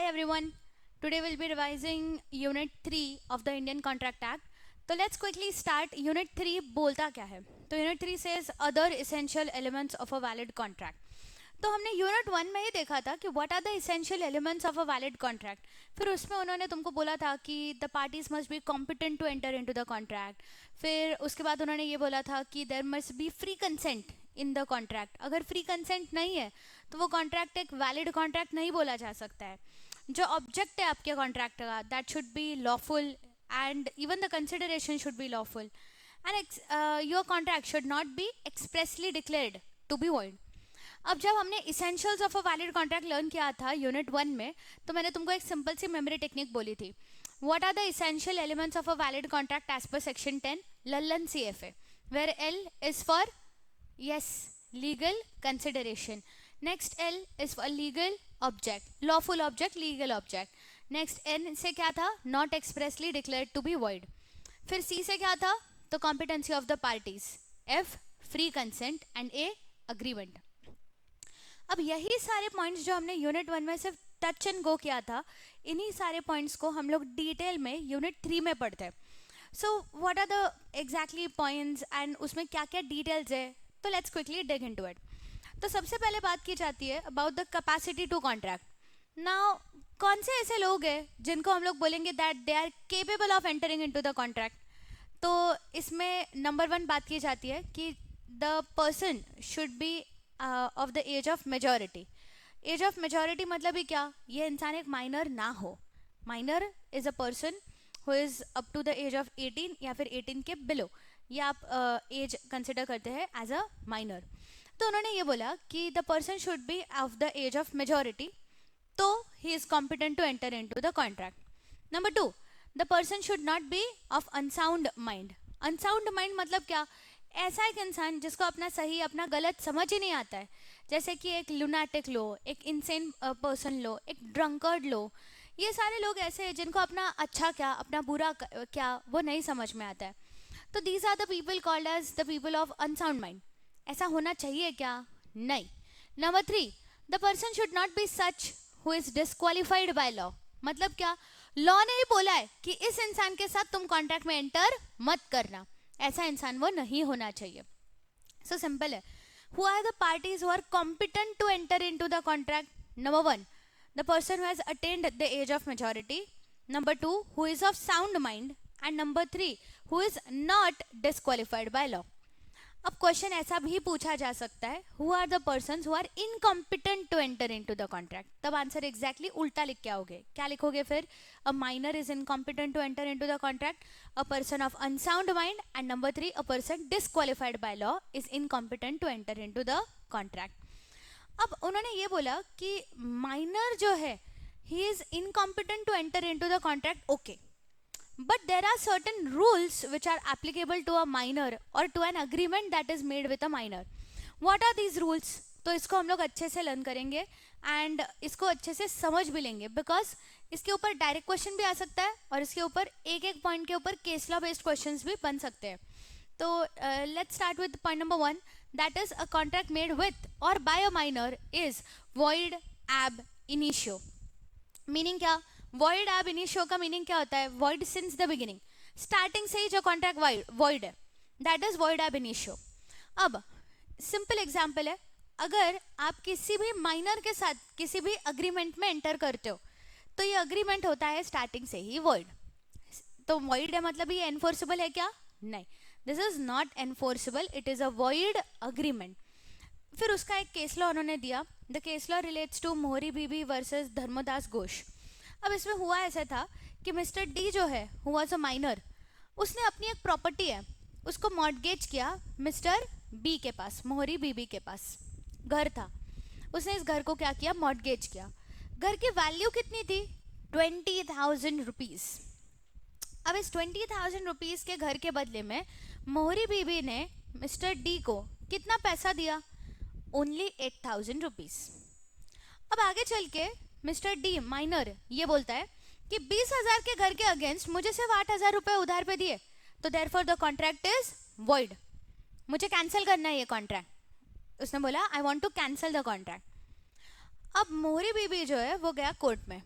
everyone. Today we'll be revising Unit 3 of the Indian Contract Act. So let's quickly start. Unit 3 बोलता क्या है? तो Unit 3 says other essential elements of a valid contract. तो हमने unit 1 में ही देखा था कि what are the essential elements of a valid contract. फिर उसमें उन्होंने तुमको बोला था कि the parties must be competent to enter into the contract. फिर उसके बाद उन्होंने ये बोला था कि there must be free consent in the contract. अगर फ्री कंसेंट नहीं है तो वो कॉन्ट्रैक्ट एक वैलिड कॉन्ट्रैक्ट नहीं बोला जा सकता है. जो ऑब्जेक्ट है आपके कॉन्ट्रैक्ट का that should be lawful and even the consideration should be lawful and your contract should not be expressly declared to be void. अब जब हमने essentials of a valid contract learn किया था यूनिट 1 में, तो मैंने तुमको एक सिंपल सी मेमोरी टेक्निक बोली थी. What are the essential elements of a valid contract as per section 10 Lallan CFA, where L is for yes legal consideration. Next L is for legal object, lawful object, legal object. Next N से क्या था? Not expressly declared to be void. फिर C से क्या था? तो competency of the parties. F free consent and A agreement. अब यही सारे पॉइंट्स जो हमने यूनिट 1 में सिर्फ टच एंड गो किया था, इन्हीं सारे पॉइंट्स को हम लोग डिटेल में यूनिट 3 में पढ़ते हैं. So what are the exactly points and उसमें क्या क्या डिटेल्स है, तो let's quickly dig into it. तो सबसे पहले बात की जाती है about the capacity to contract. Now कौन से ऐसे लोग हैं जिनको हम लोग बोलेंगे that they are capable of entering into the contract. तो इसमें नंबर 1 बात की जाती है कि the person should be of the age of majority. Age of majority मतलब ही क्या? ये इंसान एक माइनर ना हो. Minor is a person who is up to the age of 18 या फिर 18 के बिलो, ये आप एज कंसिडर करते हैं एज अ माइनर. तो उन्होंने ये बोला कि the person should be of the age of majority, तो he is competent to enter into the contract. Number 2, the person should not be of unsound mind. Unsound mind मतलब क्या? ऐसा एक इंसान जिसको अपना सही अपना गलत समझ ही नहीं आता है. जैसे कि एक लुनाटिक लो, एक इनसेन पर्सन लो, एक ड्रंकर्ड लो. ये सारे लोग ऐसे हैं जिनको अपना अच्छा क्या अपना बुरा क्या वो नहीं समझ में आता है. तो these are the people called as the people of unsound mind. ऐसा होना चाहिए क्या? नहीं. Number 3, the person should not be such who is disqualified by law. मतलब क्या? लॉ ने ही बोला है कि इस इंसान के साथ तुम कॉन्ट्रैक्ट में एंटर मत करना. ऐसा इंसान वो नहीं होना चाहिए. सो सिंपल है. Who are the parties who are competent to enter into the contract? Number 1, the person who has attained the age of majority. Number 2, who is of sound mind. And number 3, who is not disqualified by law. अब question ऐसा भी पूछा जा सकता है, who are the persons who are incompetent to enter into the contract. तब answer exactly उल्टा लिख के आओगे. क्या लिखोगे फिर? a minor is incompetent to enter into the contract, a person of unsound mind, and number 3, a person disqualified by law is incompetent to enter into the contract. अब उन्होंने ये बोला कि माइनर जो है he is incompetent to enter into the contract, okay. But there are certain rules which are applicable to a minor or to an agreement that is made with a minor. What are these rules? तो इसको हम लोग अच्छे से learn करेंगे and इसको अच्छे से समझ भी लेंगे, बिकॉज इसके ऊपर डायरेक्ट क्वेश्चन भी आ सकता है और इसके ऊपर एक एक पॉइंट के ऊपर केस लॉ बेस्ड क्वेश्चंस भी बन सकते हैं. तो let's start with point number 1, that is a contract made with और by a minor is void ab initio. Meaning क्या? वॉइड एब इनिशियो का मीनिंग क्या होता है? Void since the beginning. Starting से ही जो कॉन्ट्रैक्ट वॉइड है that is void ab initio. अब सिंपल एग्जांपल है, अगर आप किसी भी माइनर के साथ किसी भी अग्रीमेंट में एंटर करते हो तो ये अग्रीमेंट होता है स्टार्टिंग से ही वॉइड. तो वॉइड है मतलब ये एनफोर्सेबल है क्या? नहीं, this is not enforceable, it is a void agreement. फिर उसका एक केस लॉ उन्होंने दिया. The case law relates to Mohori Bibi versus Dharmdas Ghosh. अब इसमें हुआ ऐसा था कि मिस्टर डी जो है हु वाज अ माइनर, उसने अपनी एक प्रॉपर्टी है उसको मॉर्टगेज किया मिस्टर बी के पास, मोहरी बीबी के पास घर था. उसने इस घर को क्या किया? मॉर्टगेज किया. घर की वैल्यू कितनी थी? 20,000 रुपीज. अब इस 20,000 रुपीज के घर के बदले में मोहरी बीबी ने मिस्टर डी को कितना पैसा दिया? Only 8,000 rupees. अब आगे चल के मिस्टर डी माइनर ये बोलता है कि 20,000 के घर के अगेंस्ट मुझे सिर्फ 8,000 रुपए उधार पे दिए, तो therefore the contract is void. मुझे कैंसिल करना है ये कॉन्ट्रैक्ट. उसने बोला आई want to cancel the contract. अब मोहरी बीबी जो है वो गया कोर्ट में.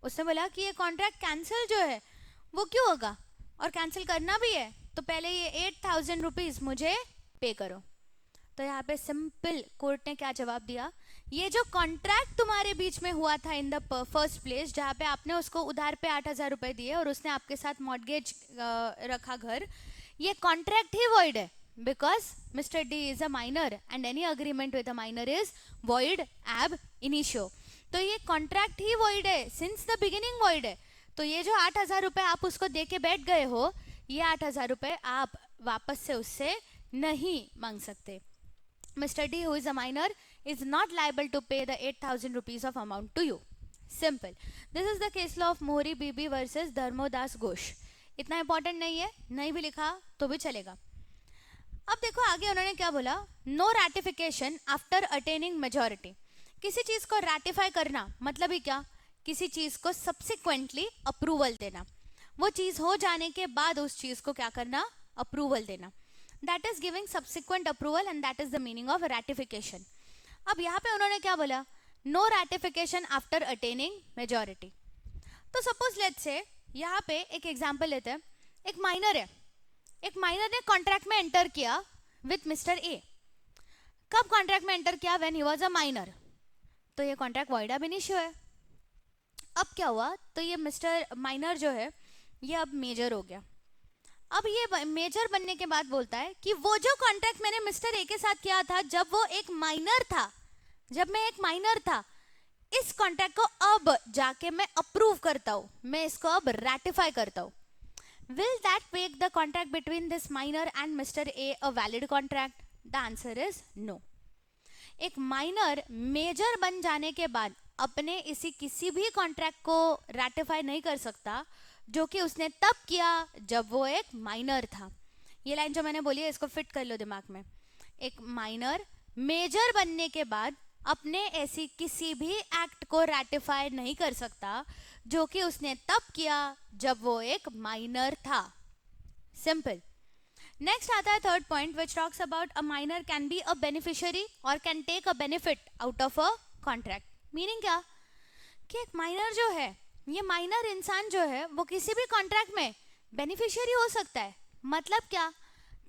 उसने बोला कि ये कॉन्ट्रैक्ट कैंसिल जो है वो क्यों होगा, और कैंसिल करना भी है तो पहले ये 8,000 रुपीज मुझे पे करो। तो यहाँ पे सिंपल कोर्ट ने क्या जवाब दिया, ये जो कॉन्ट्रैक्ट तुम्हारे बीच में हुआ था इन द फर्स्ट प्लेस, जहाँ पे आपने उसको उधार पे 8,000 रुपए दिए और उसने आपके साथ मॉर्गेज रखा घर, ये कॉन्ट्रैक्ट ही वॉइड है, because mister D is a minor and any agreement with a minor is void ab initio. तो ये कॉन्ट्रैक्ट ही वॉइड है, सिंस द बिगिनिंग वॉइड है। तो ये जो 8,000 रुपए आप उसको दे के बैठ गए हो, ये 8,000 रुपए आप वापस से उससे नहीं मांग सकते। Mr. D, who is a minor, is not liable to pay the 8,000 rupees of amount to you. Simple. This is the case law of Mohri Bibi versus Dharmodas Ghosh. इतना इंपॉर्टेंट नहीं है, नहीं भी लिखा तो भी चलेगा। अब देखो आगे उन्होंने क्या बोला, no ratification after attaining majority. किसी चीज को रैटिफाई करना मतलब ही क्या, किसी चीज को सब्सिक्वेंटली अप्रूवल देना, वो चीज हो जाने के बाद उस चीज को क्या करना, अप्रूवल देना। That is giving subsequent approval and that is the meaning of ratification. अब यहाँ पे उन्होंने क्या बोला, no ratification after attaining majority. तो suppose let's say यहाँ पे एक एग्जाम्पल लेते हैं, एक माइनर है, एक माइनर ने कॉन्ट्रैक्ट में एंटर किया विथ मिस्टर ए। कब कॉन्ट्रैक्ट में एंटर किया, when he was a minor, तो ये कॉन्ट्रैक्ट वॉइड अब इनिशियो है। अब क्या हुआ, तो ये मिस्टर माइनर जो है ये अब मेजर हो गया। अब ये मेजर बनने के बाद बोलता है कि वो जो कॉन्ट्रैक्ट मैंने मिस्टर ए के साथ किया था जब वो एक माइनर था, जब मैं एक माइनर था, इस कॉन्ट्रैक्ट को अब जाके मैं अप्रूव करता हूं, मैं इसको अब रैटिफाई करता हूं। Will that make the contract between this minor and mister A a valid contract? The answer is no. एक माइनर मेजर बन जाने के बाद अपने इसी किसी भी कॉन्ट्रैक्ट को रैटिफाई नहीं कर सकता जो कि उसने तब किया जब वो एक माइनर था। ये लाइन जो मैंने बोली है इसको फिट कर लो दिमाग में। एक माइनर मेजर बनने के बाद अपने ऐसी किसी भी एक्ट को रैटिफाई नहीं कर सकता जो कि उसने तब किया जब वो एक माइनर था। सिंपल। नेक्स्ट आता है third point which talks about a minor can be a beneficiary और can take a benefit out of a contract. Meaning क्या, कि एक माइनर जो है, ये माइनर इंसान जो है वो किसी भी कॉन्ट्रैक्ट में बेनिफिशियरी हो सकता है। मतलब क्या,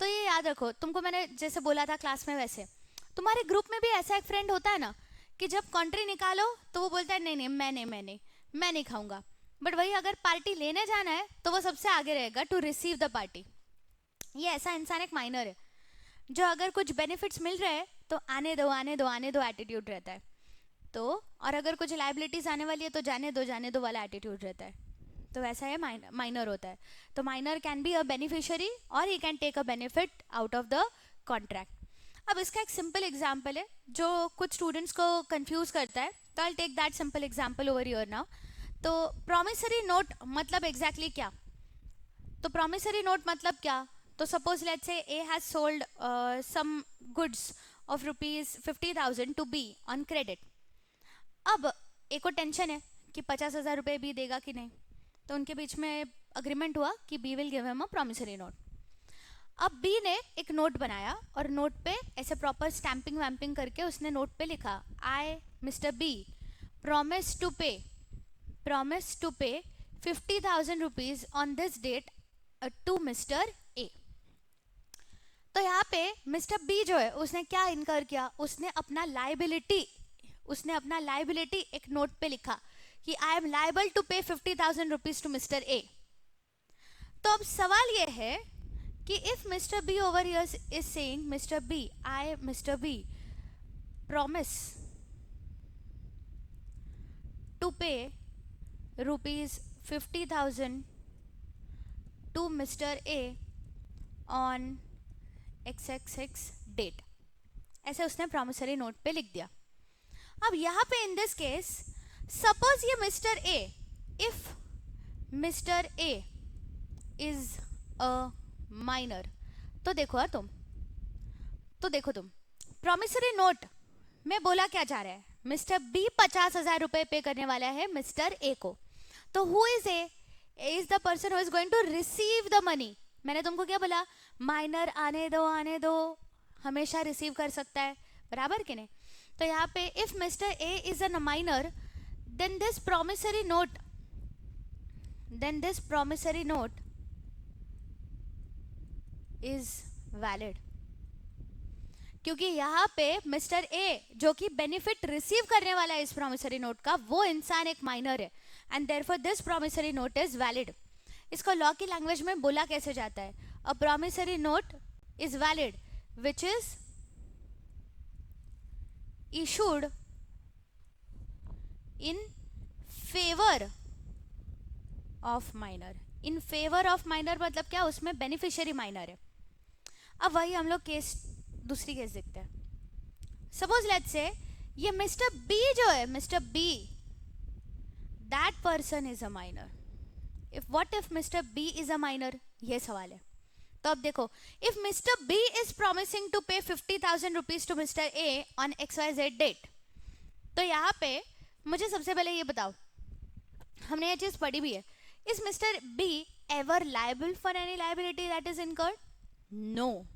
तो ये याद रखो, तुमको मैंने जैसे बोला था क्लास में, वैसे तुम्हारे ग्रुप में भी ऐसा एक फ्रेंड होता है ना कि जब कॉन्ट्री निकालो तो वो बोलता है नहीं नहीं मैं नहीं खाऊंगा, बट वही अगर पार्टी लेने जाना है तो वो सबसे आगे रहेगा टू रिसीव द पार्टी। ये ऐसा इंसान एक माइनर है जो अगर कुछ बेनिफिट्स मिल रहे हैं तो आने दो एटीट्यूड रहता है। तो और अगर कुछ लाइबिलिटीज आने वाली है तो जाने दो वाला एटीट्यूड रहता है। तो वैसा है माइनर होता है। तो minor can be a beneficiary और he can take a benefit out of the contract. अब इसका एक सिंपल एग्जांपल है जो कुछ स्टूडेंट्स को कंफ्यूज करता है, तो I take that simple example over here now. तो प्रॉमिसरी नोट मतलब एग्जैक्टली क्या, तो प्रॉमिसरी नोट मतलब क्या, तो suppose let's say A has sold some goods of ₹50,000 to be on credit. अब ए को टेंशन है कि 50,000 रुपये बी देगा कि नहीं, तो उनके बीच में अग्रीमेंट हुआ कि B will give him a promissory note. अब बी ने एक नोट बनाया और नोट पे ऐसे प्रॉपर स्टैंपिंग वैम्पिंग करके उसने नोट पे लिखा, I mister B promise to pay 50,000 rupees on this date to mister A. तो यहाँ पे मिस्टर बी जो है उसने क्या इनकर किया, उसने अपना लाइबिलिटी एक नोट पे लिखा कि I am liable to pay 50,000 rupees to mister A. तो अब सवाल ये है कि if mister B over here is saying mister B promise to pay ₹50,000 to mister A on XXX date, ऐसे उसने प्रॉमिसरी नोट पे लिख दिया। अब यहाँ पे इन दिस केस सपोज ये mister A, if mister A is a minor, तो देखो तुम प्रॉमिसरी नोट में बोला क्या जा रहा है, मिस्टर बी 50,000 रुपए पे करने वाला है मिस्टर ए को। तो who is A is the person who is going to receive the money. मैंने तुमको क्या बोला, माइनर आने दो हमेशा रिसीव कर सकता है, बराबर कि नहीं। तो यहाँ पे if mister A is a minor then this promissory note then this promissory note is valid. क्योंकि यहाँ पे मिस्टर ए जो कि बेनिफिट रिसीव करने वाला है इस प्रॉमिसरी नोट का, वो इंसान एक माइनर है, and therefore this promissory note is valid. इसको लॉ की लैंग्वेज में बोला कैसे जाता है? अ promissory note is valid which is issued in favour of minor. In favour of minor मतलब क्या? उसमें बेनिफिशियरी माइनर है. अब वही हम लोग केस, दूसरी केस देखते हैं. सपोज लेट्स से ये मिस्टर बी जो है, mister B, that person is a minor. If what if mister B is a minor, ये सवाल है. तो अब देखो, if mister B is promising to pay 50,000 rupees to mister A on XYZ date, तो यहाँ पे मुझे सबसे पहले ये बताओ, हमने ये चीज पढ़ी भी है, is mister B ever liable for any liability that is incurred? No.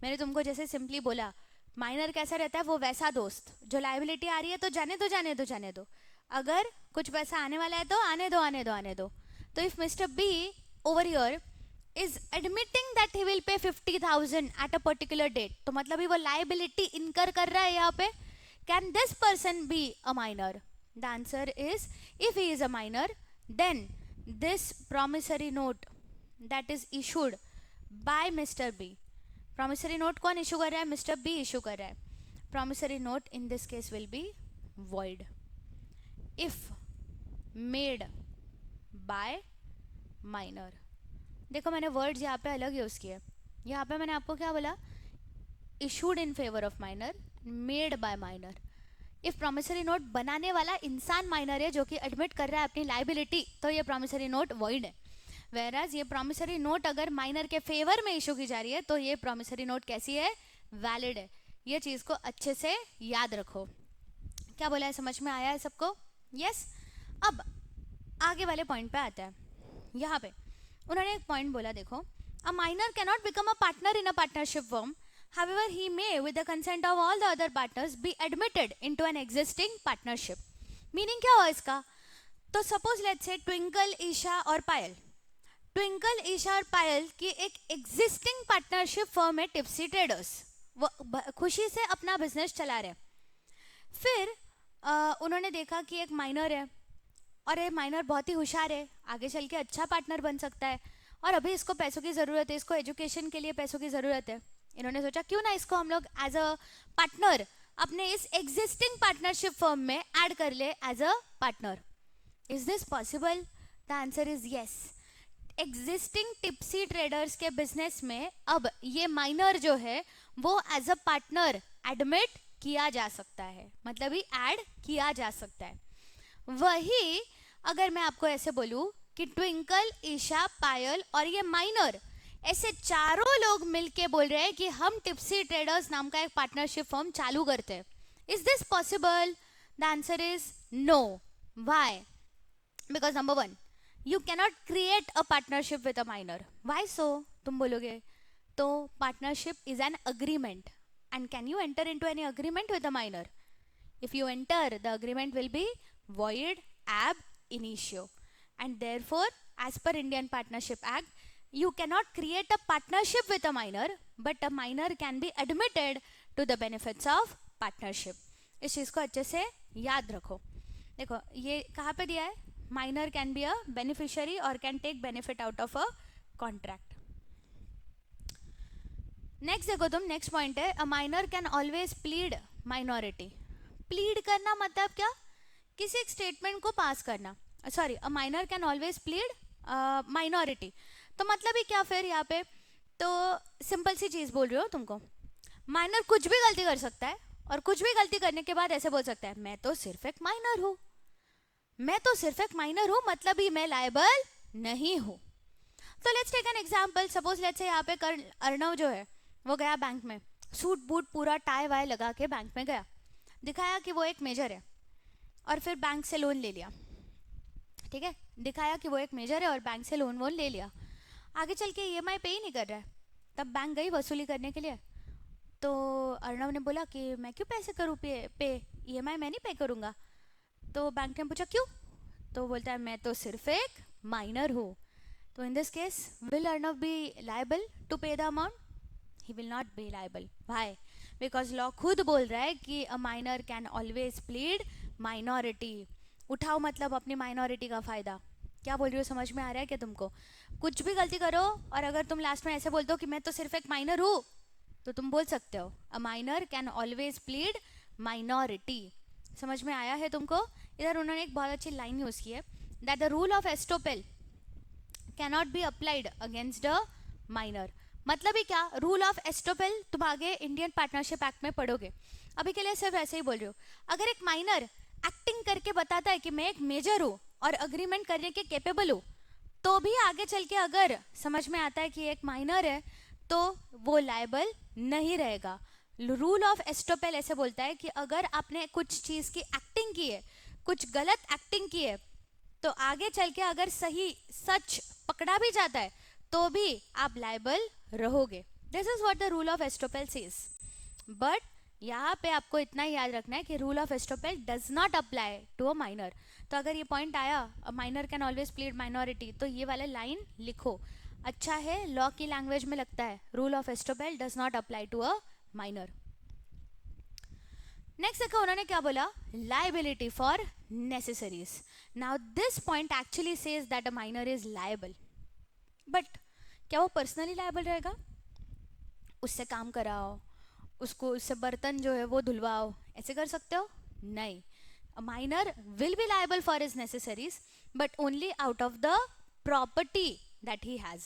मैंने तुमको जैसे सिंपली बोला, माइनर कैसा रहता है? वो वैसा दोस्त जो लायबिलिटी आ रही है तो जाने दो जाने दो जाने दो, अगर कुछ पैसा आने वाला है तो आने दो आने दो आने दो. तो if mister B over here is admitting that he will pay 50,000 at a particular date, तो मतलब ही वो लायबिलिटी इनकर कर रहा है यहाँ पे. Can this person be a minor? The answer is if he is a minor, then this promissory note that is issued by Mr. B. Promissory note कौन इशू कर रहा है? मिस्टर बी इशू कर रहा है. Promissory note in this case will be void if made by minor. देखो मैंने words यहाँ पे अलग यूज किए. यहाँ पे मैंने आपको क्या बोला? Issued in favour of minor, made by minor. If promissory note बनाने वाला इंसान माइनर है जो कि एडमिट कर रहा है अपनी लाइबिलिटी, तो ये प्रॉमिसरी नोट वॉइड है. वेराज ये प्रॉमिसरी नोट अगर माइनर के फेवर में इशू की जा रही है तो ये प्रॉमिसरी नोट कैसी है? वैलिड है. ये चीज को अच्छे से याद रखो. क्या बोला है? समझ में आया है सबको? यस. अब आगे वाले पॉइंट पे आता है. यहाँ पे उन्होंने एक पॉइंट बोला, देखो, अ minor can not become a partner in a partnership firm. However, he may, with the consent of all the other partners, be admitted into an existing partnership. Meaning क्या हुआ इसका? तो suppose let's say twinkle, Isha और पायल, twinkle, Isha और पायल की एक existing partnership firm है tipsy traders. वो खुशी से अपना बिजनेस चला रहे. फिर उन्होंने देखा कि एक माइनर है और ये माइनर बहुत ही होशियार है, आगे चल के अच्छा पार्टनर बन सकता है, और अभी इसको पैसों की ज़रूरत है, इसको एजुकेशन के लिए पैसों की ज़रूरत है. इन्होंने सोचा क्यों ना इसको हम लोग एज अ पार्टनर अपने इस एग्जिस्टिंग पार्टनरशिप फर्म में ऐड कर ले as a partner. Is this possible? The answer is yes. Existing tipsy traders के बिजनेस में अब ये माइनर जो है वो एज अ पार्टनर एडमिट किया जा सकता है, मतलब ही ऐड किया जा सकता है. वही अगर मैं आपको ऐसे बोलूं कि ट्विंकल, ईशा, पायल और ये माइनर, ऐसे चारों लोग मिलके बोल रहे हैं कि हम टिप्सी ट्रेडर्स नाम का एक पार्टनरशिप फर्म चालू करते हैं. Is this possible? The answer is no. Why? Because number one, you cannot create a partnership with a minor. Why so? तुम बोलोगे तो partnership is an agreement, and can you enter into any agreement with a minor? If you enter, the agreement will be void ab initio, and therefore as per Indian Partnership Act, you cannot create a partnership with a minor, but a minor can be admitted to the benefits of partnership. इस चीज को अच्छे से याद रखो. देखो ये कहाँ पे दिया है? Minor can be a beneficiary और can take benefit out of a contract. Next देखो तुम, नेक्स्ट पॉइंट है, a minor can always plead minority. Plead करना मतलब क्या? किसी एक स्टेटमेंट को पास करना. Sorry, a minor can always plead minority. तो मतलब ही क्या फिर यहाँ पे? तो सिंपल सी चीज बोल रही हो तुमको, माइनर कुछ भी गलती कर सकता है और कुछ भी गलती करने के बाद ऐसे बोल सकता है मैं तो सिर्फ एक माइनर हूँ, मैं तो सिर्फ एक माइनर हूँ, मतलब ही मैं लायबल नहीं हूँ. तो let's take an example. Suppose let's say यहाँ पे अर्णव जो है वो गया बैंक में, सूट बूट पूरा टाई वाई लगा के बैंक में गया, दिखाया कि वो एक मेजर है और फिर बैंक से लोन ले लिया. ठीक है, दिखाया कि वो एक मेजर है और बैंक से लोन वोन ले लिया. आगे चल के ईएमआई पे ही नहीं कर रहा है. तब बैंक गई वसूली करने के लिए, तो अर्णव ने बोला कि मैं क्यों पैसे करूँ पे ईएमआई मैं नहीं पे करूँगा. तो बैंक ने पूछा क्यों? तो बोलता है मैं तो सिर्फ एक माइनर हूँ. तो in this case will Arnav be liable to pay the amount? He will not be liable. Why? Because law खुद बोल रहा है कि a minor can always plead minority. उठाओ मतलब अपनी माइनॉरिटी का फायदा. क्या बोल रही हो, समझ में आ रहा है क्या तुमको? कुछ भी गलती करो और अगर तुम लास्ट में ऐसे बोल दो कि मैं तो सिर्फ एक माइनर हूँ, तो तुम बोल सकते हो अ minor can always plead minority. समझ में आया है तुमको? इधर उन्होंने एक बहुत अच्छी लाइन यूज की है, that the rule of estoppel cannot be applied against a minor. मतलब ही क्या, रूल ऑफ एस्टोपेल तुम आगे इंडियन पार्टनरशिप एक्ट में पढ़ोगे. अभी के लिए सिर्फ ऐसे ही बोल रही हूँ. अगर एक माइनर एक्टिंग करके बताता है कि मैं एक मेजर हूँ और अग्रीमेंट करने के केपेबल हूँ, तो भी आगे चल के अगर समझ में आता है कि एक माइनर है तो वो लायबल नहीं रहेगा. रूल ऑफ एस्टोपेल ऐसे बोलता है कि अगर आपने कुछ चीज की एक्टिंग की है, कुछ गलत एक्टिंग की है, तो आगे चल के अगर सही सच पकड़ा भी जाता है तो भी आप लायबल रहोगे. This is what the rule of estoppel says. But यहाँ पे आपको इतना ही याद रखना है कि rule of estoppel does not apply to a minor. तो अगर ये पॉइंट आया a minor can always plead minority, तो ये वाला लाइन लिखो. अच्छा है, लॉ की लैंग्वेज में लगता है rule of estoppel does not apply to a minor. Next देखो उन्होंने क्या बोला, liability for necessaries. Now this point actually says that a minor is liable. But क्या वो पर्सनली लायबल रहेगा? उससे काम कराओ, उसको उससे बर्तन जो है वो धुलवाओ, ऐसे कर सकते हो? नहीं. A minor will be liable for his necessaries but only out of the property that he has.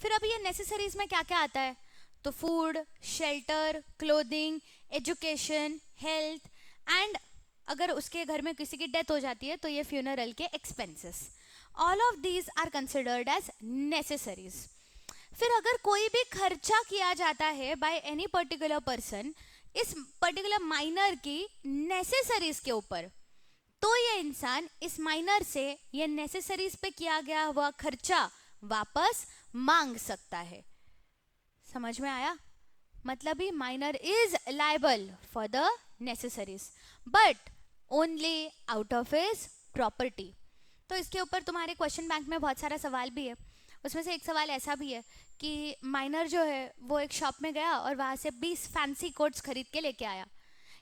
फिर अभी ये नेसेसरीज में क्या क्या आता है? तो food, shelter, clothing, education, health and अगर उसके घर में किसी की डेथ हो जाती है तो ये फ्यूनरल के expenses. All of these are considered as necessaries. फिर अगर कोई भी खर्चा किया जाता है बाय एनी पर्टिकुलर पर्सन इस पर्टिकुलर माइनर की नेसेसरीज के ऊपर, तो ये इंसान इस माइनर से ये नेसेसरीज पे किया गया हुआ खर्चा वापस मांग सकता है. समझ में आया? मतलब he minor is liable for the necessaries but only out of his property. तो इसके ऊपर तुम्हारे क्वेश्चन बैंक में बहुत सारा सवाल भी है. उसमें से एक सवाल ऐसा भी है कि माइनर जो है वो एक शॉप में गया और वहाँ से 20 फैंसी कोट्स खरीद के लेके आया.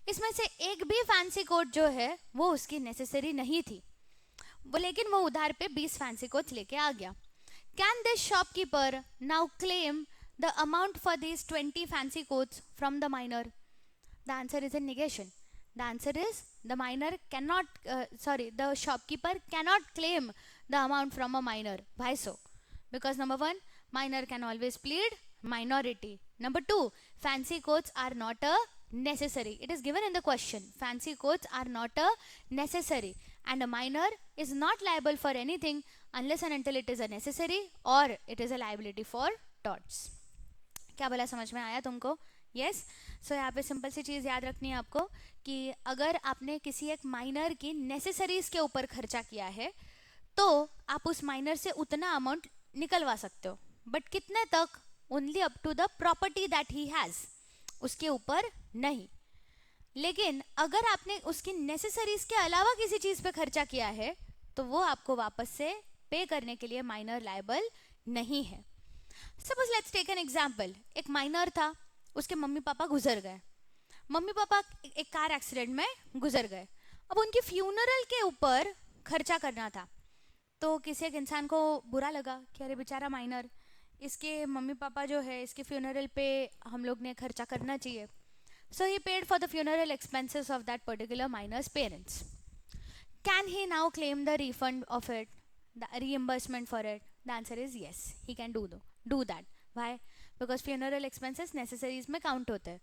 इसमें से एक भी फैंसी कोट जो है वो उसकी नेसेसरी नहीं थी, वो लेकिन वो उधार पे 20 फैंसी कोट्स लेके आ गया. Can this shopkeeper now claim the amount for these 20 fancy coats from the minor? The answer is in negation. The answer is the minor cannot, the shopkeeper cannot claim the amount from a minor. Why so? Because number one, minor can always plead minority. Number two, fancy coats are not a necessary. It is given in the question. Fancy coats are not a necessary. And a minor is not liable for anything unless and until it is a necessary or it is a liability for torts. क्या बोला, समझ में आया तुमको? Yes. सो यहाँ पे simple सी चीज़ याद रखनी है आपको कि अगर आपने किसी एक माइनर की नेसेसरीज के ऊपर खर्चा किया है तो आप उस माइनर से उतना अमाउंट निकलवा सकते हो, बट कितने तक? Only up to the property that he has, उसके ऊपर नहीं. लेकिन अगर आपने उसकी नेसेसरीज के अलावा किसी चीज़ पे खर्चा किया है तो वो आपको वापस से पे करने के लिए माइनर लायबल नहीं है. Suppose let's take an example. एक माइनर था, उसके मम्मी पापा गुजर गए. मम्मी पापा एक कार एक्सीडेंट में गुजर गए. अब उनकी फ्यूनरल के ऊपर खर्चा करना था. तो किसी एक इंसान को बुरा लगा कि अरे बेचारा माइनर, इसके मम्मी पापा जो है इसके फ्यूनरल पे हम लोग ने खर्चा करना चाहिए. So he paid for the funeral expenses of that particular minor's parents. Can he now claim the refund of it, the reimbursement for it? The answer is yes, he can do that. Why? Because funeral expenses necessaries में count होते हैं.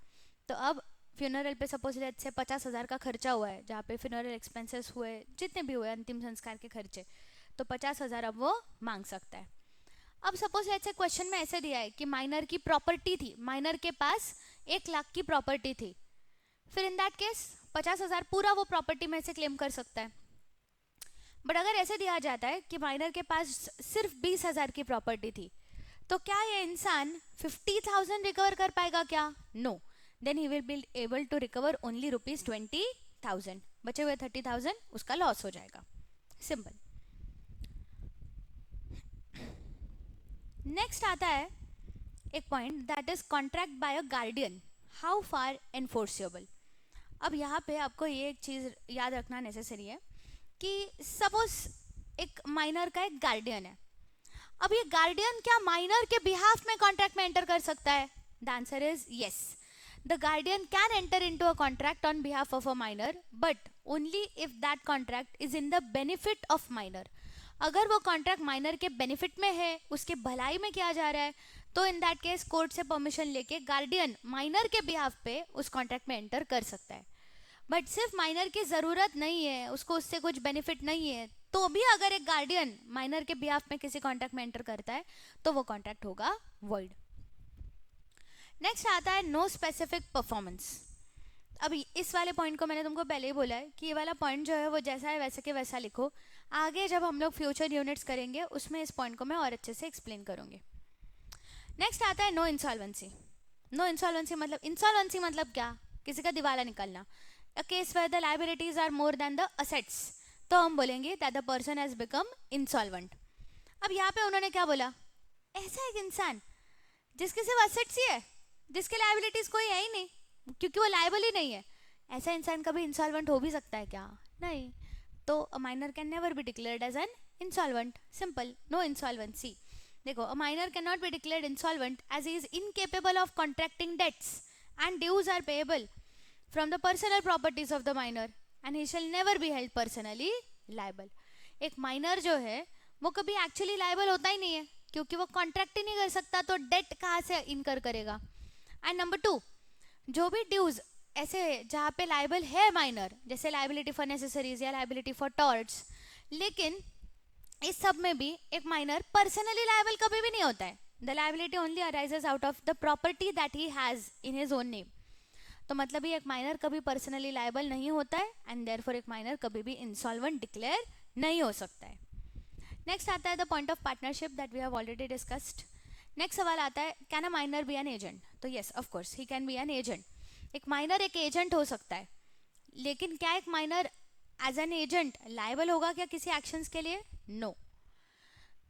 तो अब funeral पे suppose let से 50,000 का खर्चा हुआ है, जहाँ पे फ्यूनरल एक्सपेंसेस हुए जितने भी हुए अंतिम संस्कार के खर्चे, तो 50,000 अब वो मांग सकता है. अब सपोज लेट से क्वेश्चन में ऐसे दिया है कि माइनर की प्रॉपर्टी थी, माइनर के पास 1 लाख की प्रॉपर्टी थी. फिर इन दैट केस 50,000 पूरा वो प्रॉपर्टी में से क्लेम कर सकता है. बट अगर ऐसे दिया जाता है कि माइनर के पास सिर्फ 20,000 की प्रॉपर्टी थी, तो क्या ये इंसान 50,000 रिकवर कर पाएगा क्या? No. Then he will be able to recover only ₹20,000. बचे हुए 30,000 उसका लॉस हो जाएगा. सिंपल। नेक्स्ट आता है एक point that is contract by a guardian, how far enforceable. अब यहाँ पे आपको ये एक चीज़ याद रखना नेसेसरी है कि सपोज एक माइनर का एक गार्डियन है। अब ये गार्डियन क्या माइनर के बिहाफ में कॉन्ट्रैक्ट में एंटर कर सकता है? The answer is yes. The guardian can enter into a contract on behalf of a minor, but only if that contract is in the benefit of minor. अगर वो contract minor के benefit में है, उसके भलाई में किया जा रहा है, तो इन दैट केस कोर्ट से परमिशन लेके गार्डियन माइनर के बिहाफ पे उस कॉन्ट्रैक्ट में एंटर कर सकता है। बट सिर्फ माइनर की ज़रूरत नहीं है, उसको उससे कुछ बेनिफिट नहीं है, तो भी अगर एक गार्डियन माइनर के बिहाफ में किसी कॉन्ट्रैक्ट में एंटर करता है तो वो कॉन्ट्रैक्ट होगा वॉइड। नेक्स्ट आता है नो स्पेसिफिक परफॉर्मेंस। अभी इस वाले पॉइंट को मैंने तुमको पहले ही बोला है कि ये वाला पॉइंट जो है वो जैसा है वैसे के वैसा लिखो। आगे जब हम लोग फ्यूचर यूनिट्स करेंगे उसमें इस पॉइंट को मैं और अच्छे से एक्सप्लेन करूंगी। नेक्स्ट आता है नो इंसॉल्वेंसी। नो इंसॉल्वेंसी मतलब क्या? किसी का दिवाला निकलना। A case where the liabilities are more than the assets, तो हम बोलेंगे that the person has become insolvent। अब यहाँ पे उन्होंने क्या बोला? ऐसा एक इंसान जिसके सिर्फ assets ही है, जिसके liabilities कोई है ही नहीं, क्योंकि वो liable ही नहीं है, ऐसा इंसान कभी insolvent हो भी सकता है क्या? नहीं। तो a minor can never be declared as an insolvent। Simple, no insolvency। देखो, a minor cannot be declared insolvent as he is incapable of contracting debts and dues are payable from the personal properties of the minor and he shall never be held personally liable। एक minor जो है वो कभी actually liable होता ही नहीं है, क्योंकि वो कॉन्ट्रैक्ट ही नहीं कर सकता, तो डेट कहाँ से इनकर करेगा? एंड नंबर 2, जो भी ड्यूज ऐसे जहाँ पे लाइबल है माइनर, जैसे लाइबिलिटी फॉर नेसेसरीज या लाइबिलिटी फॉर टॉर्ट्स, लेकिन इस सब में भी एक माइनर पर्सनली लाइबल कभी भी नहीं होता है। The liability only arises out of the property that he has in his own name. तो मतलब ये एक माइनर कभी पर्सनली लायबल नहीं होता है एंड देयरफॉर एक माइनर कभी भी इंसॉल्वेंट डिक्लेयर नहीं हो सकता है। नेक्स्ट आता है the point of partnership that we have already discussed. Next सवाल आता है can a minor be an agent? तो yes of course he can be an agent. एक माइनर एक एजेंट हो सकता है, लेकिन क्या एक minor as an agent liable होगा क्या किसी एक्शंस के लिए? नो।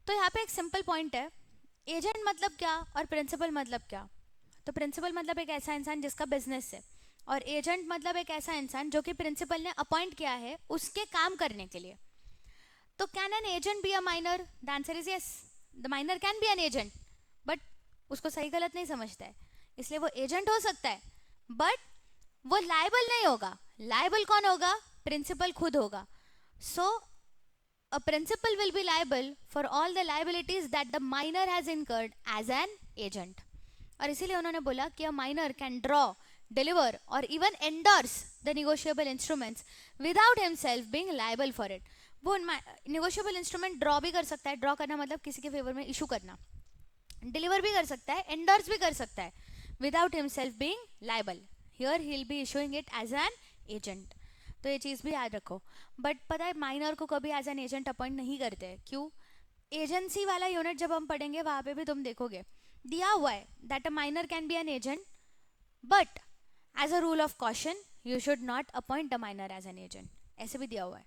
तो यहाँ पे एक सिंपल पॉइंट है, एजेंट मतलब क्या और प्रिंसिपल मतलब क्या? तो प्रिंसिपल मतलब एक ऐसा इंसान जिसका बिजनेस है, और एजेंट मतलब एक ऐसा इंसान जो कि प्रिंसिपल ने अपॉइंट किया है उसके काम करने के लिए। तो can an agent B a minor? The answer is yes, the minor can be an agent, but उसको सही गलत नहीं समझता है, इसलिए वो एजेंट हो सकता है बट वो लायबल नहीं होगा। लायबल कौन होगा? प्रिंसिपल खुद होगा। सो a principal will be liable for all the liabilities that the minor has incurred as an agent। और इसीलिए उन्होंने बोला कि a minor can draw, deliver or even endorse the negotiable instruments without himself being liable for it। वो negotiable instrument draw भी कर सकता है, draw करना मतलब किसी के फेवर में इशू करना, deliver भी कर सकता है, endorse भी कर सकता है, without himself being liable। Here he'll be issuing it as an agent। तो ये चीज़ भी याद रखो। बट पता है माइनर को कभी एज एन एजेंट अपॉइंट नहीं करते हैं, क्यों? एजेंसी वाला यूनिट जब हम पढ़ेंगे वहाँ पे भी तुम देखोगे दिया हुआ है that a minor can be an agent, but as a rule of caution you should not appoint a minor as an agent, ऐसे भी दिया हुआ है।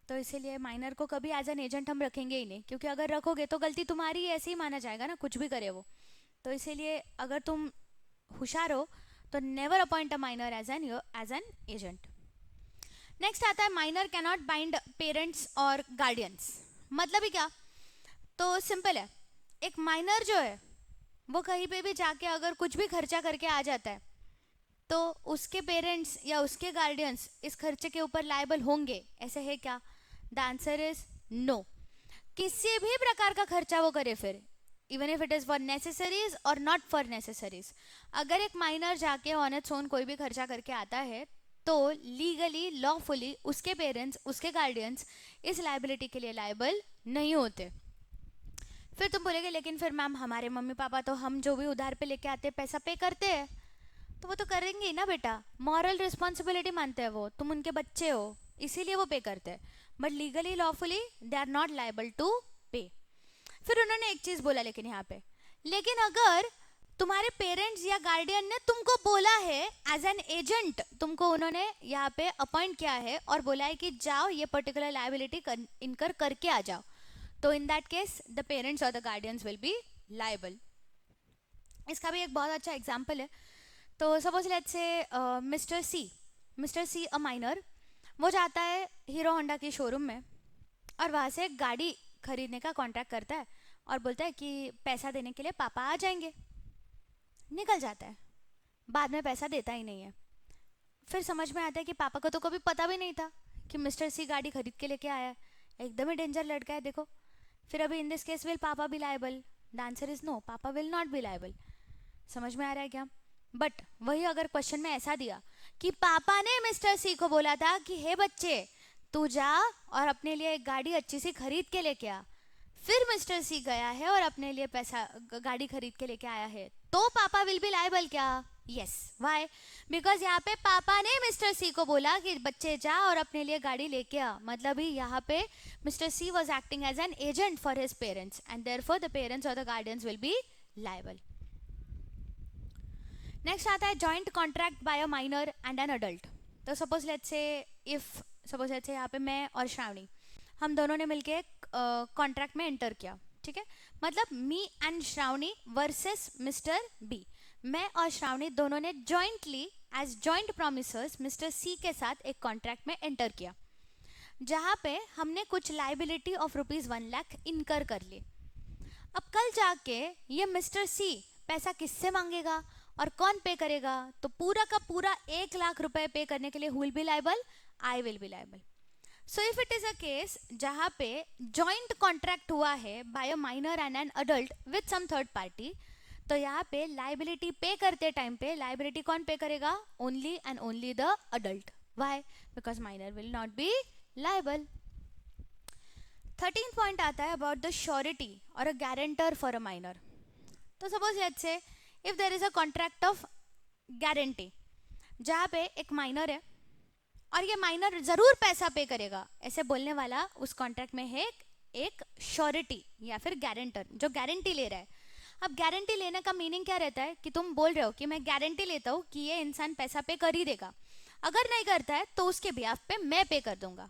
तो इसीलिए माइनर को कभी एज एन एजेंट हम रखेंगे ही नहीं, क्योंकि अगर रखोगे तो गलती तुम्हारी ऐसे ही माना जाएगा ना, कुछ भी करे वो। तो इसीलिए अगर तुम होशियार हो तो never appoint a minor as an agent. Next आता है माइनर कैनॉट बाइंड पेरेंट्स और गार्डियंस। मतलब ही क्या? तो सिंपल है, एक माइनर जो है वो कहीं पे भी जाके अगर कुछ भी खर्चा करके आ जाता है तो उसके पेरेंट्स या उसके गार्डियंस इस खर्चे के ऊपर लायबल होंगे, ऐसे है क्या? The answer is no. किसी भी प्रकार का खर्चा वो करे फिर, even if it is for necessaries और नॉट फॉर नेसेसरीज, अगर एक माइनर जाके ऑन इट्स ओन कोई भी खर्चा करके आता है तो लीगली लॉफुली उसके पेरेंट्स उसके गार्डियंस इस लाइबिलिटी के लिए लायबल नहीं होते। फिर तुम बोलेगे लेकिन फिर मैम हमारे मम्मी पापा तो हम जो भी उधार पे लेके आते हैं पैसा पे करते हैं, तो वो तो करेंगे ही ना बेटा, मॉरल रिस्पॉन्सिबिलिटी मानते हैं वो, तुम उनके बच्चे हो इसीलिए वो पे करते हैं, but legally lawfully they are not liable to pay. फिर उन्होंने एक चीज बोला लेकिन यहाँ पे, लेकिन अगर तुम्हारे पेरेंट्स या गार्डियन ने तुमको बोला है एज एन एजेंट, तुमको उन्होंने यहाँ पे अपॉइंट किया है और बोला है कि जाओ ये पर्टिकुलर लायबिलिटी इनकर करके आ जाओ, तो in that case the parents और the guardians will be liable. इसका भी एक बहुत अच्छा एग्जाम्पल है। तो suppose let's say mister C a minor, वो जाता है हीरो होंडा की शोरूम में और वहाँ से गाड़ी खरीदने का कॉन्ट्रैक्ट करता है और बोलता है कि पैसा देने के लिए पापा आ जाएंगे। निकल जाता है, बाद में पैसा देता ही नहीं है। फिर समझ में आता है कि पापा को तो कभी पता भी नहीं था कि मिस्टर सी गाड़ी खरीद के लेके आया है, एकदम ही डेंजर लड़का है देखो। फिर अभी in this case will papa be liable? The answer is no, papa will not be liable. समझ में आ रहा है क्या? बट वही अगर क्वेश्चन में ऐसा दिया कि पापा ने मिस्टर सी को बोला था कि हे बच्चे तू जा और अपने लिए एक गाड़ी अच्छी सी खरीद के लेके आ, फिर मिस्टर सी गया है और अपने लिए पैसा गाड़ी खरीद के लेके आया है, तो पापा विल बी लायबल क्या? यस। व्हाई? बिकॉज यहाँ पे पापा ने मिस्टर सी को बोला कि बच्चे जा और अपने लिए गाड़ी लेके आ, मतलब ही यहाँ पे mister C was acting as an agent for his parents and therefore the parents और the guardians will be liable. Next आता है joint contract by a minor and an adult. तो सपोज लेट्स से यहाँ पे मैं और श्रावणी, हम दोनों ने मिलके कॉन्ट्रैक्ट में एंटर किया, ठीक है? मतलब me and Shravani versus mister B. मैं और श्रावणी दोनों ने jointly as joint promisors mister C के साथ एक कॉन्ट्रैक्ट में एंटर किया, जहाँ पे हमने कुछ लाइबिलिटी ऑफ ₹1,00,000 इनकर कर ली। अब कल जाके ये मिस्टर सी पैसा किससे मांगेगा और कौन पे करेगा? तो पूरा का पूरा 1,00,000 रुपए पे करने के लिए who will be liable? I will be liable. So if it is a case जहाँ पे जॉइंट कॉन्ट्रैक्ट हुआ है by a minor and an adult with some third party, तो यहाँ पे लाइबिलिटी पे करते टाइम पे लाइबिलिटी कौन पे करेगा? Only and only the adult. Why? Because minor will not be liable. 13th point आता है अबाउट द श्योरिटी और a guarantor for a minor. तो suppose let's say if there is a contract of guarantee, जहाँ पे एक minor है और ये माइनर जरूर पैसा पे करेगा, ऐसे बोलने वाला उस कॉन्ट्रैक्ट में है एक श्योरिटी या फिर गारंटर जो गारंटी ले रहा है। अब गारंटी लेने का मीनिंग क्या रहता है कि तुम बोल रहे हो कि मैं गारंटी लेता हूँ कि ये इंसान पैसा पे कर ही देगा, अगर नहीं करता है तो उसके बिहाफ पे मैं पे कर दूंगा।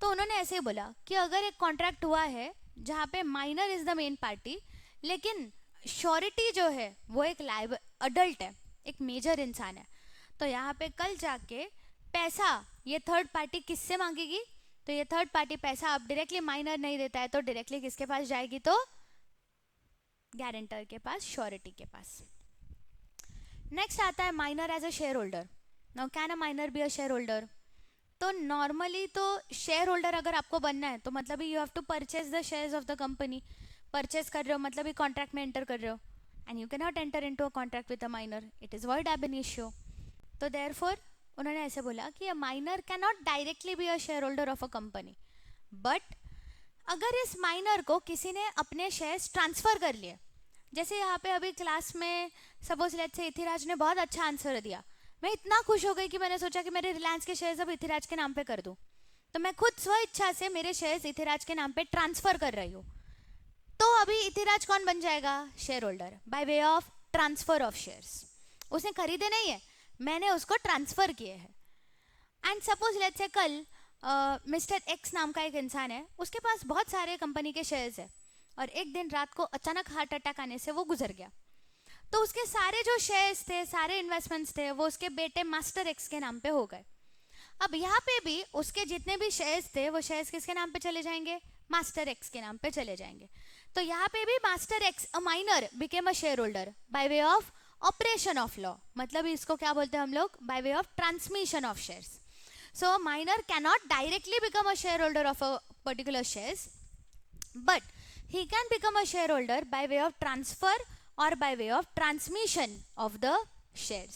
तो उन्होंने ऐसे ही बोला कि अगर एक कॉन्ट्रैक्ट हुआ है जहाँ पे minor is the main party, लेकिन श्योरिटी जो है वो एक लाइव अडल्ट है, एक मेजर इंसान है, तो यहाँ पे कल जाके पैसा ये थर्ड पार्टी किससे मांगेगी? तो ये थर्ड पार्टी पैसा अब डायरेक्टली माइनर नहीं देता है तो डायरेक्टली किसके पास जाएगी? तो गारंटर के पास, श्योरिटी के पास। नेक्स्ट आता है minor as a shareholder. Now can a minor be a shareholder? तो नॉर्मली तो शेयर होल्डर अगर आपको बनना है तो मतलब you have to purchase the shares of the company. Purchase कर रहे हो मतलब ही कॉन्ट्रैक्ट में एंटर कर रहे हो, and you can not enter into a contract with a minor, it is word एब इनिशियो। तो देयरफॉर उन्होंने ऐसे बोला कि a minor can not directly B a share holder of a company, but अगर इस माइनर को किसी ने अपने शेयर्स ट्रांसफर कर लिए, जैसे यहाँ पे अभी क्लास में सपोज लेट्स से इथिराज ने बहुत अच्छा आंसर दिया, मैं इतना खुश हो गई कि मैंने सोचा कि मेरे रिलायंस के शेयर्स अब इथिराज के नाम पे कर दूं, तो मैं खुद स्व इच्छा से मेरे शेयर्स इथिराज के नाम पे ट्रांसफर कर रही हूँ। तो अभी इथिराज कौन बन जाएगा? Share holder by way of transfer of shares. उसने खरीदे नहीं है, मैंने उसको ट्रांसफर किए हैं। एंड सपोज लेट्स से कल मिस्टर एक्स नाम का एक इंसान है, उसके पास बहुत सारे कंपनी के शेयर्स है और एक दिन रात को अचानक हार्ट अटैक आने से वो गुजर गया, तो उसके सारे जो शेयर्स थे, सारे इन्वेस्टमेंट्स थे, वो उसके बेटे मास्टर एक्स के नाम पे हो गए। अब यहाँ पे भी उसके जितने भी शेयर्स थे वो शेयर्स किसके नाम पे चले जाएंगे? मास्टर एक्स के नाम पे चले जाएंगे। तो यहाँ पे भी master x a minor became a share holder by way of operation of law, मतलब इसको क्या बोलते हैं हम लोग? By way of transmission of shares. So minor cannot directly become a share holder of a particular shares, but he can become a shareholder by way of transfer or by way of transmission of the shares।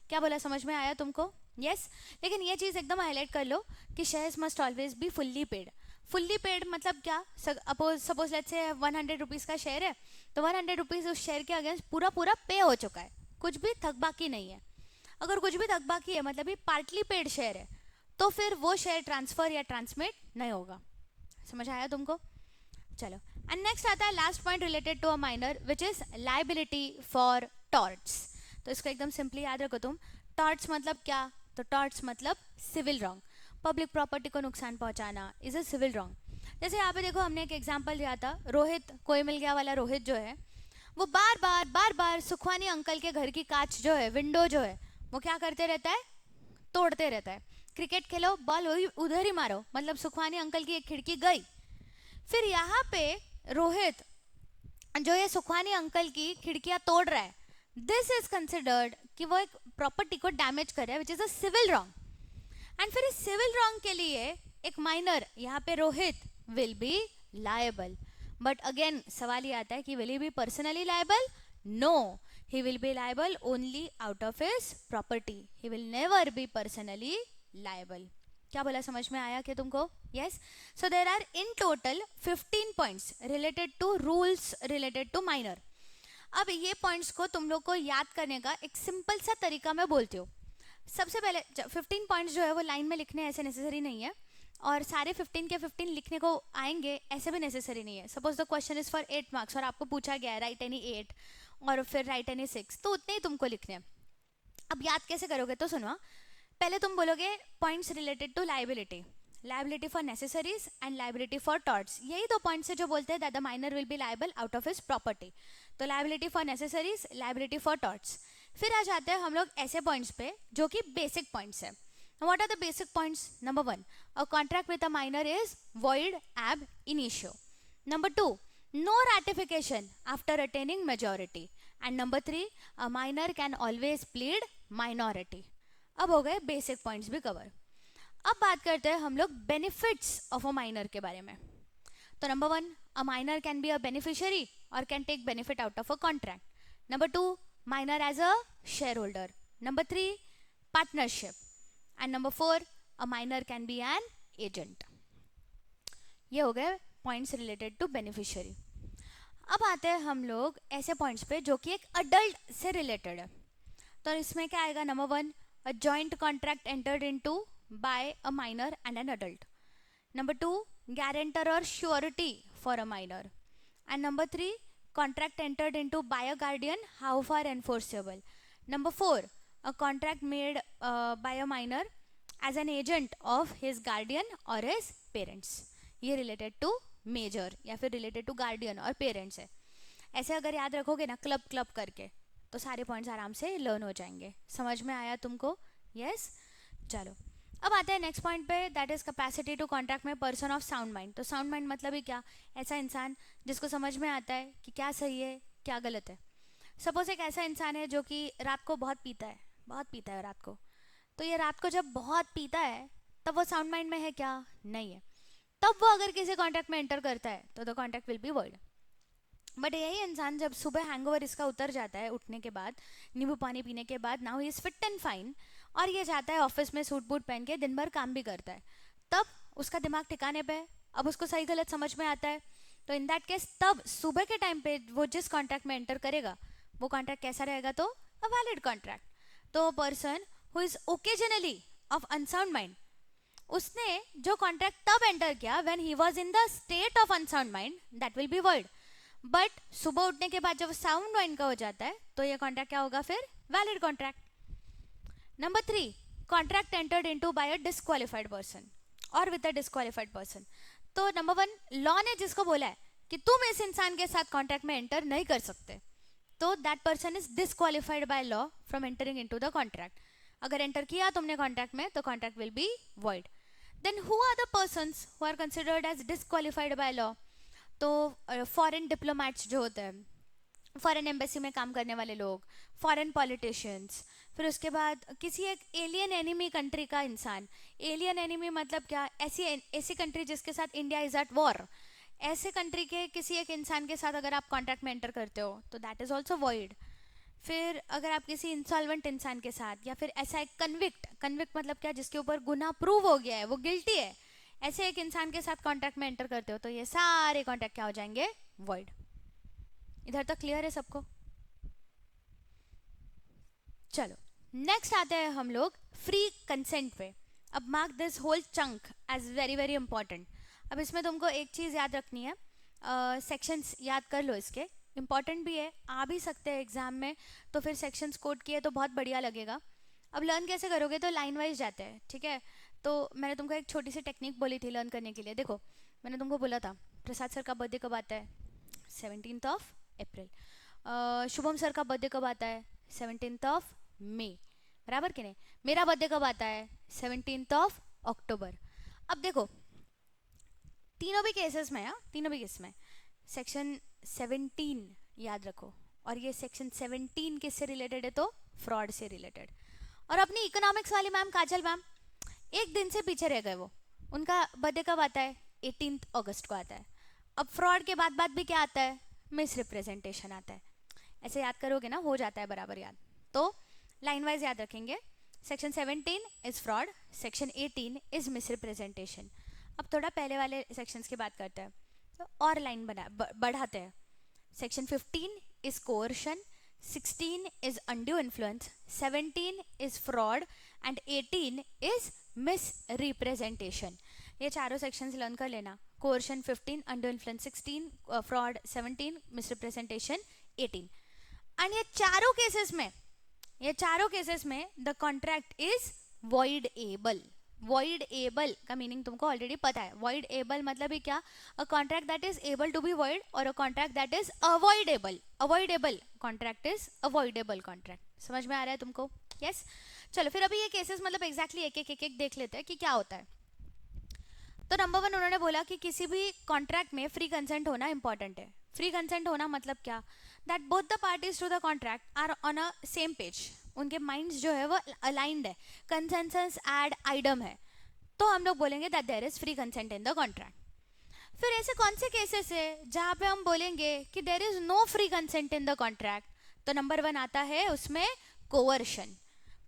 क्या बोला, समझ में आया तुमको? Yes. लेकिन ये चीज़ एकदम highlight कर लो कि shares must always be fully paid. Fully paid मतलब क्या? सपोज लेट्स से 100 रुपीज़ का शेयर है, तो 100 रुपीज़ उस शेयर के अगेंस्ट पूरा पूरा पे हो चुका है, कुछ भी थक बाकी नहीं है। अगर कुछ भी थक बाकी है मतलब ये पार्टली पेड शेयर है, तो फिर वो शेयर ट्रांसफर या ट्रांसमिट नहीं होगा। समझ आया तुमको? चलो एंड नेक्स्ट आता है last point related to a minor which is liability for torts. तो इसको एकदम सिंपली याद रखो तुम. टॉर्ट्स मतलब क्या? तो टॉर्ट्स मतलब सिविल रॉन्ग. पब्लिक प्रॉपर्टी को नुकसान पहुंचाना इज अ सिविल रॉन्ग. जैसे यहाँ पे देखो हमने एक एग्जांपल दिया था, रोहित कोई मिल गया वाला रोहित जो है वो बार बार सुखवानी अंकल के घर की कांच जो है, विंडो जो है, वो क्या करते रहता है? तोड़ते रहता है. क्रिकेट खेलो, बॉल उधर ही मारो, मतलब सुखवानी अंकल की एक खिड़की गई. फिर यहाँ पे रोहित जो ये सुखवानी अंकल की खिड़कियां तोड़ रहा है, दिस इज कंसिडर्ड कि वो एक प्रॉपर्टी को डैमेज कर रहा है which is a civil wrong. And फिर इस सिविल रॉन्ग के लिए एक माइनर यहाँ पे Rohit will be liable. But again सवाल ये आता है कि will he be personally liable? No, he will be liable only out of his property. He will never be personally liable. क्या बोला, समझ में आया कि तुमको? Yes. So there are in total 15 points related to rules related to minor. अब ये points को तुम लोग को याद करने का एक सिंपल सा तरीका मैं बोलती हूँ. सबसे पहले 15 पॉइंट्स जो है वो लाइन में लिखने ऐसे नेसेसरी नहीं है, और सारे 15 के 15 लिखने को आएंगे ऐसे भी नेसेसरी नहीं है. Suppose the question is for 8 marks और आपको पूछा गया है राइट एनी 8 और फिर राइट एनी 6, तो उतने ही तुमको लिखने हैं. अब याद कैसे करोगे? तो सुनो, पहले तुम बोलोगे points related to liability, liability for necessaries and liability for torts. यही दो पॉइंट्स है जो बोलते हैं that the minor will be liable out of his property. तो liability for necessaries, liability for torts. फिर आ जाते हैं हम लोग ऐसे पॉइंट्स पे जो कि बेसिक पॉइंट्स है. What are the basic points? Number 1, a contract with a minor is void ab initio. Number 2, no ratification after attaining majority. And number 3, a minor can always plead minority. अब हो गए basic points भी cover. अब बात करते हैं हम लोग बेनिफिट्स ऑफ अ माइनर के बारे में. तो number 1, a minor can be a beneficiary और can take benefit out of a contract. Number 2, minor as a shareholder. Number 3, partnership. And number 4, a minor can be an agent. ये हो गए points related to beneficiary. अब आते हैं हम लोग ऐसे पॉइंट्स पे जो कि एक अडल्ट से रिलेटेड है. तो इसमें क्या आएगा? Number 1, a joint contract entered into bye a minor and an adult. Number 2, guarantor or surety for a minor. And number 3, contract entered into by a guardian, how far enforceable. Number 4, a contract made by a minor as an agent of his guardian or his parents. ये related to major या फिर related to guardian और parents है. ऐसे अगर याद रखोगे ना क्लब क्लब करके तो सारे पॉइंट्स आराम से लर्न हो जाएंगे. समझ में आया तुमको? यस. चलो अब आते हैं नेक्स्ट पॉइंट पे, that is capacity to contract में पर्सन ऑफ साउंड माइंड. तो साउंड माइंड मतलब ही क्या? ऐसा इंसान जिसको समझ में आता है कि क्या सही है क्या गलत है. सपोज एक ऐसा इंसान है जो कि रात को बहुत पीता है रात को. तो ये रात को जब बहुत पीता है तब वो साउंड माइंड में है क्या? नहीं है. तब वो अगर किसी कॉन्ट्रैक्ट में एंटर करता है तो the contract will B word. But यही इंसान जब सुबह हैंगओवर इसका उतर जाता है उठने के बाद, नींबू पानी पीने के बाद, now he is fit and fine, और ये जाता है ऑफिस में सूट बूट पहन के दिन भर काम भी करता है, तब उसका दिमाग ठिकाने पे है, अब उसको सही गलत समझ में आता है. तो इन दैट केस तब सुबह के टाइम पे वो जिस कॉन्ट्रैक्ट में एंटर करेगा वो कॉन्ट्रैक्ट कैसा रहेगा? तो अ वैलिड कॉन्ट्रैक्ट. तो person who is occasionally of unsound mind, उसने जो कॉन्ट्रैक्ट तब एंटर किया when he was in the state of unsound mind, that will be word. But सुबह उठने के बाद जब साउंड माइंड का हो जाता है तो ये कॉन्ट्रैक्ट क्या होगा? फिर valid contract. Number 3, contract entered into bye अ डिस्क्वालिफाइड पर्सन और विद अ डिस्क्वालिफाइड पर्सन. तो नंबर 1, लॉ ने जिसको बोला है कि तुम इस इंसान के साथ कॉन्ट्रैक्ट में एंटर नहीं कर सकते, तो that person is disqualified by law from entering into the contract. अगर एंटर किया तुमने कॉन्ट्रैक्ट में तो contract will be void. Then who are the persons who are considered as disqualified by law? तो फॉरेन डिप्लोमैट्स जो होते हैं, foreign embassy में काम करने वाले लोग, फॉरेन पॉलिटिशियंस, फिर उसके बाद किसी एक एलियन एनिमी कंट्री का इंसान. एलियन एनिमी मतलब क्या? ऐसी कंट्री जिसके साथ इंडिया इज एट वॉर, ऐसे कंट्री के किसी एक इंसान के साथ अगर आप कॉन्ट्रैक्ट में एंटर करते हो तो दैट इज ऑल्सो वॉइड. फिर अगर आप किसी इंसॉल्वेंट इंसान के साथ, या फिर ऐसा एक कन्विक्ट मतलब क्या? जिसके ऊपर गुनाह प्रूव हो गया है, वो गिल्टी है, ऐसे एक इंसान के साथ कॉन्ट्रैक्ट में एंटर करते हो तो ये सारे कॉन्ट्रैक्ट क्या हो जाएंगे? वॉइड. इधर तक क्लियर है सबको? चलो नेक्स्ट आते हैं हम लोग फ्री कंसेंट पे. अब mark this whole chunk as very very important. अब इसमें तुमको एक चीज याद रखनी है सेक्शंस याद कर लो इसके, इंपॉर्टेंट भी है, आ भी सकते हैं एग्जाम में, तो फिर सेक्शंस कोड किए तो बहुत बढ़िया लगेगा। अब लर्न कैसे करोगे, तो लाइन वाइज जाते हैं, ठीक है। तो मैंने तुमको एक छोटी सी टेक्निक बोली थी लर्न करने के लिए। देखो मैंने तुमको बोला था प्रसाद सर का बर्थडे कब आता है, 17 शुभम सर का बर्थडे कब आता है, 17 बराबर कि नहीं। मेरा बर्थडे कब आता है, 17 अब देखो तीनों भी केसेस में, तीनों भी केस में सेक्शन 17 याद रखो, और ये सेक्शन 17 किससे रिलेटेड है, तो फ्रॉड से रिलेटेड। और अपनी इकोनॉमिक्स वाली मैम काजल मैम एक दिन से पीछे रह गए, वो उनका बर्थडे कब आता है, 18 अगस्त को आता है। अब फ्रॉड के बाद भी क्या आता है, मिस रिप्रेजेंटेशन आता है। ऐसे याद करोगे ना, हो जाता है बराबर याद। तो लाइन वाइज याद रखेंगे, section 17 is fraud, section 18 is miss representation. अब थोड़ा पहले वाले सेक्शंस की बात करते हैं, तो और लाइन बढ़ाते हैं। Section 15 is coercion, 16 is undue influence, 17 is fraud and 18 is misrepresentation। ये चारों सेक्शंस लर्न कर लेना, coercion 15, undue influence 16, fraud 17, misrepresentation 18। And ये चारों केसेस में the contract is voidable। voidable का मीनिंग तुमको ऑलरेडी पता है। voidable मतलब ही क्या, a contract that is able to be void और a contract that is avoidable. Avoidable contract is avoidable contract. समझ में आ रहा है तुमको, यस चलो फिर अभी ये केसेस मतलब एग्जैक्टली एक देख लेते हैं कि क्या होता है। तो नंबर 1 उन्होंने बोला कि किसी भी कॉन्ट्रैक्ट में फ्री कंसेंट होना इंपॉर्टेंट है। फ्री कंसेंट होना मतलब क्या, that both the parties to the contract are on a same page, उनके माइंड्स जो है वो अलाइंड है, कंसेंसस एड आइडम है, तो हम लोग बोलेंगे that there is free consent in the contract. फिर ऐसे कौन से केसेस है जहां पे हम बोलेंगे कि there is no free consent in the contract, तो नंबर 1 आता है उसमें कोercion।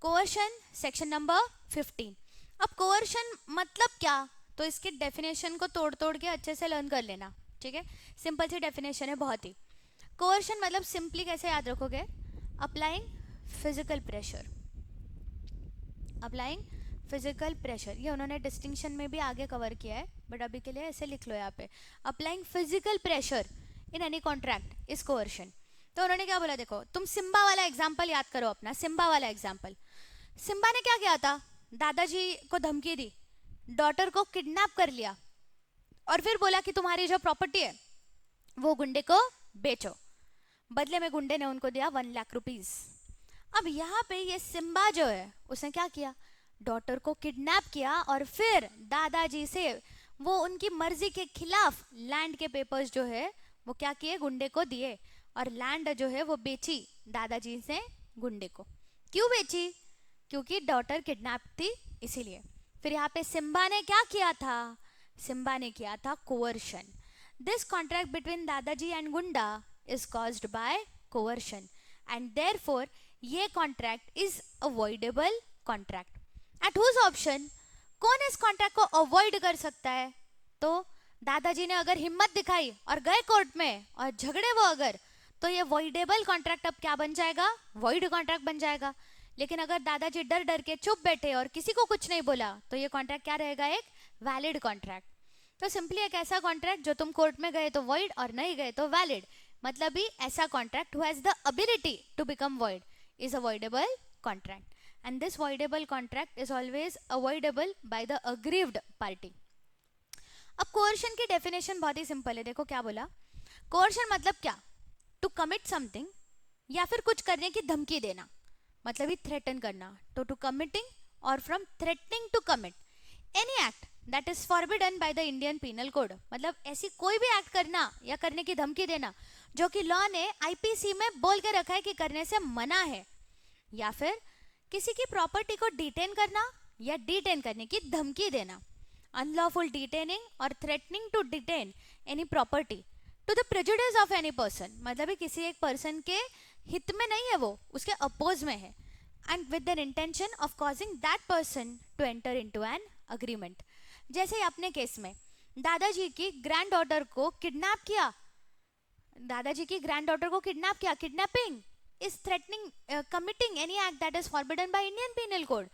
कोercion सेक्शन नंबर 15। अब कोercion मतलब क्या, तो इसके डेफिनेशन को तोड़ के अच्छे से लर्न कर लेना, ठीक है। सिंपल सी डेफिनेशन है बहुत ही। कोercion मतलब सिंपली कैसे याद रखोगे, applying physical pressure. Applying physical pressure, ये उन्होंने डिस्टिंक्शन में भी आगे कवर किया है, बट अभी के लिए ऐसे लिख लो यहाँ पे, applying physical pressure in any contract is coercion. तो उन्होंने क्या बोला, देखो तुम सिम्बा वाला एग्जाम्पल याद करो अपना, सिम्बा वाला एग्जाम्पल। सिम्बा ने क्या किया था, दादाजी को धमकी दी, डॉटर को किडनैप कर लिया और फिर बोला कि तुम्हारी जो प्रॉपर्टी है वो गुंडे को बेचो। बदले में गुंडे ने उनको दिया 1 लाख रुपीज। अब यहाँ पे ये सिम्बा जो है उसने क्या किया, डॉटर को किडनैप किया और फिर दादाजी से वो उनकी मर्जी के खिलाफ लैंड के पेपर्स जो है वो क्या किए, गुंडे को दिए, और लैंड जो है वो बेची दादाजी से गुंडे को। क्यों बेची, क्योंकि डॉटर किडनैप थी इसीलिए। फिर यहाँ पे सिम्बा ने क्या किया था, सिम्बा ने किया था coercion. This contract between dadaji and goonda is caused by coercion and therefore ये contract is avoidable contract. At whose option, कौन इस कॉन्ट्रैक्ट को अवॉइड कर सकता है, तो दादाजी ने अगर हिम्मत दिखाई और गए कोर्ट में और झगड़े वो अगर, तो ये वॉइडेबल कॉन्ट्रैक्ट अब क्या बन जाएगा, वॉइड कॉन्ट्रैक्ट बन जाएगा। लेकिन अगर दादाजी डर डर के चुप बैठे और किसी को कुछ नहीं बोला, तो ये कॉन्ट्रैक्ट क्या रहेगा, एक वैलिड कॉन्ट्रैक्ट। तो सिंपली एक ऐसा कॉन्ट्रैक्ट जो तुम कोर्ट में गए तो वॉइड और नहीं गए तो वैलिड, मतलब ही ऐसा contract who has the ability to become void is avoidable contract, and this voidable contract is always avoidable by the aggrieved party। अब coercion की डेफिनेशन बहुत ही सिंपल है, देखो क्या बोला, coercion मतलब क्या, टू कमिट समथिंग या फिर कुछ करने की धमकी देना, मतलब ही थ्रेटन करना, तो टू कमिटिंग और from threatening to commit any act that is forbidden by the Indian penal code, मतलब ऐसी कोई भी एक्ट करना या करने की धमकी देना जो कि लॉ ने आईपीसी में बोल के रखा है कि करने से मना है, या फिर किसी की प्रॉपर्टी को डिटेन करना या डिटेन करने की धमकी देना। अनलॉफुल डिटेनिंग और threatening to detain any property to the prejudice of any person, मतलब किसी एक पर्सन के हित में नहीं है, वो उसके अपोज में है, and with an intention of causing that person to enter into an agreement. जैसे अपने केस में दादाजी की ग्रैंड डॉटर को किडनैप किया, दादाजी की ग्रैंड डॉटर को किडनैप किया, kidnapping is threatening committing any act that is forbidden by Indian penal code.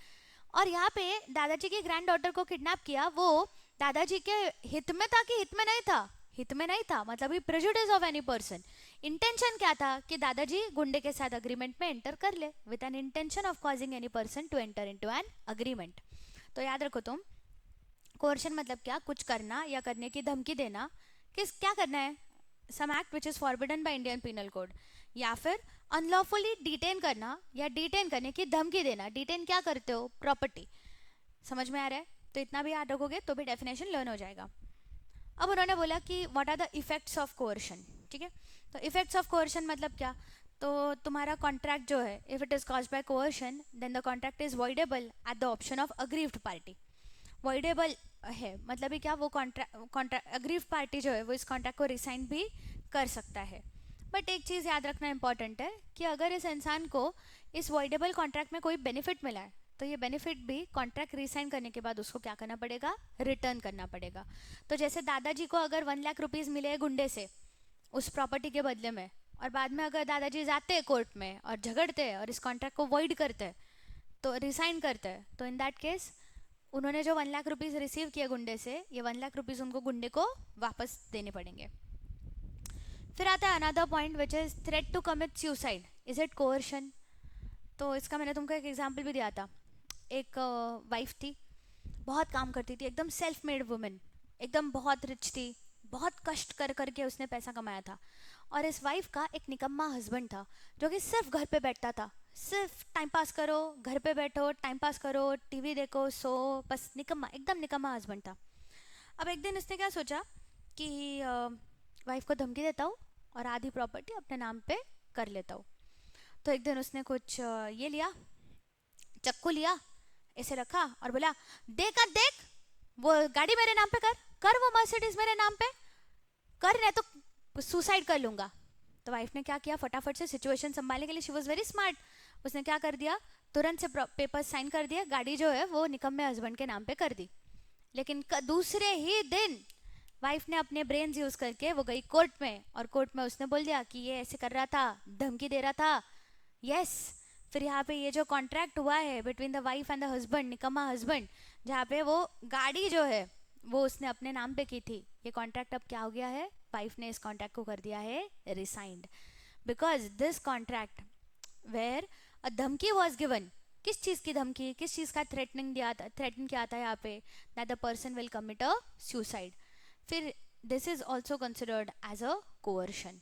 और यहाँ पे दादाजी की ग्रैंड डॉटर को किडनैप किया, वो दादाजी के हित में था कि हित में नहीं था, हित में नहीं था, मतलब ही prejudice of any person. Intention क्या था कि दादाजी गुंडे के साथ अग्रीमेंट में एंटर कर ले, with an intention of causing any person to enter into an agreement. तो याद रखो तुम, कोerशन मतलब क्या, कुछ करना या करने की धमकी देना। क्या करना है, some act which is forbidden by Indian penal code, या फिर अनलॉफुली डिटेन करना या डिटेन करने की धमकी देना। डिटेन क्या करते हो, प्रॉपर्टी। समझ में आ रहा है? तो इतना भी याद रखोगे तो भी डेफिनेशन लर्न हो जाएगा। अब उन्होंने बोला कि what are the effects of coercion. ठीक है, तो इफेक्ट्स ऑफ कोerशन मतलब क्या, तो तुम्हारा कॉन्ट्रैक्ट जो है, if it is caused by coercion then the contract is voidable at the option of aggrieved party. Voidable है मतलब ही क्या, वो कॉन्ट्रैक्ट अग्रीव्ड पार्टी जो है वो इस कॉन्ट्रैक्ट को रिसाइन भी कर सकता है। बट एक चीज़ याद रखना इंपॉर्टेंट है कि अगर इस इंसान को इस वॉइडेबल कॉन्ट्रैक्ट में कोई बेनिफिट मिला है तो ये बेनिफिट भी कॉन्ट्रैक्ट रिसाइन करने के बाद उसको क्या करना पड़ेगा, रिटर्न करना पड़ेगा। तो जैसे दादाजी को अगर 1 लाख रुपीज़ मिले गुंडे से उस प्रॉपर्टी के बदले में, और बाद में अगर दादाजी जाते हैं कोर्ट में और झगड़ते हैं और इस कॉन्ट्रैक्ट को वॉइड करते हैं, तो रिसाइन करते हैं, तो इन दैट केस उन्होंने जो 1 लाख रुपीज़ रिसीव किए गुंडे से, ये 1 लाख रुपीज़ उनको गुंडे को वापस देने पड़ेंगे। फिर आता है another point which is threat to commit suicide, is it coercion. तो इसका मैंने तुमको एक एग्जांपल भी दिया था। एक वाइफ थी, बहुत काम करती थी, एकदम सेल्फ मेड वुमेन, एकदम बहुत रिच थी, बहुत कष्ट कर करके उसने पैसा कमाया था। और इस वाइफ का एक निकम्मा हस्बैंड था जो कि सिर्फ घर पे बैठता था, सिर्फ टाइम पास करो, घर पे बैठो, टाइम पास करो, टीवी देखो, सो, बस निकम्मा, एकदम निकम्मा हस्बैंड था। अब एक दिन इसने क्या सोचा कि वाइफ को धमकी देता हूँ और आधी प्रॉपर्टी अपने नाम पे कर लेता हूँ। तो एक दिन उसने कुछ ये लिया, चक्कू लिया, ऐसे रखा और बोला, देख देख, वो गाड़ी मेरे नाम पे कर, कर वो मर्सिडीज मेरे नाम पे कर, नहीं तो सुसाइड कर लूंगा। तो वाइफ ने क्या किया, फटाफट से सिचुएशन संभालने के लिए, शी वॉज वेरी स्मार्ट, उसने क्या कर दिया, तुरंत से पेपर साइन कर दिया, गाड़ी जो है वो निकम्मे हस्बैंड के नाम पे कर दी। लेकिन दूसरे ही दिन वाइफ ने अपने ब्रेन यूज करके वो गई कोर्ट में, और कोर्ट में उसने बोल दिया कि ये ऐसे कर रहा था, धमकी दे रहा था। यस, फिर यहाँ पे ये जो कॉन्ट्रैक्ट हुआ है between the wife and the husband, निकम्मा हस्बैंड, जहाँ पे वो गाड़ी जो है वो उसने अपने नाम पे की थी, ये कॉन्ट्रैक्ट अब क्या हो गया है, वाइफ ने इस कॉन्ट्रैक्ट को कर दिया है resigned, because this contract where अ धमकी वॉज गिवन। किस चीज़ की धमकी, किस चीज़ का थ्रेटनिंग दिया था, थ्रेटन किया था यहाँ पे, that the person will commit a suicide. फिर this is also considered as a coercion.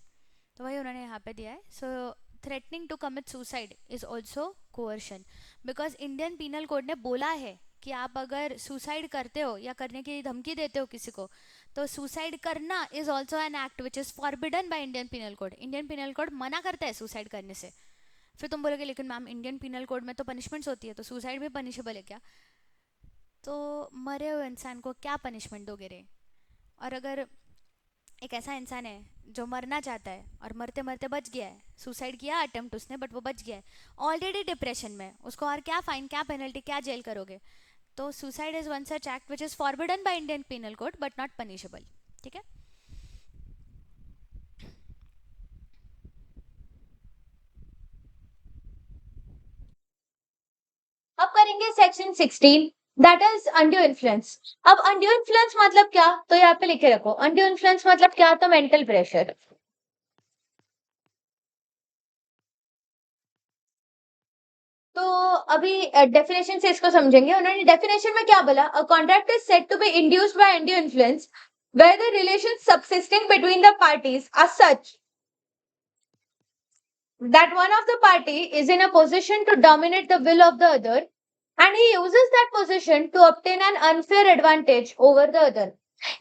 तो वही उन्होंने यहाँ पे दिया है। So threatening to commit suicide is also coercion, because Indian penal code ने बोला है कि आप अगर सुसाइड करते हो या करने की धमकी देते हो किसी को, तो सुसाइड करना is also an act which is forbidden by Indian penal code. Indian penal code मना करता है सुसाइड करने से। फिर तुम बोलोगे लेकिन मैम इंडियन पीनल कोड में तो पनिशमेंट्स होती है, तो सुसाइड भी पनिशेबल है क्या? तो मरे हुए इंसान को क्या पनिशमेंट दोगे रे? और अगर एक ऐसा इंसान है जो मरना चाहता है और मरते मरते बच गया है, सुसाइड किया अटेम्प्ट उसने बट वो बच गया है, ऑलरेडी डिप्रेशन में, उसको और क्या फाइन, क्या पेनल्टी, क्या जेल करोगे? तो suicide is one such act which is forbidden by Indian penal code but not punishable. ठीक है, अब करेंगे section 16, that is undue influence. अब अनड्यू इन्फ्लुएंस मतलब क्या, तो यहाँ पे लिखे रखो, अनड्यू इन्फ्लुएंस मतलब क्या, तो मेंटल प्रेशर। तो अभी डेफिनेशन से इसको समझेंगे। उन्होंने डेफिनेशन में क्या बोला, a contract is said to be induced by undue influence where the relations subsisting between the parties are such that one of the party is in a position to dominate the will of the other and he uses that position to obtain an unfair advantage over the other।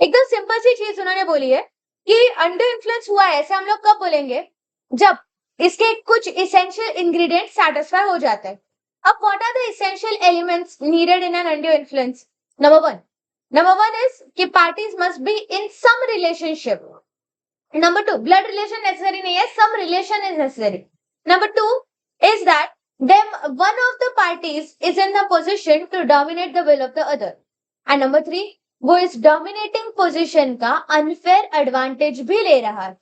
एकदम simple सी चीज उन्होंने बोली है कि under influence हुआ है, ऐसे हम लोग कब बोलेंगे, जब इसके कुछ इसेंशियल इंग्रेडिएंट सेटिस्फाई हो जाता है। अब what are the essential elements needed in an under influence? Number one is कि parties must be in some relationship. Number two, blood relation necessary नहीं है, some relation is necessary. Number two is that them one of the parties is in the position to dominate the will of the other, and number three, वो इस dominating position का unfair advantage भी ले रहा है।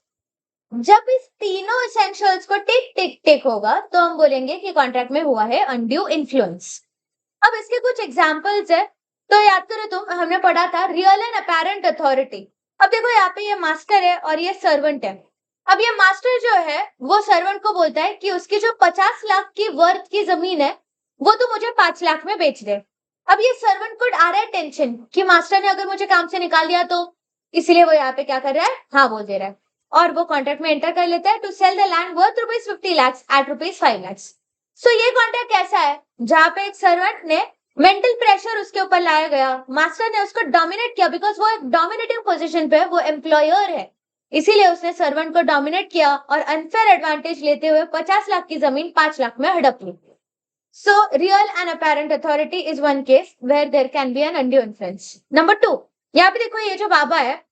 जब इस तीनों essentials को टिक टिक टिक होगा तो हम बोलेंगे कि कॉन्ट्रैक्ट में हुआ है undue influence। अब इसके कुछ एग्जांपल्स है, तो याद करो तुम, हमने पढ़ा था रियल एंड अपेरेंट अथॉरिटी। अब देखो यहाँ पे ये मास्टर है और ये सर्वेंट है। अब ये मास्टर जो है वो सर्वेंट को बोलता है कि उसकी जो 50 लाख की वर्थ की जमीन है वो तो मुझे 5 लाख में बेच दे। अब ये सर्वेंट को आ रहा है टेंशन कि मास्टर ने अगर मुझे काम से निकाल दिया तो, इसलिए वो यहाँ पे क्या कर रहा है, हाँ बोल दे रहा है और वो कॉन्ट्रैक्ट में एंटर कर लेता है to sell the land worth ₹50 lakh at ₹5 lakh. So ये कॉन्ट्रैक्ट कैसा है, जहां पे एक सर्वेंट ने मेंटल प्रेशर उसके ऊपर लाया गया, मास्टर ने उसको डोमिनेट किया बिकॉज वो एक डोमिनेटिंग पोजीशन पे है, वो एम्प्लॉयर है, इसीलिए उसने सर्वेंट को डोमिनेट किया और अनफेयर एडवांटेज लेते हुए 50 लाख की जमीन 5 लाख में हड़प ली। So real and apparent authority is one case where there can be an undue influence. Number 2, यहाँ पे देखो ये जो बाबा है,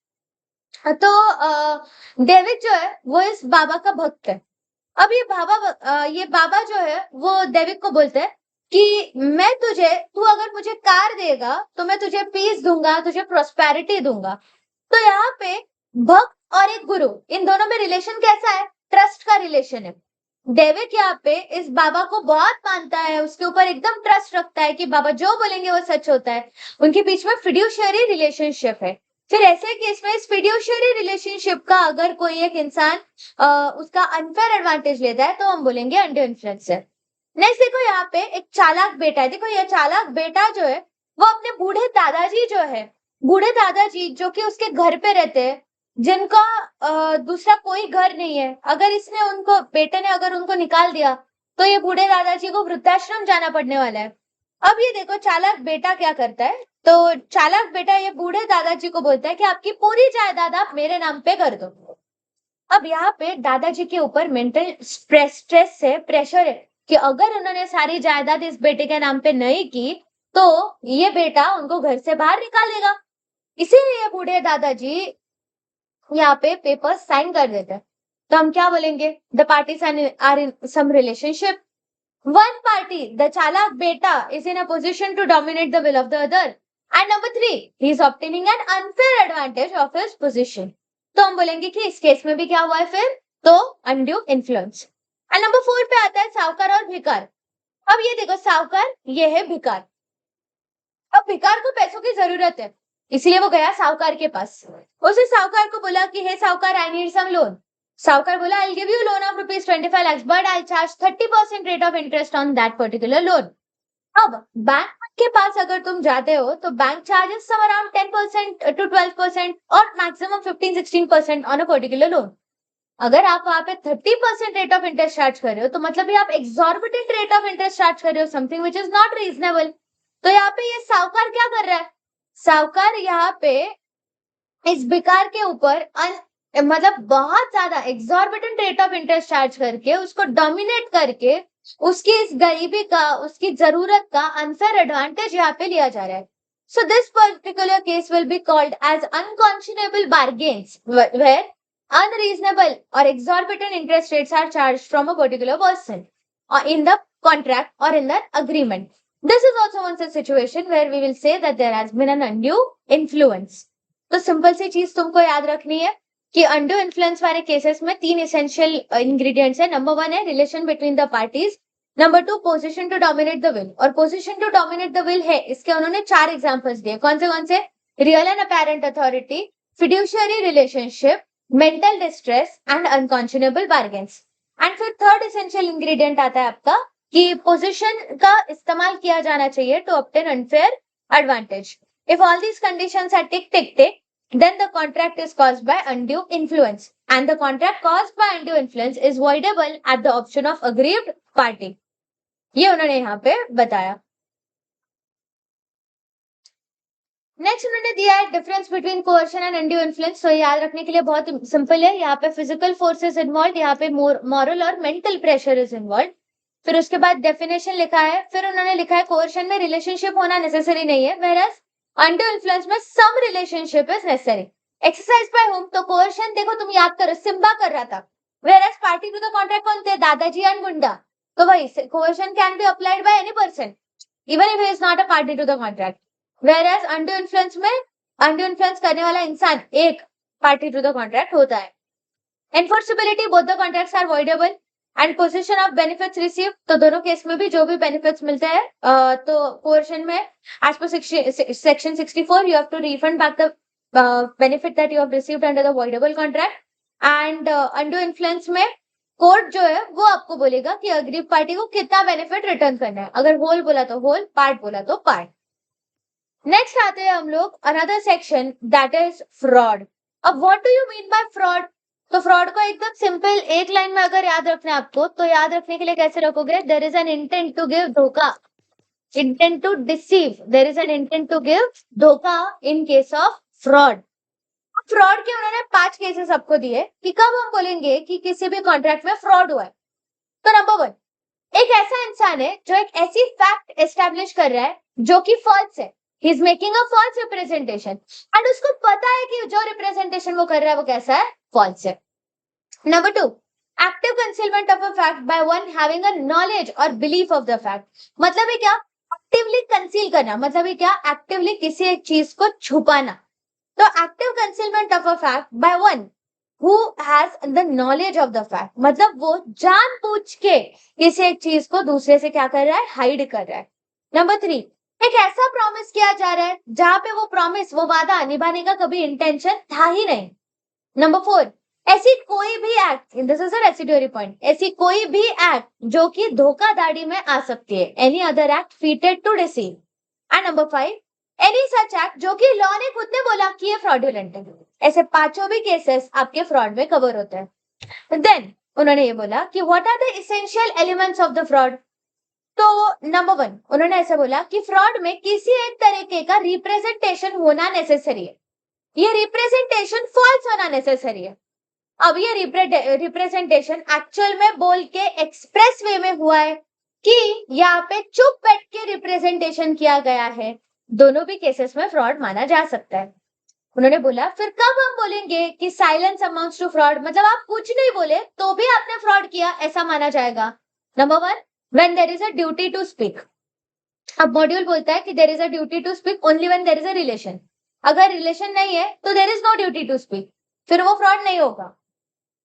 तो डेविड जो है वो इस बाबा का भक्त है। अब ये बाबा जो है वो डेविड को बोलते हैं कि तू अगर मुझे कार देगा तो मैं तुझे पीस दूंगा, तुझे प्रोस्पेरिटी दूंगा। तो यहाँ पे भक्त और एक गुरु, इन दोनों में रिलेशन कैसा है, ट्रस्ट का रिलेशन है। डेविड यहाँ पे इस बाबा को बहुत मानता है, उसके ऊपर एकदम ट्रस्ट रखता है कि बाबा जो बोलेंगे वो सच होता है। उनके बीच में फिड्यूशियरी रिलेशनशिप है। फिर ऐसे केस में इस फिड्यूशियरी रिलेशनशिप का अगर कोई एक इंसान उसका अनफेयर एडवांटेज लेता है तो हम बोलेंगे अंडर इन्फ्लुएंस है। नेक्स्ट देखो यहाँ पे एक चालाक बेटा है। देखो ये चालाक बेटा जो है वो अपने बूढ़े दादाजी जो कि उसके घर पे रहते हैं, जिनका दूसरा कोई घर नहीं है, अगर बेटे ने अगर उनको निकाल दिया तो ये बूढ़े दादाजी को वृद्धाश्रम जाना पड़ने वाला है। अब ये देखो चालाक बेटा क्या करता है, तो चालाक बेटा ये बूढ़े दादाजी को बोलता है कि आपकी पूरी जायदाद आप मेरे नाम पे कर दो। अब यहाँ पे दादाजी के ऊपर मेंटल स्ट्रेस है, प्रेशर है कि अगर उन्होंने सारी जायदाद इस बेटे के नाम पे नहीं की तो ये बेटा उनको घर से बाहर निकालेगा। इसीलिए बूढ़े दादाजी यहाँ पे पेपर साइन कर देते हैं। तो हम क्या बोलेंगे, the parties are in some relationship. One party, the chalak beta, is in a position to dominate the will of the other. And number 3, he is obtaining an unfair advantage of his position. तो हम बोलेंगे कि इस case में भी क्या हुआ है फिर, तो undue influence. And number 4 पे आता है साहूकार और भिकार। अब ये देखो साहूकार, ये है भिकार। अब भिकार को पैसों की जरूरत है, इसलिए वो गया साहूकार के पास। उसे साहूकार को बोला कि हे साहूकार, आई नीड सम लोन। साहूकार बोला, I'll give you a loan of ₹25 lakhs, but I'll charge 30% rate of interest on that particular loan. अब बैंक के पास अगर तुम जाते हो तो bank charges some around 10% to 12% और maximum 15-16% on a particular loan. अगर आप वहां पे 30% रेट ऑफ इंटरेस्ट चार्ज कर रहे हो तो मतलब ये आप exorbitant rate of interest charge कर रहे हो, something which is not reasonable. तो यहाँ पे ये साहूकार क्या कर रहा है, साहूकार यहाँ पे इस भिकार के ऊपर मतलब बहुत ज्यादा exorbitant rate of interest charge करके उसको डोमिनेट करके उसकी इस गरीबी का, उसकी जरूरत का अनफेयर एडवांटेज यहाँ पे लिया जा रहा है। So this particular case will be called as unconscionable bargains where unreasonable or exorbitant interest rates are charged from a particular person or in the contract or in the agreement. This is also one such situation where we will say that there has been an undue influence. तो simple सी चीज तुमको याद रखनी है कि undue influence वाले cases में 3 essential ingredients है। नंबर 1 है relation between the parties, number 2 position to dominate the will, और position to dominate the will है इसके उन्होंने 4 एग्जांपल्स दिए। कौन से, real and apparent authority, fiduciary relationship, mental distress and unconscionable bargains. And फिर थर्ड एसेंशियल इंग्रेडिएंट आता है आपका कि पोजीशन का इस्तेमाल किया जाना चाहिए to obtain unfair advantage. If all these conditions are tick then the contract is caused by undue influence and the contract caused by undue influence is voidable at the option of aggrieved party. ये उन्होंने यहाँ पे बताया। Next उन्होंने दिया है difference between coercion and undue influence. तो याद रखने के लिए बहुत सिंपल है, यहाँ पे फिजिकल फोर्सेस इन्वॉल्व, यहाँ पे मॉरल और मेंटल प्रेशर इज इन्वॉल्व। फिर उसके बाद डेफिनेशन लिखा है, फिर उन्होंने लिखा है कोअर्शन में रिलेशनशिप होना नेसेसरी नहीं है, whereas अनड्यू इन्फ्लुएंस में some relationship is necessary. Exercise by whom, तो कोअर्शन देखो तुम याद करो, सिम्बा कर रहा था, whereas party to the contract कौन थे, दादाजी एंड गुंडा। तो वही coercion can be applied by any person even if he is not a party to the contract. Whereas undue influence में undue influence करने वाला इंसान एक पार्टी टू द कॉन्ट्रैक्ट होता है। Enforceability, both the contracts are voidable and possession of benefits received, तो दोनों case में भी जो भी बेनिफिट्स मिलते हैं तो कोर्शन में as per section 64 you have to refund back the benefit that you have received under the voidable contract. And undo influence में कोर्ट जो है वो आपको बोलेगा कि अग्रीव पार्टी को कितना बेनिफिट रिटर्न करना है, अगर होल बोला तो होल, पार्ट बोला तो पार्ट। नेक्स्ट आते हैं हम लोग another section that is fraud. अब what do you mean by fraud? तो फ्रॉड को एकदम सिंपल एक लाइन में अगर याद रखना है आपको, तो याद रखने के लिए कैसे रखोगे? There is an intent to give dhokha, intent to deceive, there is an intent to give dhokha in case of fraud. Fraud के उन्होंने 5 केसेस आपको दिए कि कब हम बोलेंगे कि किसी भी कॉन्ट्रैक्ट में फ्रॉड हुआ है। तो नंबर 1, एक ऐसा इंसान है जो एक ऐसी फैक्ट एस्टैब्लिश कर रहा है जो कि फॉल्स है, he is making a false representation and उसको पता है कि जो रिप्रेजेंटेशन वो कर रहा है वो कैसा है, फॉल्स है। Number 2, active concealment of a fact by one having a knowledge और बिलीफ ऑफ द फैक्ट। मतलब है क्या? एक्टिवली कंसील करना, मतलब है क्या? एक्टिवली किसी एक चीज को छुपाना। तो active concealment of a fact by one who has the knowledge of the fact, मतलब वो जानबूझ के किसी एक चीज को दूसरे से क्या कर रहा है, हाइड कर रहा है। नंबर 3, एक ऐसा प्रॉमिस किया जा रहा है जहां पे वो प्रॉमिस, वो वादा निभाने का कभी इंटेंशन था ही नहीं। नंबर 4, ऐसी कोई भी act, this is a residuary point, ऐसी कोई भी एक्ट जो कि धोखाधड़ी में आ सकती है, any other act fitted to deceive. And number 5, any such act जो कि लॉ ने खुद ने बोला कि ये फ्रॉडुलेंट है। ऐसे पांचों भी केसेस आपके फ्रॉड में कवर होते हैं। देन उन्होंने ये बोला कि what are the essential elements of the fraud. तो नंबर 1 उन्होंने ऐसे बोला कि फ्रॉड में किसी एक तरीके का रिप्रेजेंटेशन होना नेसेसरी है, ये रिप्रेजेंटेशन फॉल्स होना नेसेसरी है। अब ये रिप्रेजेंटेशन एक्चुअल में बोल के एक्सप्रेस वे में हुआ है कि यहाँ पे चुप बैठ के रिप्रेजेंटेशन किया गया है, दोनों भी केसेस में फ्रॉड माना जा सकता है। उन्होंने बोला फिर कब हम बोलेंगे कि साइलेंस अमाउंट्स टू फ्रॉड, मतलब आप कुछ नहीं बोले तो भी आपने फ्रॉड किया ऐसा माना जाएगा। Number 1, when there is a duty to speak. अब मॉड्यूल बोलता है कि there is a duty to speak only when there is a relation. अगर रिलेशन नहीं है तो there is no duty to speak, फिर वो फ्रॉड नहीं होगा।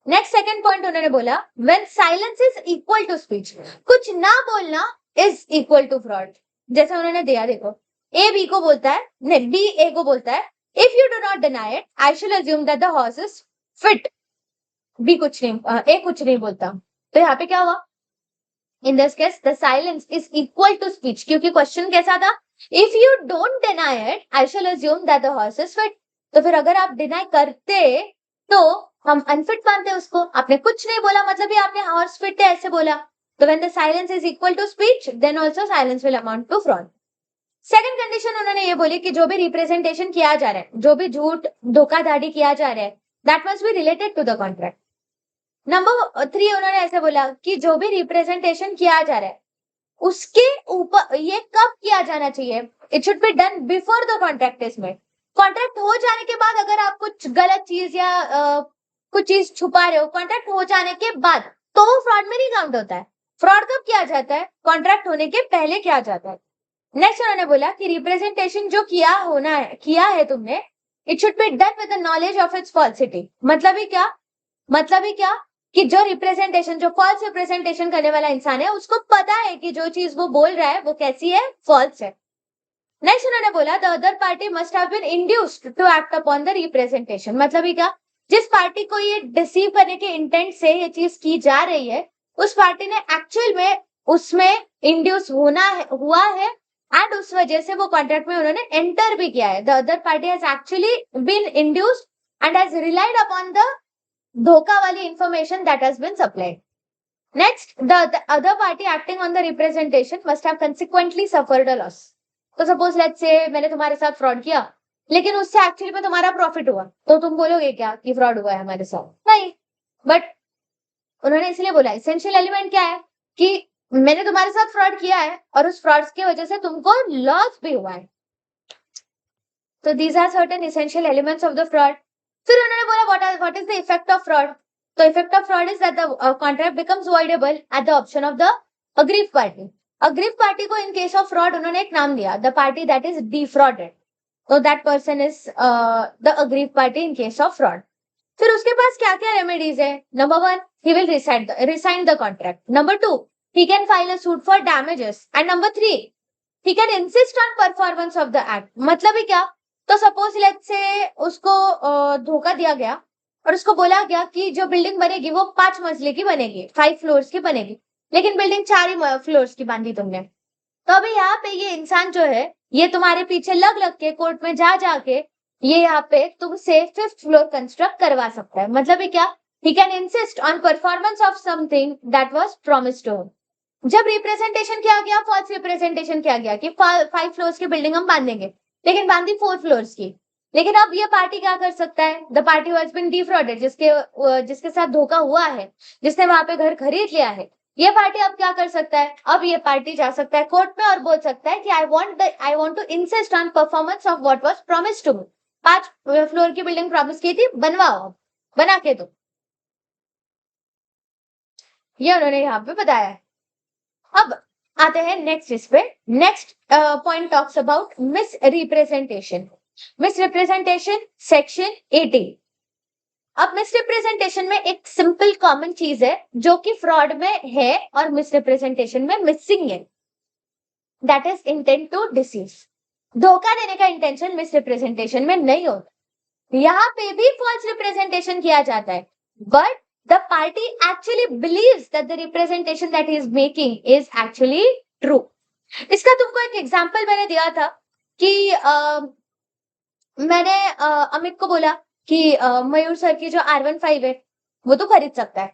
नेक्स्ट सेकंड पॉइंट उन्होंने बोला when silence is equal to speech, कुछ ना बोलना इज इक्वल टू फ्रॉड। जैसे उन्होंने दिया, देखो ए बी को बोलता है, नहीं बी ए को बोलता है, if you do not deny it I shall assume that the horse is fit. B कुछ नहीं, ए कुछ नहीं बोलता, तो यहाँ पे क्या हुआ? In this case the silence is equal to speech, क्योंकि क्वेश्चन कैसा था? If you don't deny it I shall assume that the horse is fit. तो फिर अगर आप डिनाई करते तो हम अनफिट मानते हैं उसको। आपने कुछ नहीं बोला मतलब ही आपने हॉर्स फिट है ऐसे बोला। तो when the silence is equal to speech then also silence will amount to fraud. Second condition उन्होंने ये बोली कि जो भी रिप्रेजेंटेशन किया जा रहा है, जो भी झूठ धोखाधड़ी किया जा रहा है, that must be related to the contract. Number 3 उन्होंने ऐसे बोला कि जो भी रिप्रेजेंटेशन किया जा रहा है उसके ऊपर ये कब किया जाना चाहिए, it should be done before the contract is made. Contract हो जाने के बाद अगर आप कुछ गलत चीज या कुछ चीज छुपा रहे हो कॉन्ट्रैक्ट हो जाने के बाद, तो वो फ्रॉड में नहीं काउंट होता है। फ्रॉड कब किया जाता है? कॉन्ट्रैक्ट होने के पहले किया जाता है। नेक्स्ट उन्होंने बोला कि रिप्रेजेंटेशन जो किया है तुमने, it should be done with the knowledge of its falsity. मतलब ही क्या कि जो रिप्रेजेंटेशन, जो फॉल्स रिप्रेजेंटेशन करने वाला इंसान है उसको पता है कि जो चीज वो बोल रहा है वो कैसी है, फॉल्स है। नेक्स्ट उन्होंने बोला the other party must have been induced to act upon the representation. मतलब ही क्या? जिस पार्टी को ये डिसीव करने के इंटेंट से ये चीज की जा रही है उस पार्टी ने एक्चुअल में उसमें इंड्यूस हुआ है एंड उस वजह से वो कॉन्ट्रैक्ट में उन्होंने एंटर भी किया है। The other party has actually been induced and has relied upon the धोखा वाली information that has been supplied. Next, the other party acting on the representation must have consequently suffered a loss. तो suppose let's से मैंने तुम्हारे साथ fraud किया लेकिन उससे एक्चुअली में तुम्हारा प्रॉफिट हुआ, तो तुम बोलोगे क्या कि फ्रॉड हुआ है हमारे साथ? नहीं। बट उन्होंने इसलिए बोला एसेंशियल एलिमेंट क्या है कि मैंने तुम्हारे साथ फ्रॉड किया है और उस फ्रॉड की वजह से तुमको लॉस भी हुआ है। तो these are certain essential elements of the fraud. फिर उन्होंने बोला what is the effect of fraud. तो effect of fraud is that the contract becomes voidable at the option of the aggrieve party. Aggrieve party को in case of fraud उन्होंने एक नाम दिया, the party that is defrauded. तो that person is the aggrieve party in case of fraud. फिर उसके पास क्या क्या रेमेडीज है? Number 1, he will resign the contract. Number 2, he can file a suit for damages. And number 3, he can insist on performance of the act. मतलब ही क्या? तो सपोज लेट्स से उसको धोखा दिया गया और उसको बोला गया कि जो बिल्डिंग बनेगी वो 5 मंजिले की बनेगी, 5 फ्लोर्स की बनेगी, लेकिन बिल्डिंग 4 ही फ्लोर्स की बांधी तुमने। तो अभी यहाँ पे ये इंसान जो है, ये तुम्हारे पीछे लग लग के कोर्ट में जा जाके ये यहाँ पे तुमसे 5th फ्लोर कंस्ट्रक्ट करवा सकता है। मतलब ये क्या, he can insist on performance of something that was promised to him. जब रिप्रेजेंटेशन किया गया, फॉल्स रिप्रेजेंटेशन किया गया कि 5 फ्लोर्स की बिल्डिंग हम बांधेंगे, लेकिन बांधी 4 फ्लोर्स की। लेकिन अब ये पार्टी क्या कर सकता है, the party was been defrauded, जिसके साथ धोखा हुआ है, जिसने वहां पे घर खरीद लिया है, ये पार्टी अब क्या कर सकता है, अब ये पार्टी जा सकता है कोर्ट में और बोल सकता है कि I want to insist on performance of what was promised to me. 5 floor की बिल्डिंग प्रॉमिस की थी, बनवाओ, बना के दो। ये उन्होंने यहाँ पे बताया है। अब आते हैं नेक्स्ट इस पे। Next point talks about miss representation. Miss representation section 18। अब मिस रिप्रेजेंटेशन में एक सिंपल कॉमन चीज है जो कि फ्रॉड में है और मिस रिप्रेजेंटेशन में मिसिंग है, that is intent to deceive. धोखा देने का इंटेंशन मिस रिप्रेजेंटेशन में नहीं होता। यहाँ पे भी फॉल्स रिप्रेजेंटेशन किया जाता है, but the party actually believes that the representation that he is making is actually true. इसका तुमको एक एग्जांपल मैंने दिया था कि मैंने अमित को बोला कि मयूर सर की जो R15 है वो तो खरीद सकता है।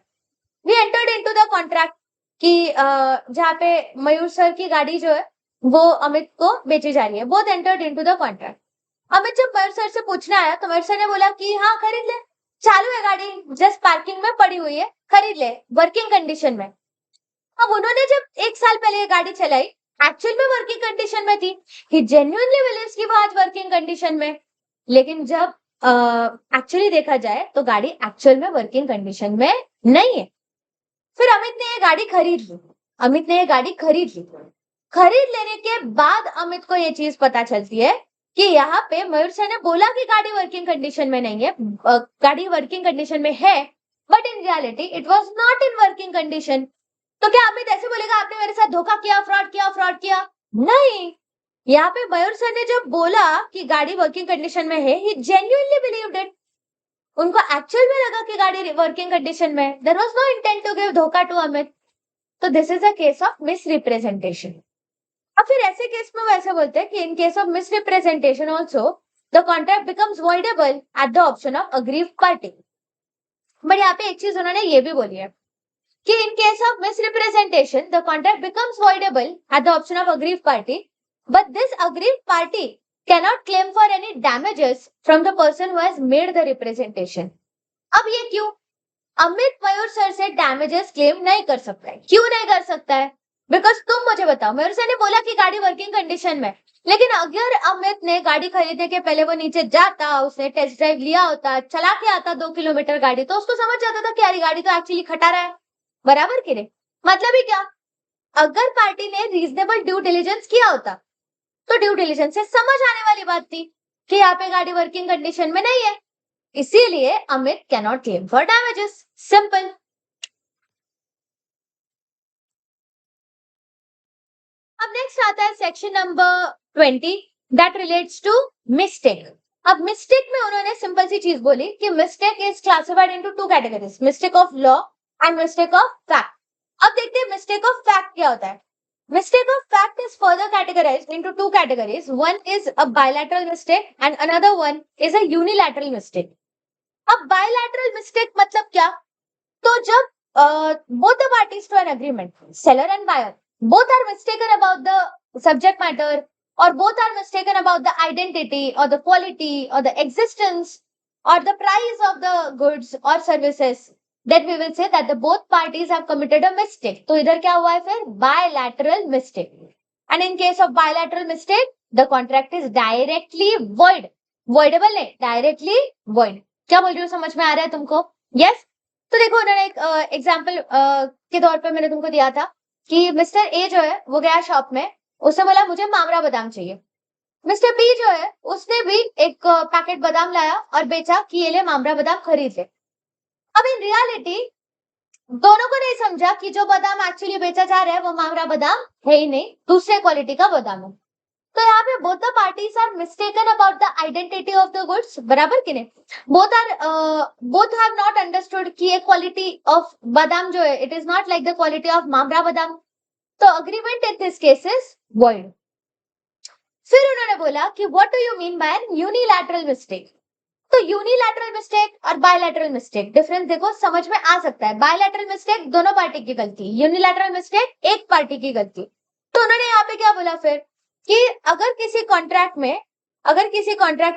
We entered into the contract कि जहाँ पे मयूर सर की गाड़ी जो है वो अमित को बेची जा रही है, both entered into the contract. Amit जब मयूर सर से पूछने आया तो मयूर सर ने बोला कि हाँ खरीद ले, चालू है गाड़ी, जस्ट पार्किंग में पड़ी हुई है, खरीद ले, वर्किंग कंडीशन में। अब उन्होंने जब 1 साल पहले ये गाड़ी चलाई, एक्चुअल में वर्किंग कंडीशन में थी, ही जेन्युइनली बिलीव्स कि वो आज वर्किंग कंडीशन में, लेकिन जब एक्चुअली देखा जाए तो गाड़ी एक्चुअल में वर्किंग कंडीशन में नहीं है। फिर अमित ने ये गाड़ी खरीद ली। अमित ने ये गाड़ी खरीद ली। खरीद लेने के बाद अमित को ये चीज पता चलती है कि यहाँ पे मयूर सर ने बोला कि गाड़ी वर्किंग कंडीशन में नहीं है, गाड़ी वर्किंग कंडीशन में है, but in reality it was not in working condition. तो क्या अमित ऐसे बोलेगा आपने मेरे साथ धोखा किया, फ्रॉड किया? नहीं, यहाँ पे मयूर सर ने जब बोला कि गाड़ी वर्किंग कंडीशन में है, ही जेन्युइनली बिलीव्ड इट। उनको एक्चुअल में लगा कि गाड़ी वर्किंग कंडीशन में, there was no intent to give धोखा टू अमित। तो this is a case of misrepresentation. अब फिर ऐसे केस में वैसे बोलते हैं कि in case of misrepresentation also the contract becomes voidable at the option of aggrieved party. But यहाँ पे एक चीज उन्होंने ये भी बोली है कि in case of misrepresentation, the contract becomes voidable at the option of aggrieved party, but this aggrieved party cannot claim for any damages from the person who has made the representation. अब ये क्यों? अमित मयूर sir से damages claim नहीं कर सकता है। क्यों नहीं कर सकता है? बिकॉज तुम मुझे बताओ, मयूर सर ने बोला कि गाड़ी वर्किंग कंडीशन में, लेकिन अगर अमित ने गाड़ी खरीदने के पहले वो नीचे जाता, उसने टेस्ट ड्राइव लिया होता, चला के आता 2 किलोमीटर गाड़ी, तो उसको समझ जाता था कि यार गाड़ी तो एक्चुअली खटारा है। बराबर की नहीं? मतलब ही क्या, अगर पार्टी ने रीजनेबल ड्यू डिलिजेंस किया होता तो ड्यू डिलिजेंस से समझ आने वाली बात थी कि यहाँ पे गाड़ी वर्किंग कंडीशन में नहीं है, इसीलिए Amit cannot claim for damages. Simple. अब नेक्स्ट आता है section number 20 that relates to mistake. अब मिस्टेक में उन्होंने सिंपल सी चीज बोली कि mistake is classified into 2 categories, mistake of law and mistake of fact. अब देखते हैं मिस्टेक ऑफ फैक्ट क्या होता है। Mistake of fact is further categorized into 2 categories. One is a bilateral mistake and another one is a unilateral mistake. अब bilateral mistake मतलब क्या? तो जब both the parties to an agreement, seller and buyer, both are mistaken about the subject matter or both are mistaken about the identity or the quality or the existence or the price of the goods or services, then we will say that the both parties have committed a mistake. तो इधर क्या हुआ है फिर? Bilateral mistake. And in case of bilateral mistake, the contract is directly void. Voidable नहीं, directly void. क्या बोल रही हूँ, समझ में आ रहा है तुमको? Yes? तो देखो उन्होंने एक एग्जाम्पल के तौर पे मैंने तुमको दिया था कि मिस्टर ए जो है वो गया शॉप में, उसने बोला मुझे मामरा बादाम चाहिए। मिस्टर बी जो है उसने भी एक पैकेट बादाम लाया और बेचा कि ये ले मामरा बादाम खरीद ले। अब इन रियलिटी दोनों को नहीं समझा कि जो बादाम एक्चुअली बेचा जा रहा है वो मामरा बादाम है ही नहीं, दूसरे क्वालिटी का बादाम है। तो यहाँ पे both the parties are mistaken about the identity of the goods, बराबर कि नहीं? Both have not understood कि ये quality of बादाम जो है, it is not like the quality of mamra बादाम. तो agreement in this case is void. फिर उन्होंने बोला कि what do you mean by an unilateral mistake? तो यूनिलैटरल मिस्टेक और बायलैटरल मिस्टेक डिफरेंस देखो, समझ में आ सकता है. बायलैटरल मिस्टेक दोनों पार्टी की गलती, यूनिलैटरल मिस्टेक एक पार्टी की गलती. तो उन्होंने यहाँ पे क्या बोला फिर कि अगर किसी कॉन्ट्रैक्ट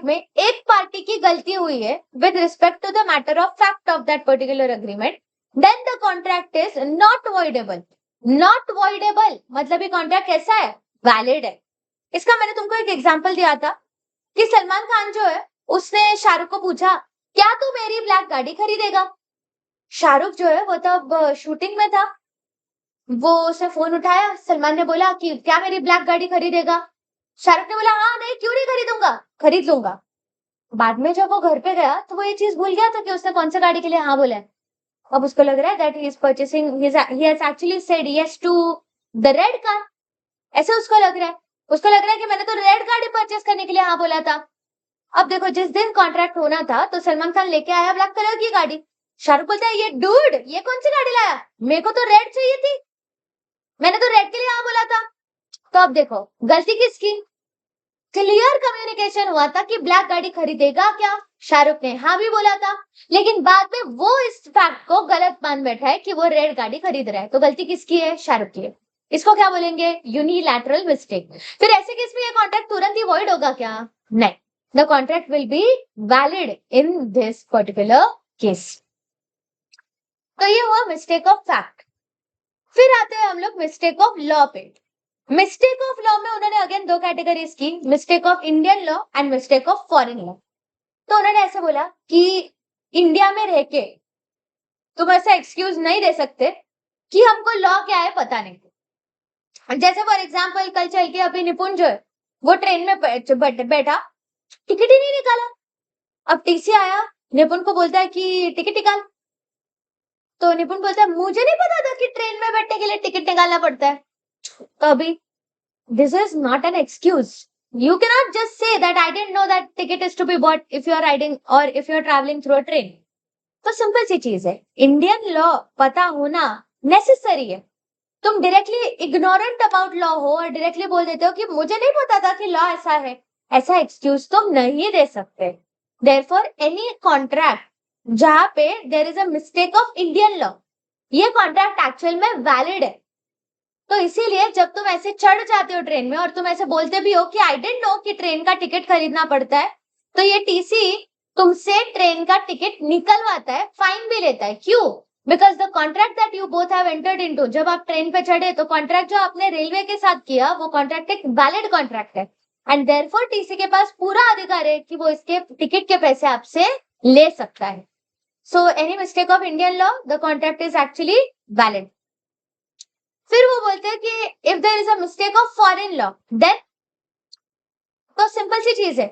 में एक पार्टी की गलती हुई है with respect to the matter of fact of that particular agreement, then the contract is not voidable. Not voidable मतलब ये कॉन्ट्रैक्ट कैसा है? वैलिड है. इसका मैंने तुमको एक एग्जांपल दिया था कि सलमान खान जो है उसने शाहरुख को पूछा क्या तू मेरी ब्लैक गाड़ी खरीदेगा. शाहरुख जो है वो तब शूटिंग में था, वो उसने फोन उठाया, सलमान ने बोला कि क्या मेरी ब्लैक गाड़ी खरीदेगा. शाहरुख ने बोला हाँ नहीं क्यों नहीं खरीदूंगा, खरीद लूंगा. बाद में जब वो घर पे गया तो वो ये चीज भूल गया था कि उसने कौन सी गाड़ी के लिए हाँ बोला है. अब उसको लग रहा है that he is purchasing, he has actually said yes to the red car. ऐसे उसको लग रहा है कि मैंने तो रेड गाड़ी परचेस करने के लिए हाँ बोला था. अब देखो जिस दिन कॉन्ट्रैक्ट होना था तो सलमान खान लेके आया ब्लैक कलर की गाड़ी. शाहरुख बोलता है ये डूड ये कौन सी गाड़ी लाया, मेरे को तो रेड चाहिए थी, मैंने तो रेड के लिए हाँ बोला था. तो अब देखो गलती किसकी? क्लियर कम्युनिकेशन हुआ था कि ब्लैक गाड़ी खरीदेगा क्या, शाहरुख ने हाँ भी बोला था, लेकिन बाद में वो इस फैक्ट को गलत मान बैठा है कि वो रेड गाड़ी खरीद रहा है. तो गलती किसकी है? शाहरुख की है. इसको क्या बोलेंगे? Unilateral mistake. फिर ऐसे केस में ये कॉन्ट्रैक्ट तुरंत ही वॉइड होगा क्या? नहीं, the contract will be valid in this particular case. तो ये हुआ मिस्टेक ऑफ फैक्ट. फिर आते हैं हम लोग मिस्टेक ऑफ लॉ पे. मिस्टेक ऑफ लॉ में उन्होंने अगेन दो कैटेगरीज की, mistake of Indian law and mistake of foreign law. तो उन्होंने ऐसे बोला कि इंडिया में रह के तुम ऐसा एक्सक्यूज नहीं दे सकते कि हमको लॉ क्या है पता नहीं. जैसे फॉर एग्जाम्पल कल चल के अभी निपुण जो है वो ट्रेन में बैठा, टिकट ही नहीं निकाला. अब टीसी आया, निपुण को बोलता है कि टिकट निकाल. तो निपुण बोलता है मुझे नहीं पता था कि ट्रेन में बैठने के लिए टिकट निकालना पड़ता है. तो अभी this is not an excuse. You can not just say that I didn't know that ticket is to be bought if you are riding और if you are travelling through a train. तो simple सी चीज है, Indian law पता होना necessary है. तुम directly ignorant about law हो और डायरेक्टली बोल देते हो कि मुझे नहीं पता था कि लॉ ऐसा है, ऐसा एक्सक्यूज तुम नहीं दे सकते. Therefore, any contract जहां पे there is a mistake of Indian law, ये कॉन्ट्रैक्ट एक्चुअल में वैलिड है. तो इसीलिए जब तुम ऐसे चढ़ जाते हो ट्रेन में और तुम ऐसे बोलते भी हो कि आई डिडंट नो कि ट्रेन का टिकट खरीदना पड़ता है, तो ये टीसी तुमसे ट्रेन का टिकट निकलवाता है, फाइन भी लेता है. क्यों? Because the contract that you both have entered into, जब आप ट्रेन पे चढ़े तो कॉन्ट्रैक्ट जो आपने रेलवे के साथ किया वो कॉन्ट्रैक्ट एक वैलिड कॉन्ट्रैक्ट है. एंड देयरफॉर टीसी के पास पूरा अधिकार है कि वो इसके टिकट के पैसे आपसे ले सकता है. So any mistake of Indian law the contract is actually valid. फिर वो बोलते हैं कि if there is a mistake of foreign law then, तो सिंपल सी चीज है,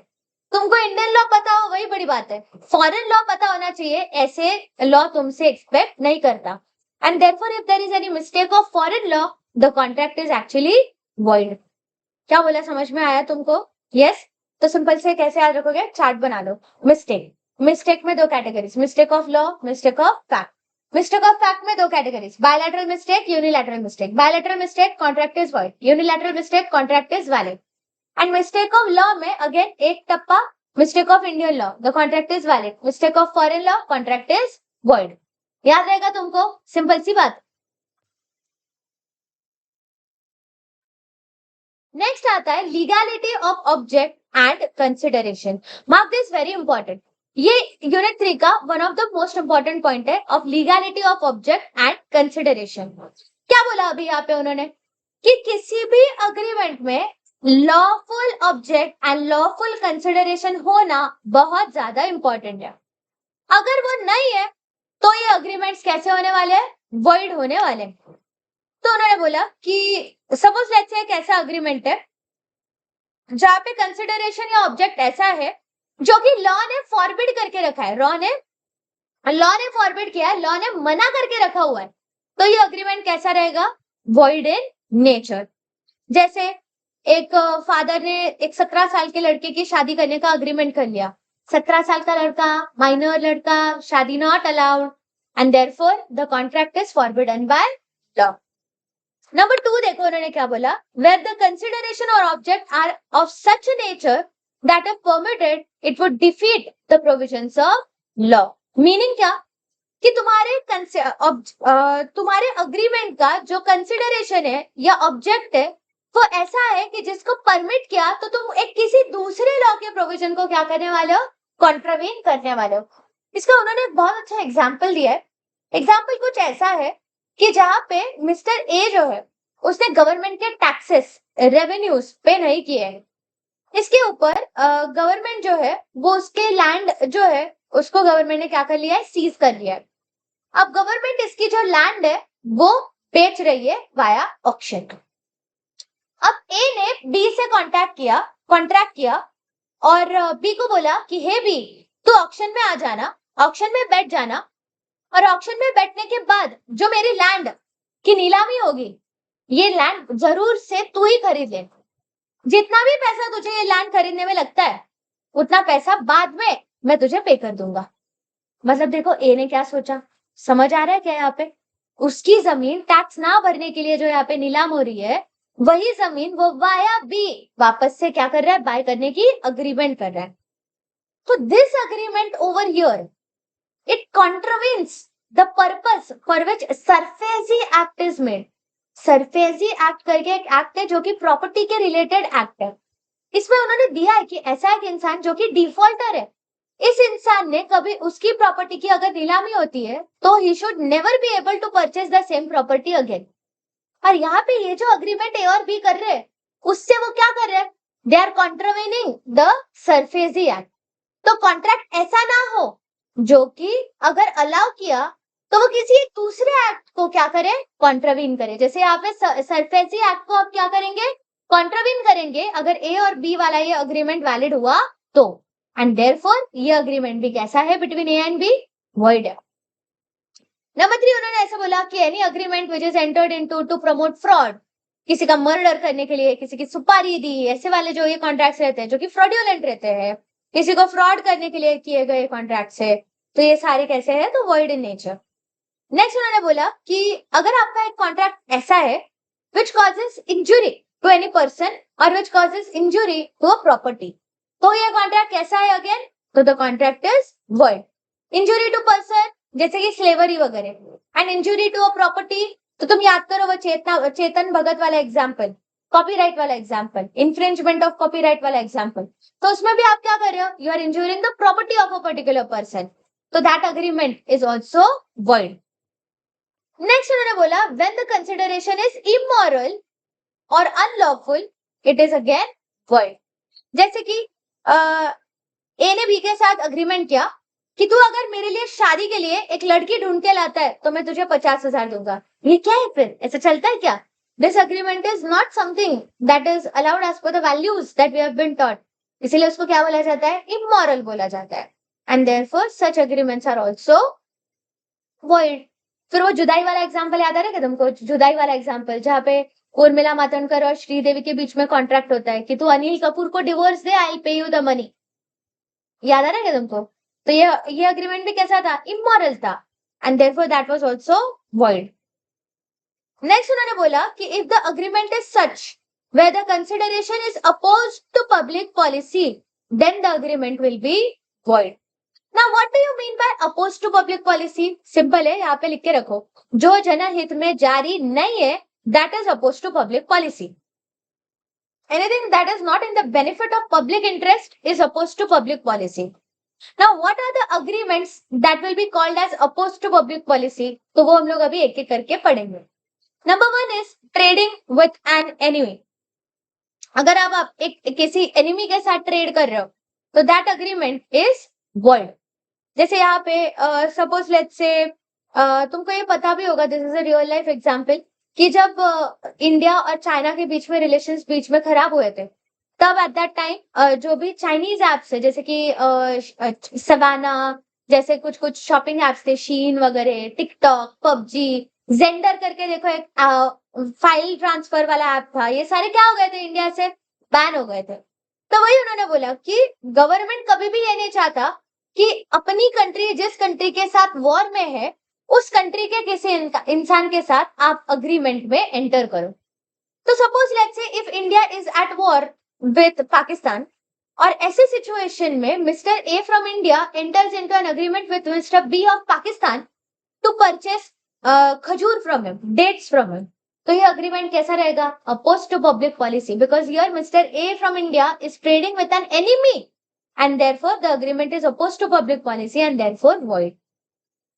तुमको इंडियन लॉ पता हो वही बड़ी बात है, फॉरेन लॉ पता होना चाहिए, ऐसे लॉ तुमसे एक्सपेक्ट नहीं करता. And therefore if there is any mistake of foreign law the contract is actually void. क्या बोला, समझ में आया तुमको? यस. तो सिंपल से कैसे याद रखोगे, चार्ट बना लो. मिस्टेक में दो categories, mistake of law, mistake of fact. Mistake of fact में दो categories, bilateral mistake, unilateral mistake. Bilateral mistake contract is void, unilateral mistake contract is valid. And mistake of law में again एक टप्पा, mistake of Indian law the contract is valid, mistake of foreign law contract is void. याद रहेगा तुमको, simple सी बात. Next आता है legality of object and consideration. Mark this, very important. ये यूनिट 3 का one of the most important point है of legality of object and consideration. क्या बोला अभी यहाँ पे उन्होंने कि किसी भी अग्रीमेंट में lawful object and lawful consideration होना बहुत ज्यादा इंपॉर्टेंट है. अगर वो नहीं है तो ये अग्रीमेंट्स कैसे होने वाले हैं? वॉइड होने वाले हैं. तो उन्होंने बोला कि सपोज लेट्स से एक ऐसा अग्रीमेंट है जहां पे कंसिडरेशन या ऑब्जेक्ट ऐसा है जो कि लॉ ने फॉरबिड करके रखा है, लॉ ने फॉरबिड किया है, लॉ ने मना करके रखा हुआ है. तो ये अग्रीमेंट कैसा रहेगा? Void in nature. जैसे एक फादर ने एक 17 साल के लड़के की शादी करने का अग्रीमेंट कर लिया। 17 साल का लड़का, माइनर लड़का, शादी not allowed, and therefore the contract is forbidden by law. Number 2 देखो उन्होंने क्या बोला, वेयर द कंसिडरेशन और object are of such nature that if permitted it would defeat the provisions of law. Meaning क्या कि तुम्हारे अग्रीमेंट का जो कंसिडरेशन है या ऑब्जेक्ट है वो ऐसा है कि जिसको परमिट किया तो तुम एक किसी दूसरे लॉ के प्रोविजन को क्या करने वाले हो, कॉन्ट्रावेन करने वाले हो। इसका उन्होंने एक बहुत अच्छा एग्जाम्पल दिया है। एग्जाम्पल कुछ ऐसा है कि जहां पे मिस्टर ए जो है उसने गवर्नमेंट के टैक्सेस रेवेन्यूज पे नहीं किए हैं, इसके ऊपर गवर्नमेंट जो है वो उसके लैंड जो है उसको गवर्नमेंट ने क्या कर लिया है, सीज कर लिया है। अब गवर्नमेंट इसकी जो लैंड है वो बेच रही है वाया ऑक्शन। अब ए ने बी से कॉन्ट्रैक्ट किया और बी को बोला कि हे बी, तू ऑक्शन में आ जाना, ऑक्शन में बैठ जाना, और ऑक्शन में बैठने के बाद जो मेरी लैंड की नीलामी होगी ये लैंड जरूर से तू ही खरीद ले। जितना भी पैसा तुझे ये लैंड खरीदने में लगता है उतना पैसा बाद में मैं तुझे पे कर दूंगा। मतलब देखो ए ने क्या सोचा, समझ आ रहा है क्या यहाँ पे, उसकी जमीन टैक्स ना भरने के लिए जो यहाँ पे नीलाम हो रही है वही जमीन वो वाया बी वापस से क्या कर रहा है, बाय करने की अग्रीमेंट कर रहा है। तो this agreement over here it contravenes the purpose for which SARFAESI act is made. SARFAESI act करके एक एक्ट है जो कि प्रॉपर्टी के रिलेटेड एक्ट है। इसमें उन्होंने दिया है कि ऐसा एक इंसान जो कि डिफॉल्टर है, इस इंसान ने कभी उसकी प्रॉपर्टी की अगर नीलामी होती है तो he should never be able to purchase the same property again. और यहाँ पे ये जो अग्रीमेंट ए और बी कर रहे हैं उससे वो क्या कर रहे हैं, they are contravening the SARFAESI act. तो कॉन्ट्रैक्ट ऐसा ना हो जो कि अगर अलाउ किया तो वो किसी एक दूसरे एक्ट को क्या करे, कॉन्ट्रावीन करे। जैसे यहाँ पे सरफेसी एक्ट को आप क्या करेंगे, कॉन्ट्रावीन करेंगे अगर ए और बी वाला ये अग्रीमेंट वैलिड हुआ तो, एंड देयरफॉर ये अग्रीमेंट भी कैसा है between A and B, void है। नंबर 3 उन्होंने ऐसा बोला कि any agreement which is entered into to promote fraud, किसी का मर्डर करने के लिए किसी की सुपारी दी, ऐसे वाले जो ये कॉन्ट्रैक्ट्स रहते हैं जो कि फ्रॉडुलेंट रहते हैं, किसी को फ्रॉड करने के लिए किए गए कॉन्ट्रैक्ट्स है, तो ये सारे कैसे है, तो वॉइड इन नेचर। नेक्स्ट उन्होंने बोला कि अगर आपका एक कॉन्ट्रैक्ट ऐसा है which causes injury to any person और which causes injury to a property, तो ये कॉन्ट्रैक्ट कैसा है अगेन, तो the contract is void. Injury to person जैसे कि स्लेवरी वगैरह, and injury to a property तो तुम याद करो वो चेतन भगत वाला एग्जाम्पल, कॉपीराइट वाला एग्जाम्पल, इन्फ्रिंजमेंट ऑफ कॉपीराइट वाला एग्जाम्पल, तो उसमें भी आप क्या कर रहे हो, you are injuring the property of a particular person, तो that agreement is also void. Next उन्होंने बोला when the consideration is immoral और unlawful it is again void. जैसे कि ए ने बी के साथ अग्रीमेंट किया कि तू अगर मेरे लिए शादी के लिए एक लड़की ढूंढ के लाता है तो मैं तुझे 50,000 दूंगा। ये क्या है फिर, ऐसा चलता है क्या? This agreement is not something that is allowed as per the values that we have been taught, इसीलिए उसको क्या बोला जाता है, इमोरल बोला जाता है, and therefore such agreements are also void. फिर वो जुदाई वाला एग्जाम्पल याद आ रहा है क्या तुमको, जुदाई वाला एग्जाम्पल जहाँ पे उर्मिला मातोंडकर और श्रीदेवी के बीच में कॉन्ट्रैक्ट होता है कि तू अनिल कपूर को डिवोर्स दे, आई पे यू द मनी, याद आ रहा है क्या तुमको? तो ये अग्रीमेंट भी कैसा था, इमोरल था, and therefore that was also void. Next उन्होंने बोला कि if the agreement is such where the consideration is opposed to public policy then the agreement will be void. Now what do you mean by opposed to public policy? Simple है, यहाँ पे लिख के रखो, जो जनहित में जारी नहीं है that is opposed to public policy. Anything that is not in the benefit of public interest is opposed to public policy. Now, what are the agreements that will be called as opposed to public policy? तो वो हम लोग अभी एक एक करके पढ़ेंगे। Number 1 is trading with an enemy. अगर आप एक किसी enemy के साथ ट्रेड कर रहे हो तो that agreement is void. जैसे यहाँ पे suppose let's say तुमको ये पता भी होगा, this is a real life example, कि जब इंडिया और चाइना के बीच में रिलेशंस बीच में खराब हुए थे तब एट दैट टाइम जो भी चाइनीज एप्स है जैसे कि सवाना जैसे कुछ कुछ शॉपिंग एप्स थे, शीन वगैरह, टिकटॉक, पबजी, जेंडर करके देखो एक फाइल ट्रांसफर वाला ऐप था, ये सारे क्या हो गए थे, इंडिया से बैन हो गए थे। तो वही उन्होंने बोला कि गवर्नमेंट कभी भी ये नहीं चाहता कि अपनी कंट्री जिस कंट्री के साथ वॉर में है उस कंट्री के किसी इंसान के साथ आप अग्रीमेंट में एंटर करो। तो suppose let's say if India is at war with Pakistan, और ऐसे सिचुएशन में mister A from India enters into an agreement with mister B of Pakistan to purchase khajur from him, dates from him. तो ये agreement कैसा रहेगा? Oppose to public policy, because here mister A from India is trading with an enemy and therefore the agreement is opposed to public policy and therefore void.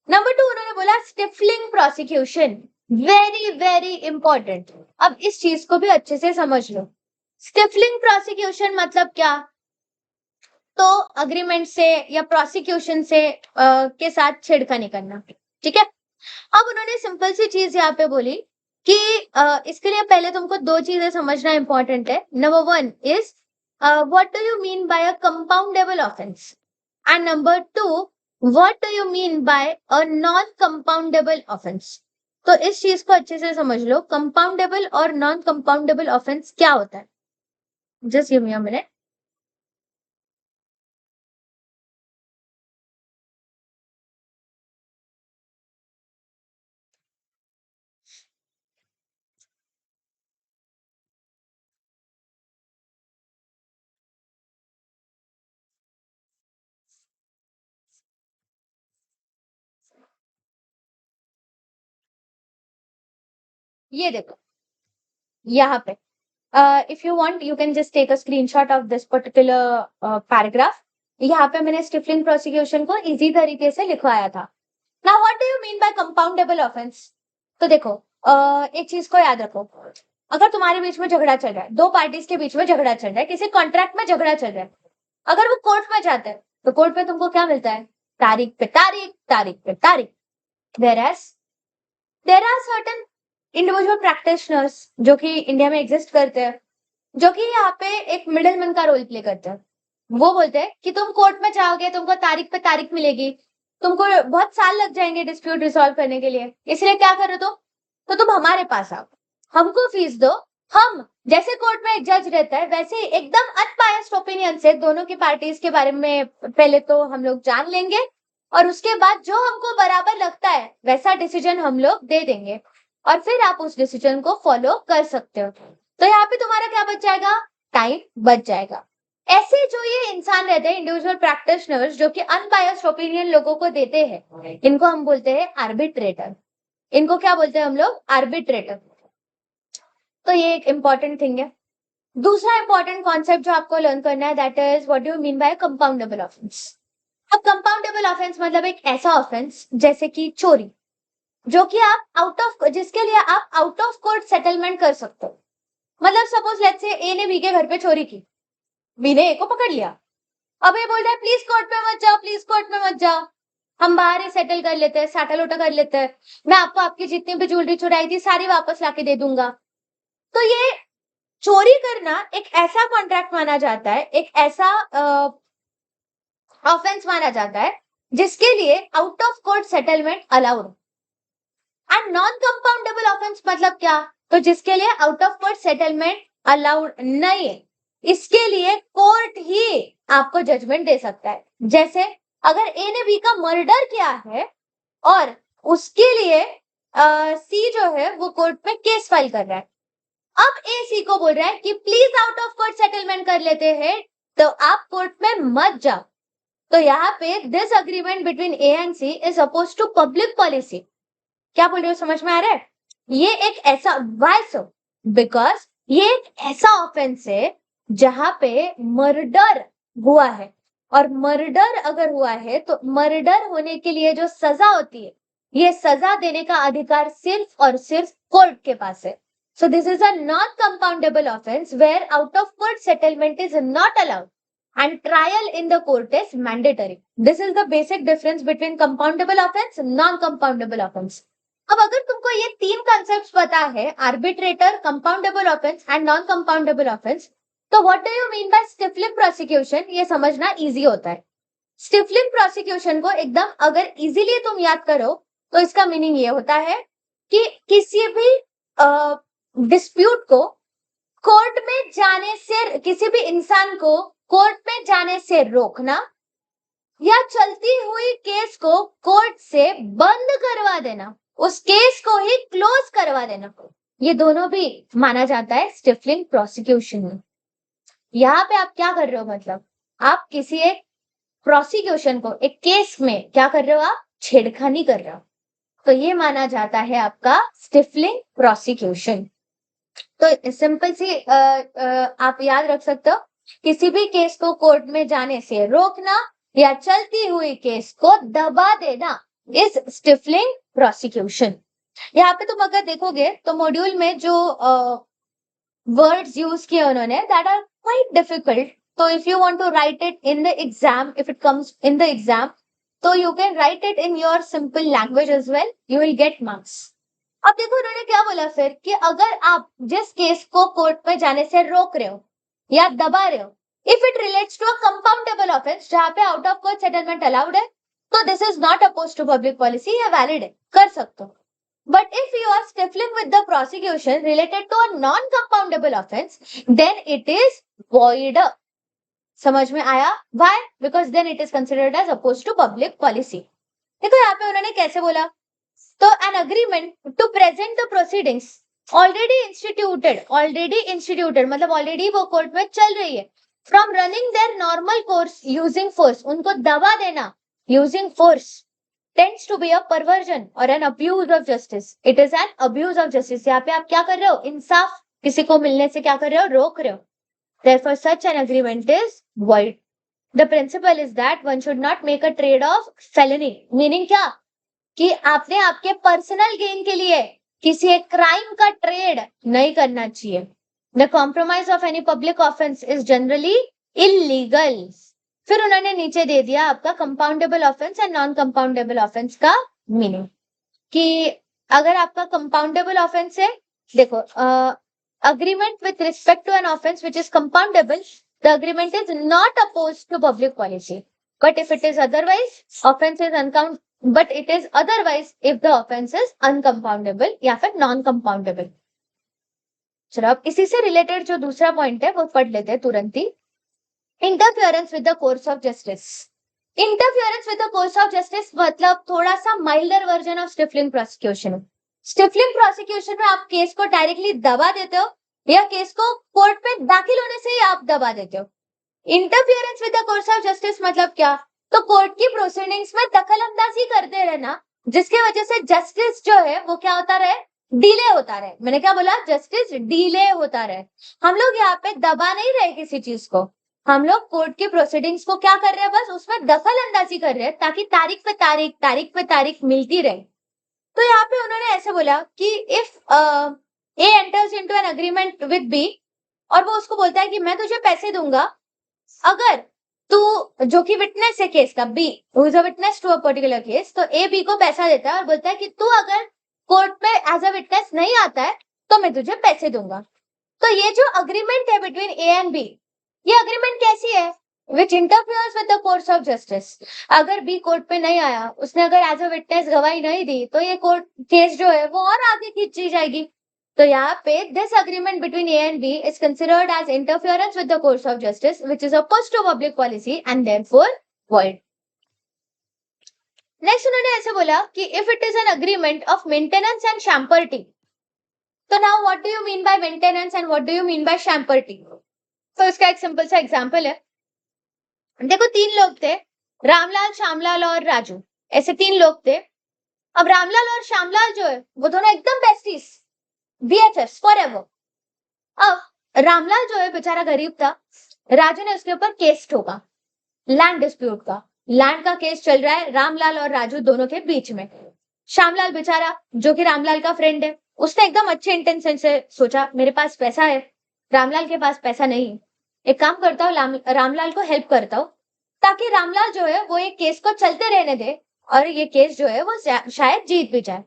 Number 2 उन्होंने बोला stifling prosecution, very very important। अब इस चीज को भी अच्छे से समझ लो। stifling prosecution मतलब क्या? तो अग्रीमेंट से या प्रोसिक्यूशन से के साथ छेड़खानी करना, ठीक है। अब उन्होंने सिंपल सी चीज यहाँ पे बोली कि इसके लिए पहले तुमको दो चीजें समझना इंपॉर्टेंट है। Number 1 is what do you mean by a compoundable offense, and number 2 what do you mean by a non-compoundable offense। तो इस चीज को अच्छे से समझ लो, कंपाउंडेबल और नॉन कंपाउंडेबल ऑफेंस क्या होता है। Just give me a minute. ये देखो यहाँ पे if you want you can just take a screenshot of this particular paragraph। यहाँ पे मैंने स्टिफलिंग प्रोसिक्यूशन को इजी तरीके से लिखवाया था। Now what do you mean by compoundable offense? तो देखो एक चीज को याद रखो, अगर तुम्हारे बीच में झगड़ा चल रहा है, दो पार्टीज के बीच में झगड़ा चल रहा है, किसी कॉन्ट्रैक्ट में झगड़ा चल रहा है, अगर वो कोर्ट में जाते हैं तो कोर्ट में तुमको क्या मिलता है? तारीख पे तारीख, तारीख पे तारीख। Whereas there are certain individual practitioners जो कि इंडिया में एग्जिस्ट करते हैं, जो कि यहाँ पे एक मिडिल मैन का रोल प्ले करते हैं। वो बोलते हैं कि तुम कोर्ट में जाओगे, तुमको तारीख पे तारीख मिलेगी, तुमको बहुत साल लग जाएंगे डिस्प्यूट रिजॉल्व करने के लिए, इसलिए क्या करो तो तुम हमारे पास आओ, हमको फीस दो, हम जैसे कोर्ट में जज रहता है वैसे एकदम अनबायस्ड ओपिनियन से दोनों की पार्टीज के बारे में पहले तो हम लोग जान लेंगे, और उसके बाद जो हमको बराबर लगता है वैसा डिसीजन हम लोग दे देंगे, और फिर आप उस डिसीजन को फॉलो कर सकते हो। तो यहाँ पे तुम्हारा क्या बच जाएगा? टाइम बच जाएगा। ऐसे जो ये इंसान रहते हैं इंडिविजुअल प्रैक्टिशनर्स जो कि अनबायस्ड ओपिनियन लोगों को देते हैं, इनको हम बोलते हैं आर्बिट्रेटर। इनको क्या बोलते हैं हम लोग? आर्बिट्रेटर। तो ये एक इंपॉर्टेंट थिंग है। दूसरा इंपॉर्टेंट कॉन्सेप्ट जो आपको लर्न करना है that is what do you mean bye compoundable offence. अब कंपाउंडेबल ऑफेंस मतलब एक ऐसा ऑफेंस जैसे कि चोरी, जो कि आप जिसके लिए आप आउट ऑफ कोर्ट सेटलमेंट कर सकते हो। मतलब सपोज लेट्स से ए ने बी के घर पे चोरी की, बी ने ए को पकड़ लिया, अब ये बोल रहा है प्लीज कोर्ट में मत जाओ, प्लीज कोर्ट में मत जाओ, हम बाहर ही सेटल कर लेते हैं, साटा लोटा कर लेते हैं, मैं आपको आपकी जितनी भी ज्वेलरी चुराई थी सारी वापस लाके दे दूंगा। तो ये चोरी करना एक ऐसा कॉन्ट्रैक्ट माना जाता है, एक ऐसा ऑफेंस माना जाता है जिसके लिए out of court settlement allowed. And non compoundable offence मतलब क्या? तो जिसके लिए out of court settlement allowed नहीं है, इसके लिए कोर्ट ही आपको जजमेंट दे सकता है। जैसे अगर ए ने बी का मर्डर किया है और उसके लिए सी जो है वो कोर्ट में केस फाइल कर रहा है, अब ए सी को बोल रहा है कि please out of court settlement कर लेते हैं, तो आप कोर्ट में मत जाओ। तो यहाँ पे this agreement between A and C is oppose to public policy. क्या बोल रहे हो, समझ में आ रहा है? ये एक ऐसा वाई सो बिकॉज ये एक ऐसा ऑफेंस है जहां पे मर्डर हुआ है, और मर्डर अगर हुआ है तो मर्डर होने के लिए जो सजा होती है, ये सजा देने का अधिकार सिर्फ और सिर्फ कोर्ट के पास है। So this is a non compoundable offence wear out of court settlement is not allowed and trial in the court is mandatory. This is the basic difference between compoundable offense and non-compoundable offense. अब अगर तुमको ये तीन concepts पता है, arbitrator, compoundable offence and non compoundable offence, तो what do you mean by stifling prosecution, ये समझना इजी होता है। स्टिफलिंग प्रोसिक्यूशन को एकदम अगर इजीली तुम याद करो तो इसका मीनिंग ये होता है कि किसी भी डिस्प्यूट को कोर्ट में जाने से, किसी भी इंसान को कोर्ट में जाने से रोकना या चलती हुई केस को कोर्ट से बंद करवा देना, उस केस को ही क्लोज करवा देना, ये दोनों भी माना जाता है स्टिफलिंग प्रोसिक्यूशन में। यहाँ पे आप क्या कर रहे हो, मतलब आप किसी एक प्रोसिक्यूशन को, एक केस में क्या कर रहे हो, आप छेड़खानी कर रहे हो, तो ये माना जाता है आपका स्टिफलिंग प्रोसिक्यूशन। तो सिंपल सी आप याद रख सकते हो, किसी भी केस को कोर्ट में जाने से रोकना या चलती हुई केस को दबा देना इज स्टिफलिंग प्रोसिक्यूशन। यहाँ पे तुम अगर देखोगे तो मॉड्यूल में जो वर्ड्स यूज किए उन्होंने, दैट आर क्वाइट डिफिकल्ट, तो if you want to write it in the exam, if it comes in the exam, तो you can write it in your simple language as well, you will get marks. अब देखो उन्होंने क्या बोला फिर, कि अगर आप जिस केस को कोर्ट में जाने से रोक रहे हो या दबा रहे हो, if it relates to a compoundable offence जहां पे out of court settlement allowed है, तो this is not oppose to public policy, ये वैलिड है, कर सकते हो। But if you are stifling with the prosecution related to a non compoundable offence, then it is void. समझ में आया? Why? Because then it is considered as oppose to public policy. देखो यहाँ पे उन्होंने कैसे बोला, तो an agreement to present the proceedings already instituted मतलब ऑलरेडी वो कोर्ट में चल रही है, from running their normal course using force, उनको दबा देना using force, tends to be a perversion और an abuse of justice, it is an abuse of justice. यहाँ पे आप क्या कर रहे हो, इंसाफ किसी को मिलने से क्या कर रहे हो, रोक रहे हो। Therefore, such an agreement is void. The principle is that one should not make a trade of felony. Meaning क्या, कि आपने आपके पर्सनल गेन के लिए किसी एक क्राइम का ट्रेड नहीं करना चाहिए। The compromise of any public offense is generally illegal. फिर उन्होंने नीचे दे दिया आपका compoundable offence and non compoundable offence का मीनिंग, कि अगर आपका कंपाउंडेबल ऑफेंस है, देखो agreement with respect to an offense which is compoundable, the agreement is not opposed to public policy. But if it is otherwise, offense is but it is otherwise if the offense is uncompoundable या फिर non-compoundable. चलो अब इसी से related जो दूसरा point है वो पढ़ लेते हैं तुरंत ही। Interference with the course of justice. Interference with the course of justice मतलब थोड़ा सा milder version of stifling prosecution. Stifling prosecution में आप केस को डायरेक्टली दबा देते हो या केस को कोर्ट में दाखिल होने से ही आप दबा देते हो। Interference with the course of justice मतलब क्या, तो कोर्ट की प्रोसीडिंग्स में दखल अंदाजी करते रहना, जिसकी वजह से जस्टिस जो है वो क्या होता रहे, डिले होता रहे। मैंने क्या बोला, जस्टिस डिले होता रहे। हम लोग यहाँ पे दबा नहीं रहे किसी चीज को, हम लोग कोर्ट की प्रोसीडिंग्स को क्या कर रहे हैं, बस उसमें दखल अंदाजी कर रहे हैं ताकि तारीख पे तारीख मिलती रहे। तो यहाँ पे उन्होंने ऐसे बोला कि if A enters into an agreement with B, और वो उसको बोलता है कि मैं तुझे पैसे दूंगा अगर तू, जो कि विटनेस है केस का, B who is a witness to a particular case, तो ए बी को पैसा देता है और बोलता है कि तू अगर कोर्ट में एज अ विटनेस नहीं आता है तो मैं तुझे पैसे दूंगा। तो ये जो अग्रीमेंट है बिटवीन ए एंड बी, ये अग्रीमेंट कैसी है, which interferes with the course of justice। अगर बी कोर्ट पे नहीं आया, उसने अगर एज अ विटनेस गवाही नहीं दी, तो ये कोर्ट केस जो है वो और आगे खींची जाएगी। तो यहाँ पे this agreement between A and B is considered as interference with the course of justice which is opposed to public policy and therefore void. Next उन्होंने ऐसे बोला कि if it is an agreement of maintenance and champerty, तो now what do you mean by maintenance and what do you mean by champerty. तो इसका एक simple सा example है। देखो तीन लोग थे, रामलाल, श्यामलाल और राजू, ऐसे तीन लोग थे। अब रामलाल और श्यामलाल जो है वो दोनों एकदम बेस्टीज, बीएफएफ्स फॉरएवर। अब रामलाल जो है बेचारा गरीब था, राजू ने उसके ऊपर केस ठोका, लैंड डिस्प्यूट का, लैंड का केस चल रहा है रामलाल और राजू दोनों के बीच में। श्यामलाल बेचारा जो कि रामलाल का फ्रेंड है, उसने एकदम अच्छे इंटेंशन से सोचा मेरे पास पैसा है, रामलाल के पास पैसा नहीं, एक काम करता हूँ रामलाल को हेल्प करता हूँ ताकि रामलाल जो है वो एक केस को चलते रहने दे और ये केस जो है वो शायद जीत भी जाए।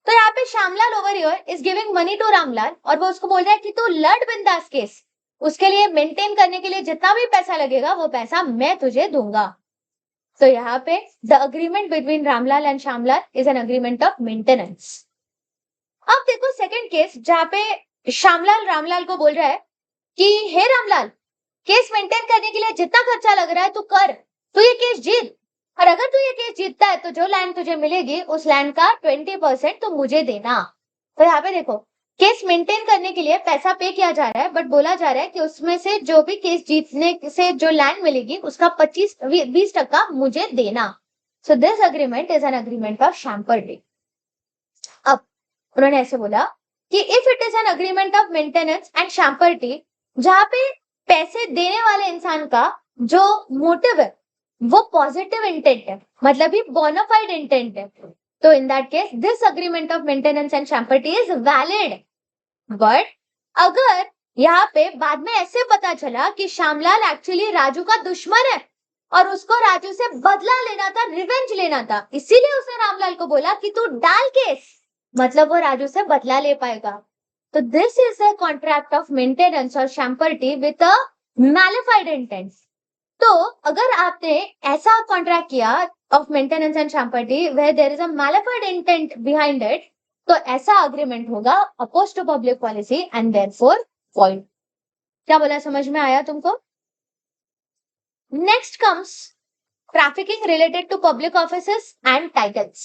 तो यहाँ पे Shyamlal over here is giving money to Ramlal और वो उसको बोल रहा है कि तू लड़ बिंदास केस, उसके लिए मेंटेन करने के लिए जितना भी पैसा लगेगा वो पैसा मैं तुझे दूंगा। तो यहाँ पे the agreement between Ramlal and Shyamlal is an agreement of maintenance. अब देखो सेकंड केस जहाँ पे श्यामलाल रामलाल को बोल रहा है कि हे रामलाल, केस मेंटेन करने के लिए जितना खर्चा लग रहा है तू कर, तू ये केस जीत, और अगर तू ये केस जीतता है तो जो लैंड तुझे मिलेगी उस लैंड का 20% तो मुझे देना। तो यहाँ पे देखो, केस मेंटेन करने के लिए पैसा पे किया जा रहा है, बट बोला जा रहा है कि उसमें से जो भी केस जीतने से जो लैंड मिलेगी उसका 20% मुझे देना। So this agreement is an agreement of champerty. अब उन्होंने ऐसे बोला कि if it is an agreement of maintenance and champerty, जहां पे पैसे देने वाले इंसान का जो मोटिव है वो पॉजिटिव इंटेंट है, मतलब ही बोनाफाइड इंटेंट है, तो in that case this agreement of maintenance and champerty is valid. But अगर यहाँ पे बाद में ऐसे पता चला कि श्यामलाल एक्चुअली राजू का दुश्मन है और उसको राजू से बदला लेना था, रिवेंज लेना था, इसीलिए उसने रामलाल को बोला कि तू डाल केस, मतलब वो राजू से बदला ले पाएगा। तो this is a contract of maintenance और शैम्पर्टी विद अ मैलिफाइड इंटेंट। तो अगर आपने ऐसा कॉन्ट्रैक्ट किया of maintenance and champerty where there is a mala fide intent behind it, तो ऐसा अग्रीमेंट होगा oppose to public policy and therefore void. क्या बोला, समझ में आया तुमको? Next comes trafficking related to public offices and titles.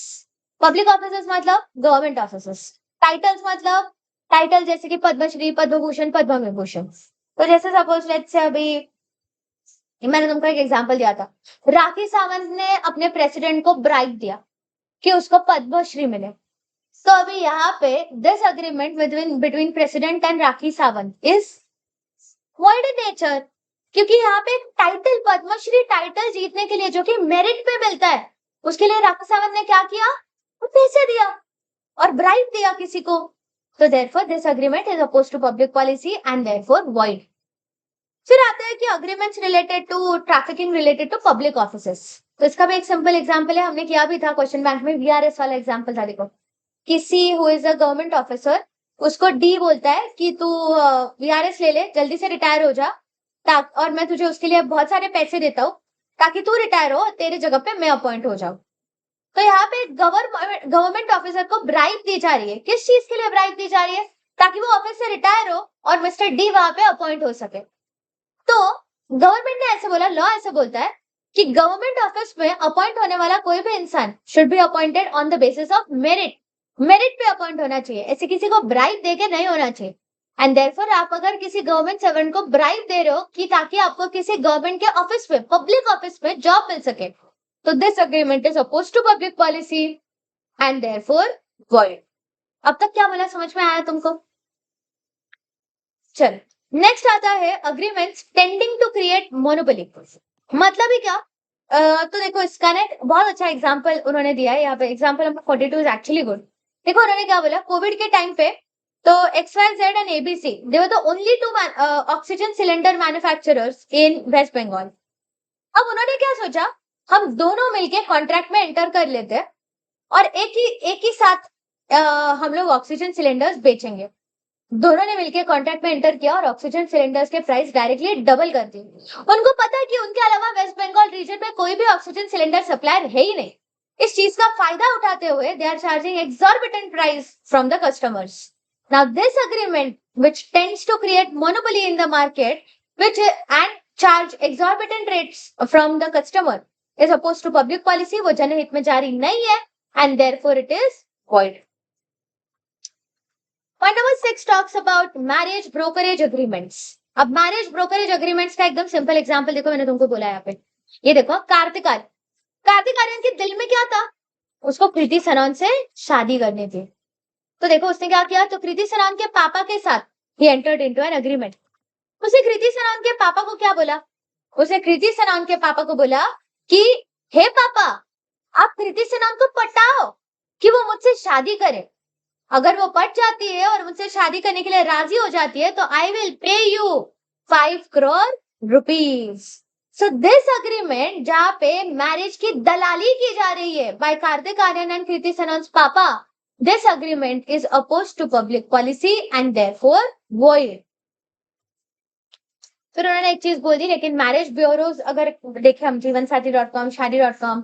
Public offices मतलब गवर्नमेंट ऑफिसेस, टाइटल्स मतलब टाइटल जैसे कि पद्मश्री, पद्मभूषण, पद्म विभूषण। तो जैसे सपोज लेट्स से अभी मैंने तुमको एक एग्जांपल दिया था, राखी सावंत ने अपने प्रेसिडेंट को ब्राइब दिया कि उसको पद्मश्री मिले। तो अभी यहाँ पे this agreement between president and Rakhi Sawant is void in nature, क्योंकि यहाँ पे टाइटल, पद्मश्री टाइटल जीतने के लिए जो कि मेरिट पे मिलता है, उसके लिए राखी सावंत ने क्या किया, वो पैसे दिया और ब्राइब दिया किसी को। तो therefore this agreement is oppose to public policy and therefore void. फिर आता है कि agreements related to trafficking related to public offices. तो इसका भी एक सिंपल एग्जांपल है, हमने किया भी था क्वेश्चन बैंक में, वीआरएस वाला एग्जांपल था। देखो, किसी who is a government officer, उसको डी बोलता है कि तू वीआरएस ले ले, जल्दी से रिटायर हो जा, और मैं तुझे उसके लिए बहुत सारे पैसे देता हूँ ताकि तू रिटायर हो, तेरे जगह पे मैं अपॉइंट हो जाऊं। तो यहाँ पे गवर्नमेंट ऑफिसर को ब्राइब दी जा रही है। किस चीज के लिए ब्राइब दी जा रही है? ताकि वो ऑफिस से रिटायर हो और मिस्टर डी वहां पे अपॉइंट हो सके। तो गवर्नमेंट ने ऐसे बोला, लॉ ऐसे बोलता है कि गवर्नमेंट ऑफिस में अपॉइंट होने वाला कोई भी इंसान should be appointed on the basis of merit, merit पे अपॉइंट होना चाहिए, ऐसे किसी को ब्राइब देके नहीं होना चाहिए। एंड देयरफॉर आप अगर किसी गवर्नमेंट सर्वेंट को ब्राइब दे रहे हो कि ताकि आपको किसी गवर्नमेंट के ऑफिस में, पब्लिक ऑफिस में जॉब मिल सके, तो this agreement is oppose to public policy and therefore void. अब तक क्या बोला, समझ में आया तुमको? चल, नेक्स्ट आता है agreements tending to create monopoly. मतलब ही क्या? तो देखो, इसका ना बहुत अच्छा एग्जांपल उन्होंने दिया है यहाँ पे, example number 42 is actually good. देखो उन्होंने क्या बोला, कोविड के टाइम पे तो XYZ and ABC they were the only two oxygen cylinder manufacturers in West Bengal. अब उन्होंने क्या सोचा, हम दोनों मिलके कॉन्ट्रैक्ट में एंटर कर लेते हैं और एक ही साथ हम लोग ऑक्सीजन सिलेंडर्स बेचेंगे। दोनों ने मिलकर कॉन्ट्रैक्ट में एंटर किया और ऑक्सीजन सिलेंडर्स के प्राइस डायरेक्टली डबल कर दिए। उनको पता है कि उनके अलावा वेस्ट बंगाल रीजन में कोई भी ऑक्सीजन सिलेंडर सप्लायर है ही नहीं। इस चीज का फायदा उठाते हुए they are charging exorbitant price from the customers. Now this agreement which tends to create monopoly in the market which and charge exorbitant rates from the customer is oppose to public policy, वो जनहित में जारी नहीं है and therefore it is void. Point number 6 talks about marriage brokerage agreements. अब marriage brokerage agreements का एकदम simple example देखो, मैंने तुमको बोला यहाँ पे, ये देखो, कार्तिक आर्यन के दिल में क्या था, उसको कृति सनन से शादी करनी थी। तो देखो उसने क्या किया, तो कृति सनन के पापा के साथ he entered into an agreement. उसे कृति सनन के पापा को क्या बोला, उसे कृति सनन के पापा को बोला कि हे पापा, आप कृति सनन को पटाओ कि वो मुझसे शादी करे। अगर वो पट जाती है और मुझसे शादी करने के लिए राजी हो जाती है तो I will pay you 5 crore rupees. So this agreement जहां पे मैरिज की दलाली की जा रही है बाय कार्तिक आर्यन एंड कृति सनन्स पापा, this agreement is oppose to public policy and therefore void. फिर उन्होंने एक चीज बोल दी, लेकिन मैरिज ब्यूरोज अगर देखें हम, जीवनसाथी.com, शादी.com,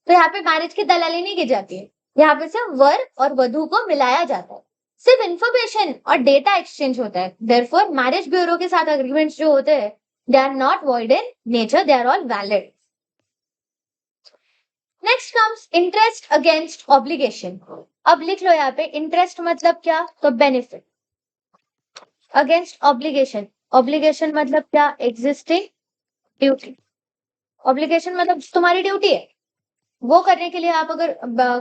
तो यहाँ पे मैरिज की दलाली नहीं की जाती है, यहाँ पे सिर्फ वर और वधू को मिलाया जाता है। सिर्फ इंफॉर्मेशन और डेटा एक्सचेंज होता है. देयरफॉर मैरिज ब्यूरो के साथ अग्रीमेंट्स जो होते हैं they are not void in nature, they are all valid. Next comes interest against obligation. अब लिख लो यहाँ पे इंटरेस्ट मतलब क्या, तो बेनिफिट. अगेंस्ट ऑब्लिगेशन, ऑब्लिगेशन मतलब क्या, एग्जिस्टिंग ड्यूटी. ऑब्लिगेशन मतलब तुम्हारी ड्यूटी है, वो करने के लिए आप अगर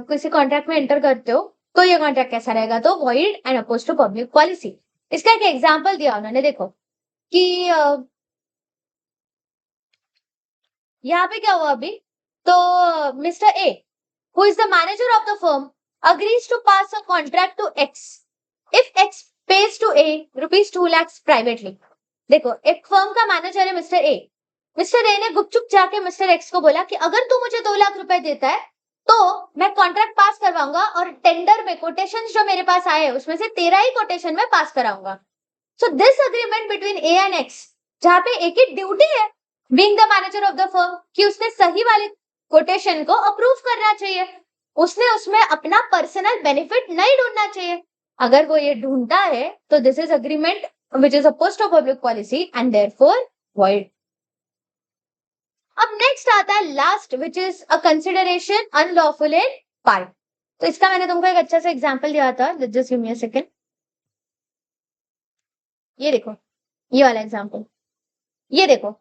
किसी कॉन्ट्रैक्ट में एंटर करते हो तो ये कॉन्ट्रैक्ट कैसा रहेगा, तो void and oppose to public policy. इसका एक एग्जांपल दिया उन्होंने, देखो कि यहाँ पे क्या हुआ अभी, तो mister A who is the manager of the firm agrees to pass a contract to X if X pays to A rupees 2 lakhs privately. देखो एक फर्म का मैनेजर है मिस्टर ए. मिस्टर ए ने गुपचुप जाके मिस्टर एक्स को बोला कि अगर तू मुझे 2 लाख रुपए देता है तो मैं कॉन्ट्रैक्ट पास करवाऊंगा और टेंडर में कोटेशन जो मेरे पास आए उसमें से तेरा ही कोटेशन में पास कराऊंगा. सो this agreement between A and x, जहां पे एक ही ड्यूटी है being the manager of the firm कि उसने सही वाले कोटेशन को अप्रूव करना चाहिए, उसने उसमें अपना पर्सनल बेनिफिट नहीं ढूंढना चाहिए. अगर वो ये ढूंढता है तो this is agreement which is opposed to public policy and therefore void. अब नेक्स्ट आता है last which is a consideration unlawful in part. तो इसका मैंने तुमको एक अच्छा सा एग्जांपल दिया था, just give me a second. ये देखो ये वाला एग्जांपल, ये देखो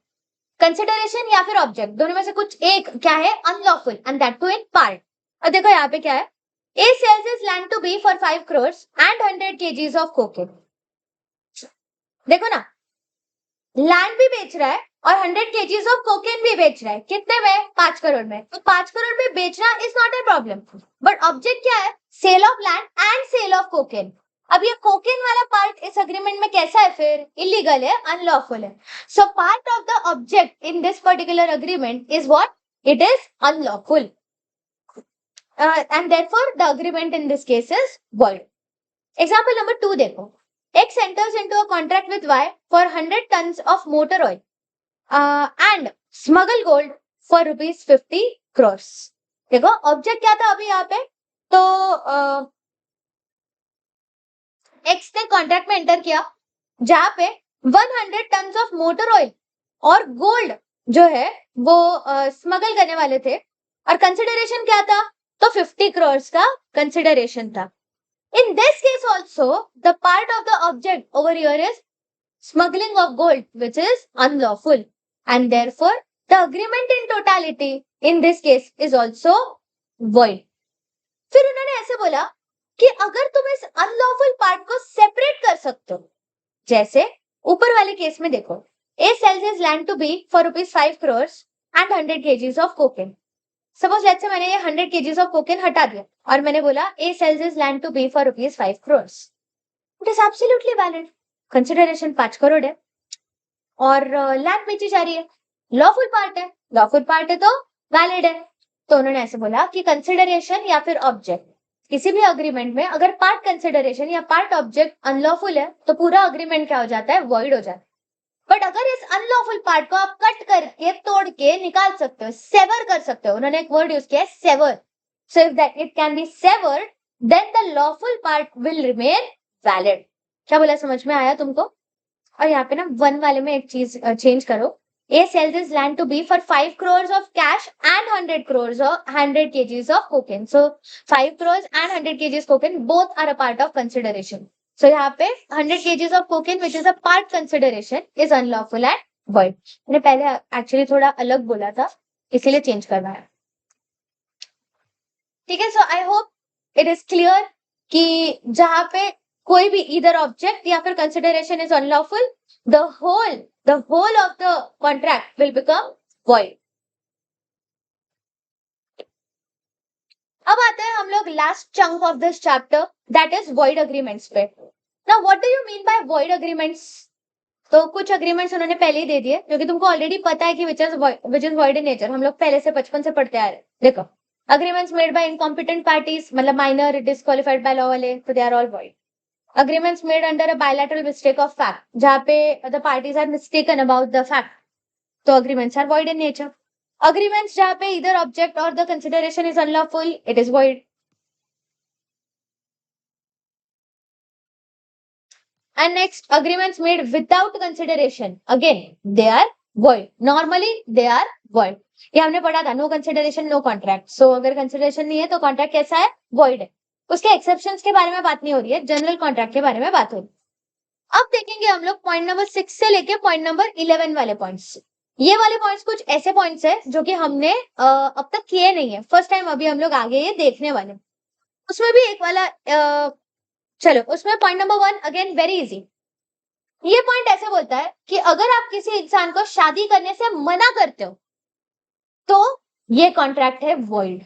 कंसिडरेशन या फिर ऑब्जेक्ट दोनों में से कुछ एक क्या है, unlawful and that too in part. और देखो यहाँ पे क्या है, A sells his land to B for 5 crores and 100 kgs of cocaine. देखो ना, लैंड भी बेच रहा है और 100 kgs ऑफ कोकेन भी बेच रहा है. कितने में, 5 करोड़ में. तो 5 करोड़ में बेचना is not a problem, but object क्या है, sale of land and sale of cocaine. अब ये कोकेन वाला पार्ट इस अग्रीमेंट में कैसा है, फिर इलीगल है, अनलॉफुल है. So part of the object in this particular agreement is what, it is unlawful. And therefore the agreement in this case is void. Example number 2 देखो, X enters into a contract with Y for 100 tons of motor oil and smuggle gold for rupees 50 crores. देखो object क्या था अभी यहाँ पे, तो X ने contract में एंटर किया जहां पे 100 टन्स ऑफ मोटर ऑयल और गोल्ड जो है वो स्मगल करने वाले थे, और कंसिडरेशन क्या था, तो 50 करोड़ का कंसिडरेशन था. In this case also, the part of the object over here is smuggling of gold, which is unlawful, and therefore the agreement in totality in this case is also void. फिर उन्होंने ऐसे बोला कि अगर तुम इस unlawful part को separate कर सकते हो, जैसे ऊपर वाले केस में देखो, A sells his land to B for rupees 5 crores and 100 kgs of cocaine. Suppose let's से मैंने ये 100 kgs ऑफ कोकेन हटा दिया और मैंने बोला A sells his land to B for rupees 5 crores. It is absolutely valid. Consideration 5 crore है और लैंड बेची जा रही है, लॉफुल पार्ट है, लॉफुल पार्ट है तो वैलिड है. तो उन्होंने ऐसे बोला कि कंसिडरेशन या फिर ऑब्जेक्ट किसी भी अग्रीमेंट में अगर पार्ट कंसिडरेशन या पार्ट ऑब्जेक्ट अनलॉफुल है तो पूरा अग्रीमेंट क्या हो जाता है, वॉइड हो जाता है. बट अगर इस अनलॉफुल पार्ट को आप कट करके तोड़ के निकाल सकते हो, सेवर कर सकते हो, उन्होंने एक वर्ड यूज किया है sever. So if that it can be severed then the lawful part will remain valid. क्या बोला, समझ में आया तुमको? और यहाँ पे ना 1 वाले में एक चीज चेंज करो. A sells his land to B for 5 crores of cash and 100 crores of 100 kgs of cocaine. So 5 crores and 100 kgs cocaine both are a part of consideration. So यहाँ पे 100 kgs of cocaine which is a part consideration is unlawful and void. मैंने पहले actually थोड़ा अलग बोला था इसीलिए change करवाया. ठीक है, so I hope it is clear कि जहां पे कोई भी इधर ऑब्जेक्ट या फिर consideration is unlawful, the whole of the contract will become void. अब आते हैं हम लोग last chunk of this chapter, that is void agreements पे. Now what do you mean by void agreements? तो कुछ अग्रीमेंट्स उन्होंने पहले ही दे दिए जो कि तुमको ऑलरेडी पता है कि which is void in nature, हम लोग पहले से बचपन से पढ़ते आ रहे हैं. देखो, agreements made by incompetent parties मतलब minor disqualified by law वाले, तो they are all void. Agreements made under a bilateral mistake of fact, जहाँ पे the parties are mistaken about the fact, तो agreements are void in nature. Agreements जहाँ पे either object or the consideration is unlawful, it is void. And next, agreements made without consideration. Again, they are void. Normally, they are void. ये हमने पढ़ा था, no consideration no contract. सो अगर consideration नहीं है तो कॉन्ट्रैक्ट कैसा है? वॉइड है. उसके एक्सेप्शंस के बारे में बात नहीं हो रही है, जनरल कॉन्ट्रैक्ट के बारे में बात हो रही है. अब देखेंगे हम लोग पॉइंट नंबर 6 से लेके पॉइंट नंबर 11 वाले पॉइंट्स. ये वाले पॉइंट्स कुछ ऐसे पॉइंट्स है जो कि हमने अब तक किए नहीं है. फर्स्ट टाइम अभी हम लोग आगे ये देखने वाले. उसमें भी एक वाला चलो उसमें point number 1 again very easy. ये पॉइंट ऐसे बोलता है कि अगर आप किसी इंसान को शादी करने से मना करते हो तो ये कॉन्ट्रैक्ट है वॉइड.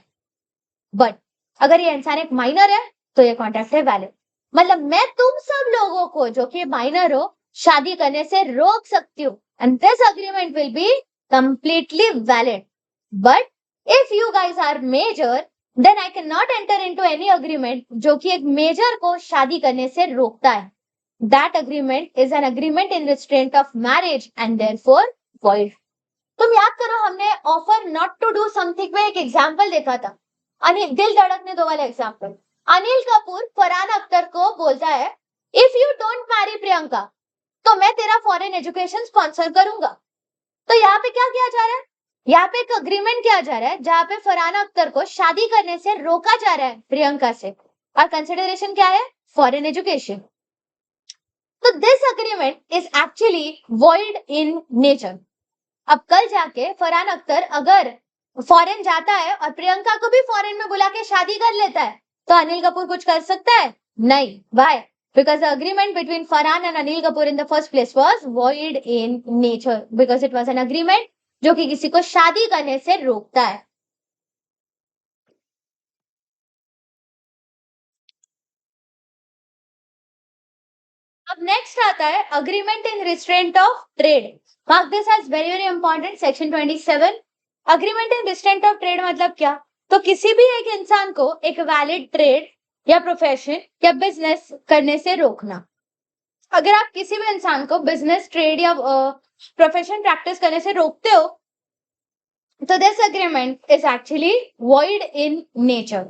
बट अगर ये इंसान एक माइनर है तो ये कॉन्ट्रैक्ट है वैलिड. मतलब मैं तुम सब लोगों को जो कि माइनर हो शादी करने से रोक सकती हूँ and this agreement will be completely valid. But if you guys are major then I can not enter into any agreement जो कि एक मेजर को शादी करने से रोकता है. That agreement is an agreement in restraint of marriage and therefore void. तुम याद करो हमने offer not to do something में एक एग्जांपल देखा था. अनिल दिल धड़कने दो वाला एग्जांपल. अनिल कपूर फरहान अख्तर को बोलता है if you don't marry Priyanka तो मैं तेरा फॉरेन एजुकेशन स्पॉन्सर करूंगा. तो यहाँ पे क्या किया जा रहा है? यहाँ पे एक अग्रीमेंट किया जा रहा है जहाँ पे फरहान अख्तर को शादी करने से रोका जा रहा है प्रियंका से. और कंसिडरेशन क्या है? Foreign education. तो this agreement is actually void in nature. अब कल जाके फरहान अख्तर अगर फॉरेन जाता है और प्रियंका को भी फॉरेन में बुला के शादी कर लेता है तो अनिल कपूर कुछ कर सकता है? नहीं. Why? Because the agreement between Farhan and Anil Kapoor in the first place was void in nature because it was an agreement जो कि किसी को शादी करने से रोकता है. अब नेक्स्ट आता है agreement in restraint of trade. Mark this as very very important. Section 27. Agreement in restraint of trade मतलब क्या? तो किसी भी एक इंसान को एक वैलिड ट्रेड या प्रोफेशन या बिजनेस करने से रोकना. अगर आप किसी भी इंसान को बिजनेस ट्रेड या प्रोफेशन प्रैक्टिस करने से रोकते हो तो this agreement is actually void in nature.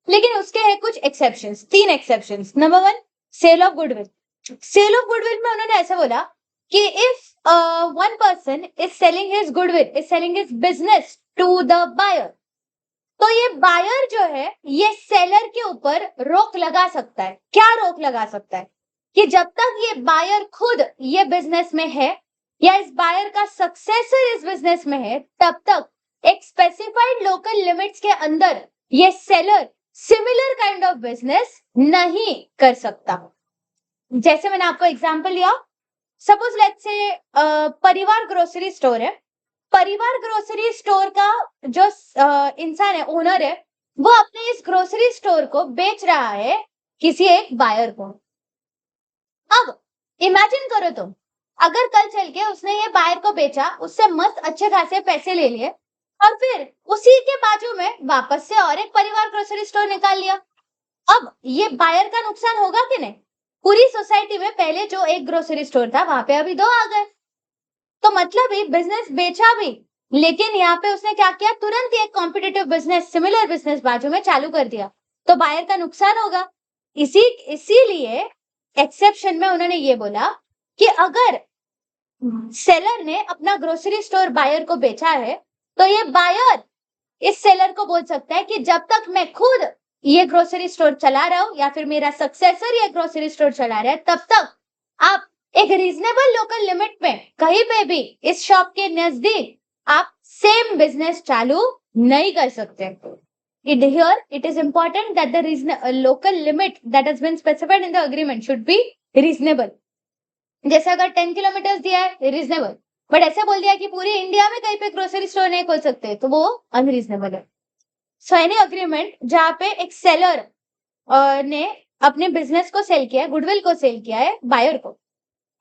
लेकिन उसके है कुछ exceptions. 3 exceptions. Number 1, sale of goodwill. Sale of goodwill में उन्होंने ऐसा बोला कि if one person is selling his goodwill, is selling his business to the buyer, तो ये बायर जो है ये सेलर के ऊपर रोक लगा सकता है. क्या रोक लगा सकता है? कि जब तक ये बायर खुद ये बिजनेस में है या इस बायर का सक्सेसर इस बिजनेस में है तब तक एक स्पेसिफाइड लोकल लिमिट्स के अंदर ये seller similar kind of business नहीं कर सकता. जैसे मैंने आपको एग्जांपल लिया, सपोज लेट्स से परिवार ग्रोसरी स्टोर है. परिवार ग्रोसरी स्टोर का जो इंसान है, ओनर है, वो अपने इस ग्रोसरी स्टोर को बेच रहा है किसी एक बायर को. अब इमेजिन करो तुम, अगर कल चल के उसने ये बायर को बेचा, उससे मस्त अच्छे खासे पैसे ले लिए और फिर उसी के बाजू में वापस से और एक परिवार ग्रोसरी स्टोर निकाल लिया. अब ये बायर का नुकसान होगा कि नहीं? पूरी सोसाइटी में पहले जो एक ग्रोसरी स्टोर था वहां पे अभी 2 आ गए. तो मतलब ही बिजनेस बेचा भी, लेकिन यहाँ पे उसने क्या किया? तुरंत ही एक कॉम्पिटिटिव बिजनेस, सिमिलर बिजनेस बाजू में चालू कर दिया. तो बायर का नुकसान होगा. इसीलिए एक्सेप्शन में उन्होंने ये बोला कि अगर सेलर ने अपना ग्रोसरी स्टोर बायर को बेचा है तो ये बायर इस सेलर को बोल सकता है कि जब तक मैं खुद ये ग्रोसरी स्टोर चला रहा हूं या फिर मेरा सक्सेसर ये ग्रोसरी स्टोर चला रहा है तब तक आप एक रीजनेबल लोकल लिमिट में कहीं पे भी इस शॉप के नजदीक आप सेम बिजनेस चालू नहीं कर सकते. Here it is important that the local limit that has been specified in the agreement should be reasonable. जैसे अगर 10 किलोमीटर दिया है रीजनेबल, बट ऐसा बोल दिया कि पूरे इंडिया में कहीं पे ग्रोसरी स्टोर नहीं खोल सकते तो वो अनरीजनेबल है. सो एनी अग्रीमेंट जहाँ पे एक सेलर ने अपने बिजनेस को सेल किया है, गुडविल को सेल किया है बायर को,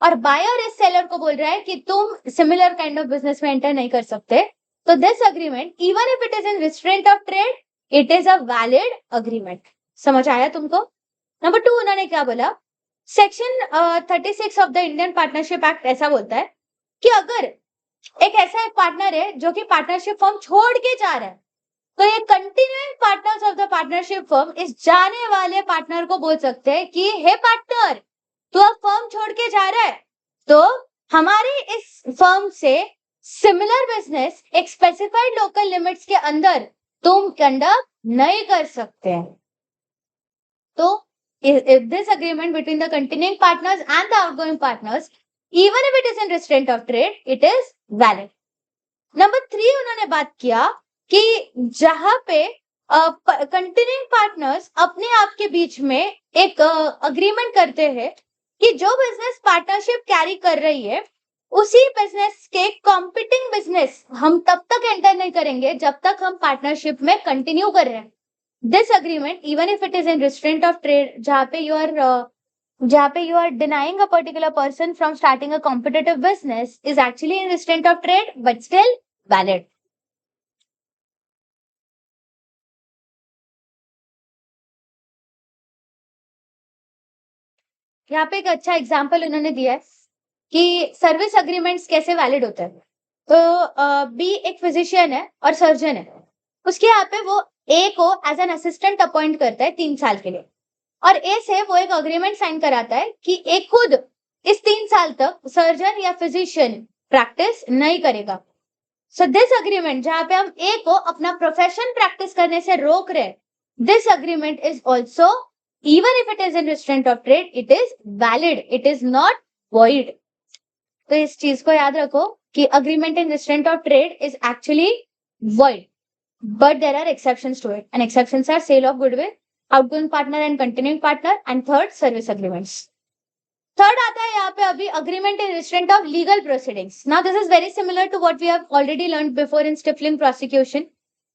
और बायर इस सेलर को बोल रहा है कि तुम सिमिलर काइंड ऑफ बिजनेस में एंटर नहीं कर सकते, तो this agreement even if it is in restraint of trade it is a valid agreement. समझ आया तुमको? नंबर 2 उन्होंने क्या बोला? Section 36 of the Indian partnership act ऐसा बोलता है कि अगर एक ऐसा एक पार्टनर है जो कि पार्टनरशिप फर्म छोड़ के जा रहा है तो ये continuing partners of the partnership firm इस जाने वाले पार्टनर को बोल सकते हैं कि हे पार्टनर, तू अब फर्म छोड़ के जा रहा है, तो हमारे इस फर्म से सिमिलर बिजनेस एक स्पेसिफाइड लोकल लिमिट्स के अंदर तुम कंडक्ट नहीं कर सकते हैं. तो if this agreement between the continuing partners and the outgoing partners, even if it is in restraint of trade, it is valid. Number 3 उन्होंने बात किया कि जहां पे कंटिन्यूइंग पार्टनर्स अपने आप के बीच में एक अग्रीमेंट करते हैं कि जो बिजनेस पार्टनरशिप कैरी कर रही है उसी बिजनेस के कॉम्पिटिंग बिजनेस हम तब तक एंटर नहीं करेंगे जब तक हम पार्टनरशिप में कंटिन्यू कर रहे हैं. This agreement, even if it is in restraint of trade, जहाँ पे you are denying a particular person from starting a competitive business, is actually in restraint of trade, but still valid. यहाँ पे एक अच्छा example उन्होंने दिया है कि सर्विस अग्रीमेंट्स कैसे वैलिड होते हैं. तो बी एक फिजिशियन है और सर्जन है, उसके यहाँ पे वो ए को एज एन असिस्टेंट अपॉइंट करता है 3 साल के लिए, और ए से वो एक अग्रीमेंट साइन कराता है कि ए खुद इस 3 साल तक सर्जन या फिजिशियन प्रैक्टिस नहीं करेगा. सो दिस अग्रीमेंट जहां पे हम ए को अपना प्रोफेशन प्रैक्टिस करने से रोक रहे, this agreement is also, even if it is in restraint of trade, it is valid, it is not void. तो इस चीज को याद रखो कि agreement in restraint of trade is actually void, but there are exceptions to it, and exceptions are sale of goodwill, outgoing partner and continuing partner, and third service agreements. Third आता है यहाँ पे अभी agreement in restraint of legal proceedings. Now this is very similar to what we have already learned before in stifling prosecution.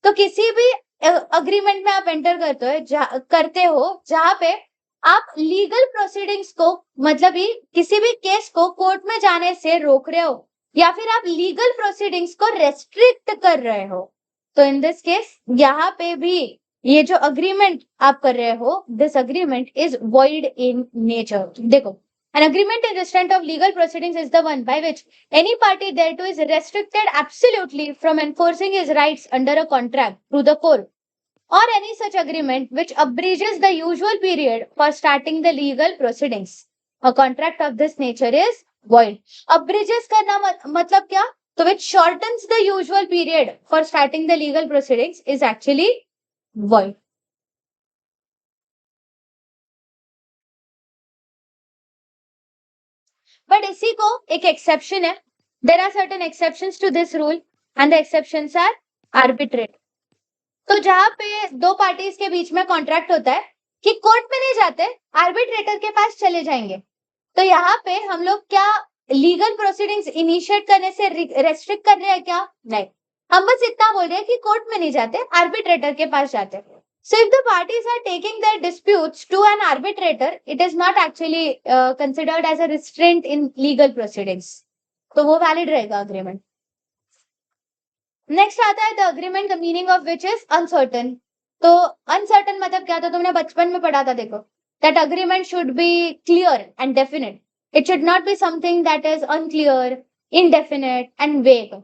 तो किसी भी agreement में आप enter करते हो जहाँ पे आप legal proceedings को, मतलब ही किसी भी केस को कोर्ट में जाने से रोक रहे हो या फिर आप legal proceedings को restrict कर रहे हो, तो इन दिस केस यहाँ पे भी ये जो अग्रीमेंट आप कर रहे हो, this agreement is void in nature. देखो, an agreement in restraint of legal proceedings is the one by which any party thereto is restricted absolutely from enforcing his rights under a contract through the court, or any such agreement which abridges the usual period for starting the legal proceedings. A contract of this nature is void. Abridges करना मतलब क्या? So which shortens the usual period for starting the legal proceedings is actually void. But इसी को एक exception है. There are certain exceptions to this rule, and the exceptions are arbitrate. तो जहां पे दो पार्टीज के बीच में कॉन्ट्रैक्ट होता है कि कोर्ट में नहीं जाते, आर्बिट्रेटर के पास चले जाएंगे, तो यहाँ पे हम लोग क्या लीगल प्रोसीडिंग्स इनिशिएट करने से रेस्ट्रिक्ट कर रहे हैं क्या? नहीं, हम बस इतना बोल रहे हैं कि कोर्ट में नहीं जाते, आर्बिट्रेटर के पास जाते हैं. So if the parties are taking their disputes to an arbitrator, it is not actually considered as a restraint in legal proceedings. तो वो वैलिड रहेगा अग्रीमेंट. नेक्स्ट आता है the agreement the meaning of which is uncertain. तो uncertain मतलब क्या था? तुमने बचपन में पढ़ा था, देखो, that agreement should be clear and definite. It should not be something that is unclear, indefinite and वेग.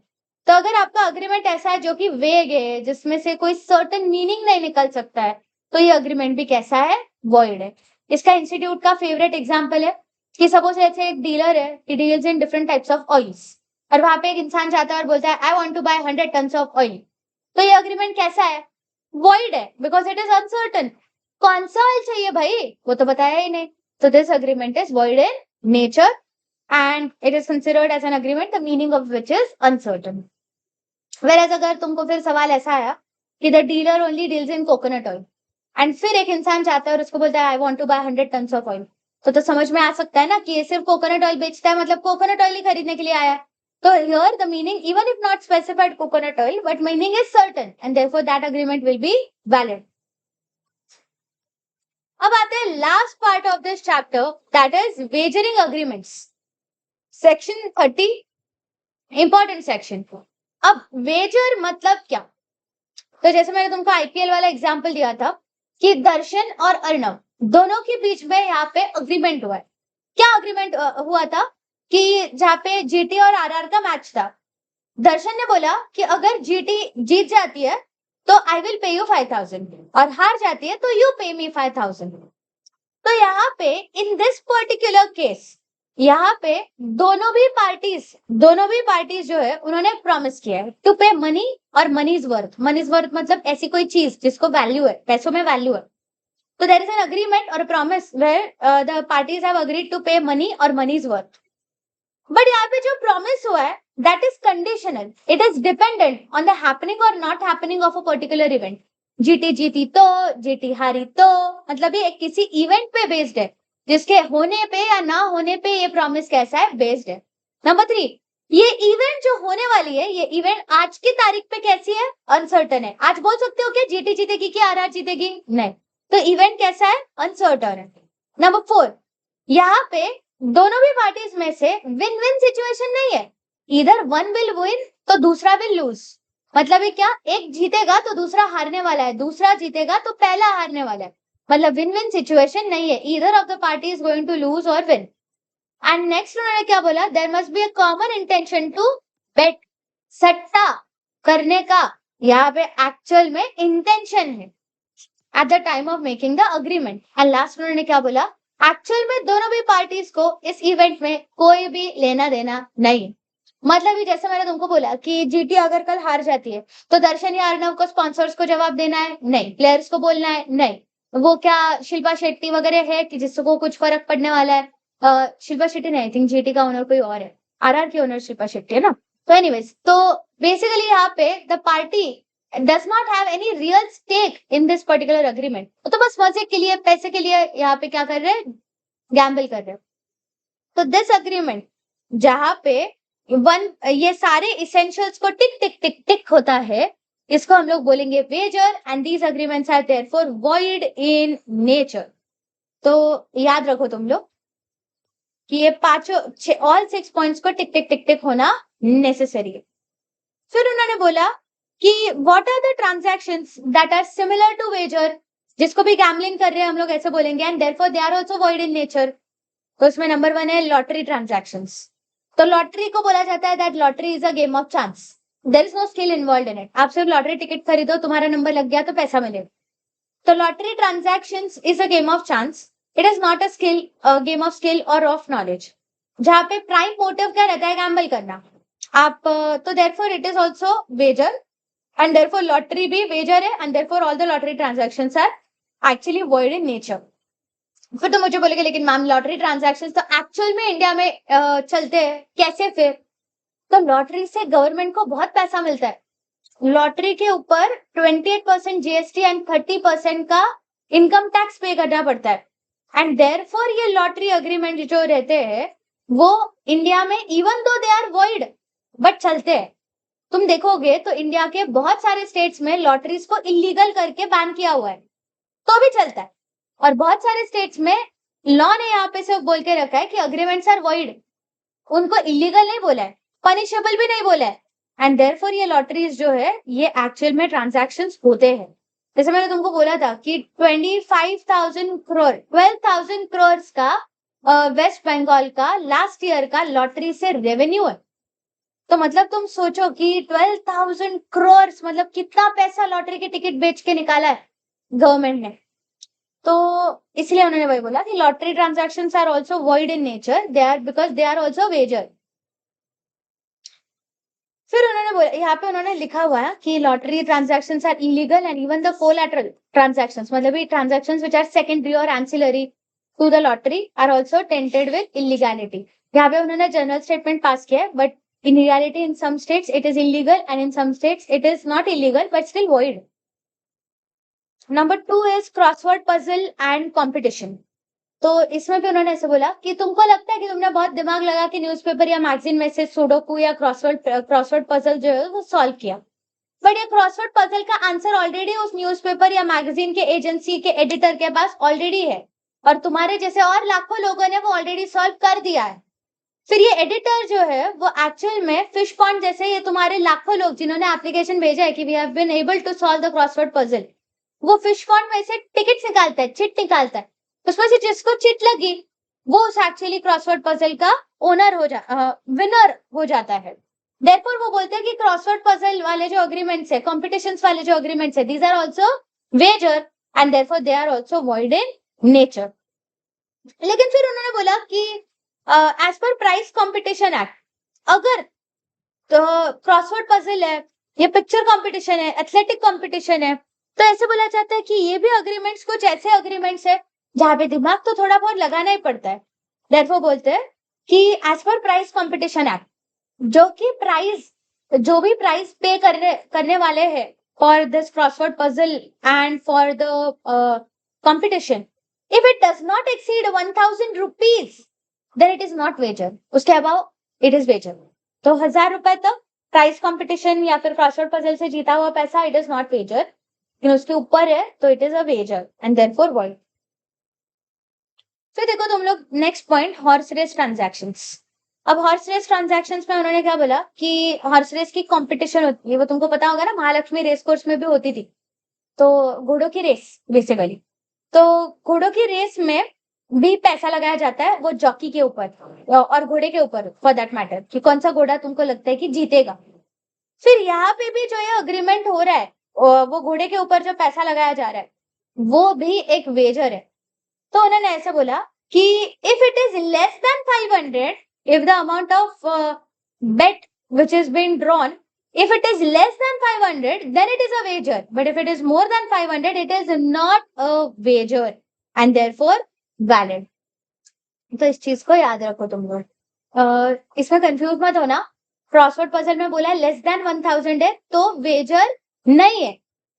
तो अगर आपका अग्रीमेंट ऐसा है जो कि वेग है, जिसमें से कोई सर्टन मीनिंग नहीं निकल सकता है, तो ये अग्रीमेंट भी कैसा है? वॉइड है. इसका इंस्टीट्यूट का फेवरेट एग्जाम्पल है कि सपोज ऐसे एक डीलर है, he deals in different types of oils, और वहां पे एक इंसान जाता है और बोलता है I want to buy 100 tons of oil. तो ये अग्रीमेंट कैसा है? वॉइड है, बिकॉज इट इज अनसर्टन. कौन सा ऑयल चाहिए भाई, वो तो बताया ही नहीं. तो this agreement is void in nature and it is considered as an agreement the meaning of which is uncertain. Whereas अगर तुमको फिर सवाल ऐसा आया कि the dealer only deals in coconut oil and फिर एक इंसान जाता है और उसको बोलता है I want to buy 100 tons of oil, तो समझ में आ सकता है ना कि ये सिर्फ कोकोनट ऑयल बेचता है, मतलब कोकोनट ऑयल ही खरीदने के लिए आया है. तो here the meaning, even if not specified coconut oil, but meaning is certain and therefore that agreement will be valid. अब आते हैं last part of this chapter, that is wagering agreements. Section 30, important section. अब Vaser मतलब क्या? तो जैसे मैंने तुमको आईपीएल वाला एग्जांपल दिया था कि दर्शन और अर्णव दोनों के बीच में यहाँ पे अग्रीमेंट हुआ है. क्या अग्रीमेंट हुआ था? कि जहाँ पे जीटी और आरआर का मैच था, दर्शन ने बोला कि अगर जीटी जीत जाती है तो आई विल पे यू 5000 और हार जाती है तो यू पे मी 5000. तो यहाँ पे इन दिस पर्टिकुलर केस यहाँ पे दोनों भी पार्टीज जो है उन्होंने प्रॉमिस किया है to pay money or money's worth मतलब ऐसी कोई चीज जिसको वैल्यू है, पैसों में वैल्यू है। तो there is an agreement or promise where the parties have agreed to pay money or money's worth. But यहाँ पे जो प्रॉमिस हुआ है that is conditional, it is dependent on the happening और not happening of a particular event. जीटी जीती तो, GT हारी तो, मतलब ये किसी इवेंट पे बेस्ड है, जिसके होने पे या ना होने पे ये प्रॉमिस कैसा है, बेस्ड है। नंबर 3, ये इवेंट जो होने वाली है, ये इवेंट आज की तारीख पे कैसी है, अनसर्टन है। आज बोल सकते हो क्या जीटी जीतेगी कि आरआर जीतेगी, नहीं। तो इवेंट कैसा है, अनसर्टन है। नंबर 4, यहाँ पे दोनों भी पार्टीज में से विन विन सिचुएशन नहीं है, इधर वन विल विन तो दूसरा विल लूज। मतलब ये क्या, एक जीतेगा तो दूसरा हारने वाला है, दूसरा जीतेगा तो पहला हारने वाला है, मतलब विन विन सिचुएशन नहीं है, either of the party is going to lose और विन। एंड नेक्स्ट उन्होंने क्या बोला, there must be a common intention to bet, सट्टा करने का यहाँ पे एक्चुअल में इंटेंशन है at the time of making the agreement. And last उन्होंने क्या बोला, एक्चुअल में दोनों भी पार्टीज को इस इवेंट में कोई भी लेना देना नहीं। मतलब ये जैसे मैंने तुमको बोला कि जीटी अगर कल हार जाती है तो दर्शन या अर्णव को स्पॉन्सर्स को जवाब देना है, नहीं। प्लेयर्स को बोलना है, नहीं। वो क्या शिल्पा शेट्टी वगैरह है कि जिसको कुछ फर्क पड़ने वाला है? शिल्पा शेट्टी नहीं, आई थिंक जीटी का ओनर कोई और है, आरआर की ओनर शिल्पा शेट्टी है ना। तो एनीवेज, तो बेसिकली यहाँ पे the party does not have any real stake in this particular agreement. तो बस मजे के लिए, पैसे के लिए यहाँ पे क्या कर रहे हैं, गैम्बल कर रहे हैं। तो दिस अग्रीमेंट जहाँ पे ये सारे इसेंशियल्स को टिक टिक टिक टिक होता है, इसको हम लोग बोलेंगे wager. And these agreements are therefore void in nature. तो याद रखो तुम लोग कि ये पांचों ऑल 6 पॉइंट्स को टिक टिक टिक टिक होना नेसेसरी है। फिर उन्होंने बोला कि what are the transactions that are similar to wager, जिसको भी गैम्बलिंग कर रहे हैं हम लोग ऐसे बोलेंगे, and therefore they are also void in nature. तो उसमें नंबर 1 है लॉटरी ट्रांजैक्शंस। तो लॉटरी को बोला जाता है that lottery is a game of chance, there is no skill involve in it. आप सिर्फ लॉटरी टिकट खरीदो, तुम्हारा नंबर लग गया तो पैसा मिलेगा। तो lottery transactions is a game of chance, it is not a skill, game of skill और ऑफ नॉलेज, जहाँ पे प्राइम मोटिव क्या रहता है, गैम्बल करना। आप तो therefore it is also wager, and therefore lottery भी वेजर है, and therefore all the lottery transactions are actually void in nature. फिर तो मुझे बोलेगे लेकिन मैम लॉटरी ट्रांजैक्शंस तो एक्चुअल में इंडिया में चलते हैं, कैसे फिर? तो लॉटरी से गवर्नमेंट को बहुत पैसा मिलता है। लॉटरी के ऊपर 28% जीएसटी एंड 30% का इनकम टैक्स पे करना पड़ता है। एंड देयरफॉर ये लॉटरी अग्रीमेंट जो रहते हैं वो इंडिया में even though they are void but चलते हैं। तुम देखोगे तो इंडिया के बहुत सारे स्टेट्स में लॉटरीज को इलीगल करके बैन किया हुआ है, तो भी चलता है। और बहुत सारे स्टेट्स में लॉ ने यहाँ पे सिर्फ बोल के रखा है कि अग्रीमेंट्स आर वॉइड, उनको इलीगल नहीं बोला है, पनिशेबल भी नहीं बोला है। एंड देयरफॉर ये लॉटरीज जो है ये एक्चुअल में ट्रांजैक्शंस होते हैं। जैसे मैंने तुमको बोला था कि 25,000 करोड़ 12,000 करोड़ का वेस्ट बंगाल का लास्ट ईयर का लॉटरी से रेवेन्यू है। तो मतलब तुम सोचो कि 12,000 करोड़ मतलब कितना पैसा लॉटरी के टिकट बेच के निकाला है गवर्नमेंट ने। तो इसलिए उन्होंने वही बोला कि lottery transactions are also void in nature, they are because they are also wager. फिर उन्होंने बोला, यहाँ पे उन्होंने लिखा हुआ है कि lottery transactions are illegal and even the collateral transactions, मतलब ये transactions which are secondary or ancillary to the lottery are also tainted with illegality. यहाँ पे उन्होंने जनरल स्टेटमेंट पास किया है, but in reality in some states it is illegal and in some states it is not illegal but still void. Number 2 is crossword puzzle and competition. तो इसमें भी उन्होंने ऐसे बोला कि तुमको लगता है कि तुमने बहुत दिमाग लगा के न्यूज़पेपर या मैगजीन में से सुडोकू या क्रॉसवर्ड पजल जो है वो सॉल्व किया, बट ये क्रॉसवर्ड पजल का आंसर ऑलरेडी उस न्यूज़पेपर या मैगजीन के एजेंसी के एडिटर के पास ऑलरेडी है, और तुम्हारे जैसे और लाखों लोगों ने वो ऑलरेडी सॉल्व कर दिया है। फिर ये एडिटर जो है वो एक्चुअल में फिश पॉन्ड जैसे ये तुम्हारे लाखों लोग जिन्होंने एप्लीकेशन भेजा है कि we have been able to solve the crossword puzzle, वो फिश पॉन्ड में से टिकट निकालता है, चिट निकालता है, उसमें से जिसको चिट लगी वो उस एक्चुअली क्रॉसवर्ड पजल का ओनर विनर हो जाता है। देयरफॉर वो बोलते हैं कि क्रॉसवर्ड पजल वाले जो अग्रीमेंट्स है, कॉम्पिटिशंस वाले जो अग्रीमेंट्स है, these are also wager and therefore they are also void in nature. लेकिन फिर उन्होंने बोला कि as per prize competition act, अगर तो क्रॉसवर्ड पजल है, ये पिक्चर कंपटीशन है, एथलेटिक कंपटीशन है, तो ऐसे बोला जाता है कि ये भी अग्रीमेंट्स कुछ ऐसे अग्रीमेंट्स है जहां पे दिमाग तो थोड़ा बहुत लगाना ही पड़ता है। देयरफॉर बोलते हैं कि as per prize competition act, जो कि प्राइस, जो भी प्राइस पे करने वाले हैं for this crossword puzzle and for the competition, if it does not exceed 1000 rupees then it is not wager, उसके अबाव इट इज वेजर। तो 1000 रुपए तक प्राइस कंपटीशन या फिर क्रॉसवर्ड पजल से जीता हुआ पैसा इट इज नॉट वेजर, लेकिन उसके ऊपर है तो it is a wager and therefore void. फिर देखो तुम लोग next point, horse race transactions. अब हॉर्स रेस ट्रांजैक्शंस में उन्होंने क्या बोला कि हॉर्स रेस की कंपटीशन होती है, वो तुमको पता होगा ना, महालक्ष्मी रेस कोर्स में भी होती थी, तो घोड़ों की रेस बेसिकली। तो घोड़ों की रेस में भी पैसा लगाया जाता है, वो जॉकी के ऊपर और घोड़े के ऊपर फॉर दैट मैटर, कि कौन सा घोड़ा तुमको लगता है कि जीतेगा। फिर यहाँ पे भी जो ये अग्रीमेंट हो रहा है, वो घोड़े के ऊपर जो पैसा लगाया जा रहा है वो भी एक वेजर है। तो उन्होंने ऐसे बोला कि if it is less then 500, if the amount of bet which is being drawn, if it is less than 500 then it is a wager, but if it is more than 500 it is not a wager and therefore valid। तो इस चीज को याद रखो तुम लोग, इसमें confuse मत होना। क्रॉसवर्ड पजल में बोला लेस देन 1000 है तो वेजर नहीं है,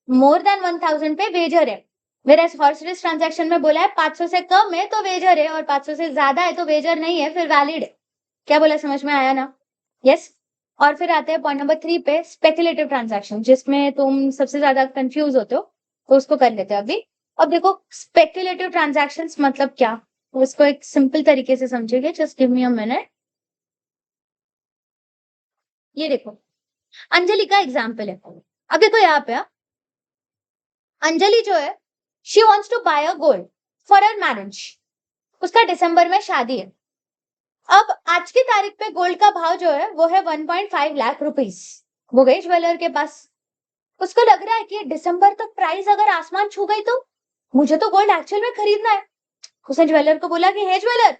मोर देन 1000 पे वेजर है। वेयर हॉर्स रेस ट्रांजैक्शन में बोला है 500 से कम है तो वेजर है और 500 से ज्यादा है तो वेजर नहीं है, फिर वैलिड है। क्या बोला, समझ में आया ना? यस। और फिर आते हैं पॉइंट नंबर 3 पे, स्पेकुलेटिव ट्रांजैक्शन, जिसमें तुम सबसे ज्यादा कंफ्यूज होते हो, तो उसको कर लेते हैं अभी। अब देखो स्पेकुलेटिव ट्रांजैक्शंस मतलब क्या, तो इसको एक सिंपल तरीके से समझेंगे, just give me a minute. ये देखो अंजलि का एग्जाम्पल है। अब देखो यहाँ पे अंजलि जो है, she wants to buy a gold for her marriage, उसका दिसंबर में शादी है। अब आज की तारीख पे गोल्ड का भाव जो है वो है 1.5 लाख रुपीस। वो गई ज्वेलर के पास, उसको लग रहा है कि दिसंबर तक प्राइस अगर आसमान छू गई तो मुझे तो गोल्ड एक्चुअल में खरीदना है। उसने ज्वेलर को बोला कि हे ज्वेलर,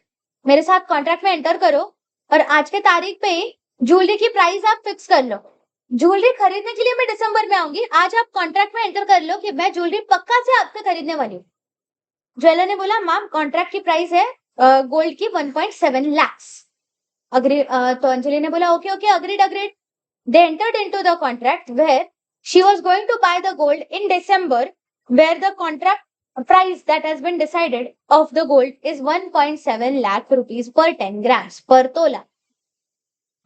मेरे साथ कॉन्ट्रैक्ट में एंटर करो और आज के तारीख पे ही ज्वेलरी की प्राइस आप फिक्स कर लो। ज्वेलरी खरीदने के लिए मैं दिसंबर में आऊंगी, आज आप कॉन्ट्रैक्ट में एंटर कर लो कि मैं ज्वेलरी पक्का से आपसे खरीदने वाली हूँ। ज्वेलर ने बोला मैम कॉन्ट्रैक्ट की प्राइस है गोल्ड की 1.7 lakhs। अग्री तो अंजलि ने बोला okay okay, agreed agreed. They entered into the contract where she was going to buy the gold in December, where the contract price that has been decided of the gold is 1.7 lakh rupees per 10 grams per तोला।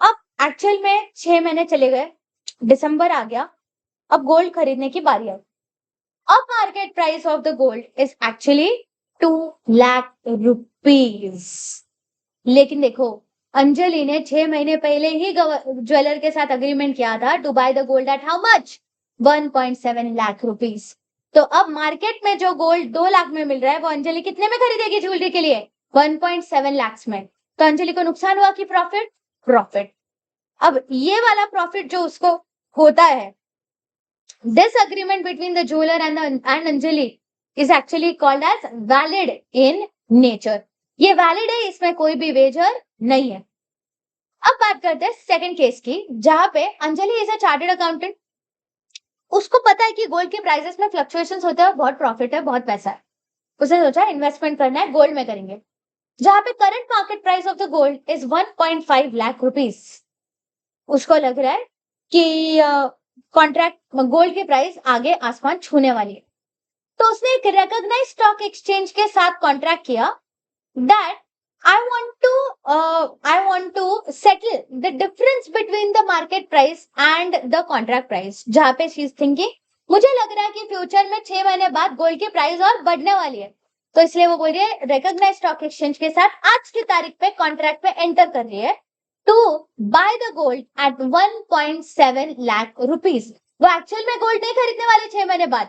अब actual में 6 महीने चले गए, दिसंबर आ गया, अब gold खरीदने की बारी आई। अब market price of the gold is actually 2 lakh rupees. लेकिन देखो अंजलि ने 6 महीने पहले ही ज्वेलर के साथ अग्रीमेंट किया था to buy the gold at how much, 1.7 lakh rupees. तो अब मार्केट में जो गोल्ड 2 लाख में मिल रहा है वो अंजलि कितने में खरीदेगी ज्वेलरी के लिए, 1.7 लाख में। तो अंजलि को नुकसान हुआ कि प्रॉफिट? प्रॉफिट। अब ये वाला प्रॉफिट जो उसको होता है, this agreement between the jeweller and Anjali is actually called as valid in nature. ये वैलिड है, इसमें कोई भी वेजर नहीं है। अब बात करते हैं सेकंड केस की, जहां पे Anjali is a chartered accountant. उसको पता है कि गोल्ड के प्राइसेस में फ्लक्चुएशंस होते हैं, बहुत प्रॉफिट है, बहुत पैसा है। उसने सोचा इन्वेस्टमेंट करना है, गोल्ड में करेंगे, जहां पे current market price of the gold is 1.5 lakh rupees. उसको लग रहा है कि कॉन्ट्रैक्ट गोल्ड की प्राइस आगे आसमान छूने वाली है। तो उसने एक रिकॉग्नाइज्ड स्टॉक एक्सचेंज के साथ कॉन्ट्रैक्ट किया that I want to settle the difference between the market price and the contract price, जहां पे she is thinking मुझे लग रहा है कि फ्यूचर में 6 महीने बाद गोल्ड की प्राइस और बढ़ने वाली है, तो इसलिए वो बोल रही है रिकॉग्नाइज्ड स्टॉक एक्सचेंज के साथ आज की तारीख पे कॉन्ट्रैक्ट पे एंटर कर रही है to buy the gold at 1.7 lakh rupees. वो एक्चुअल में गोल्ड नहीं खरीदने वाली 6 महीने बाद,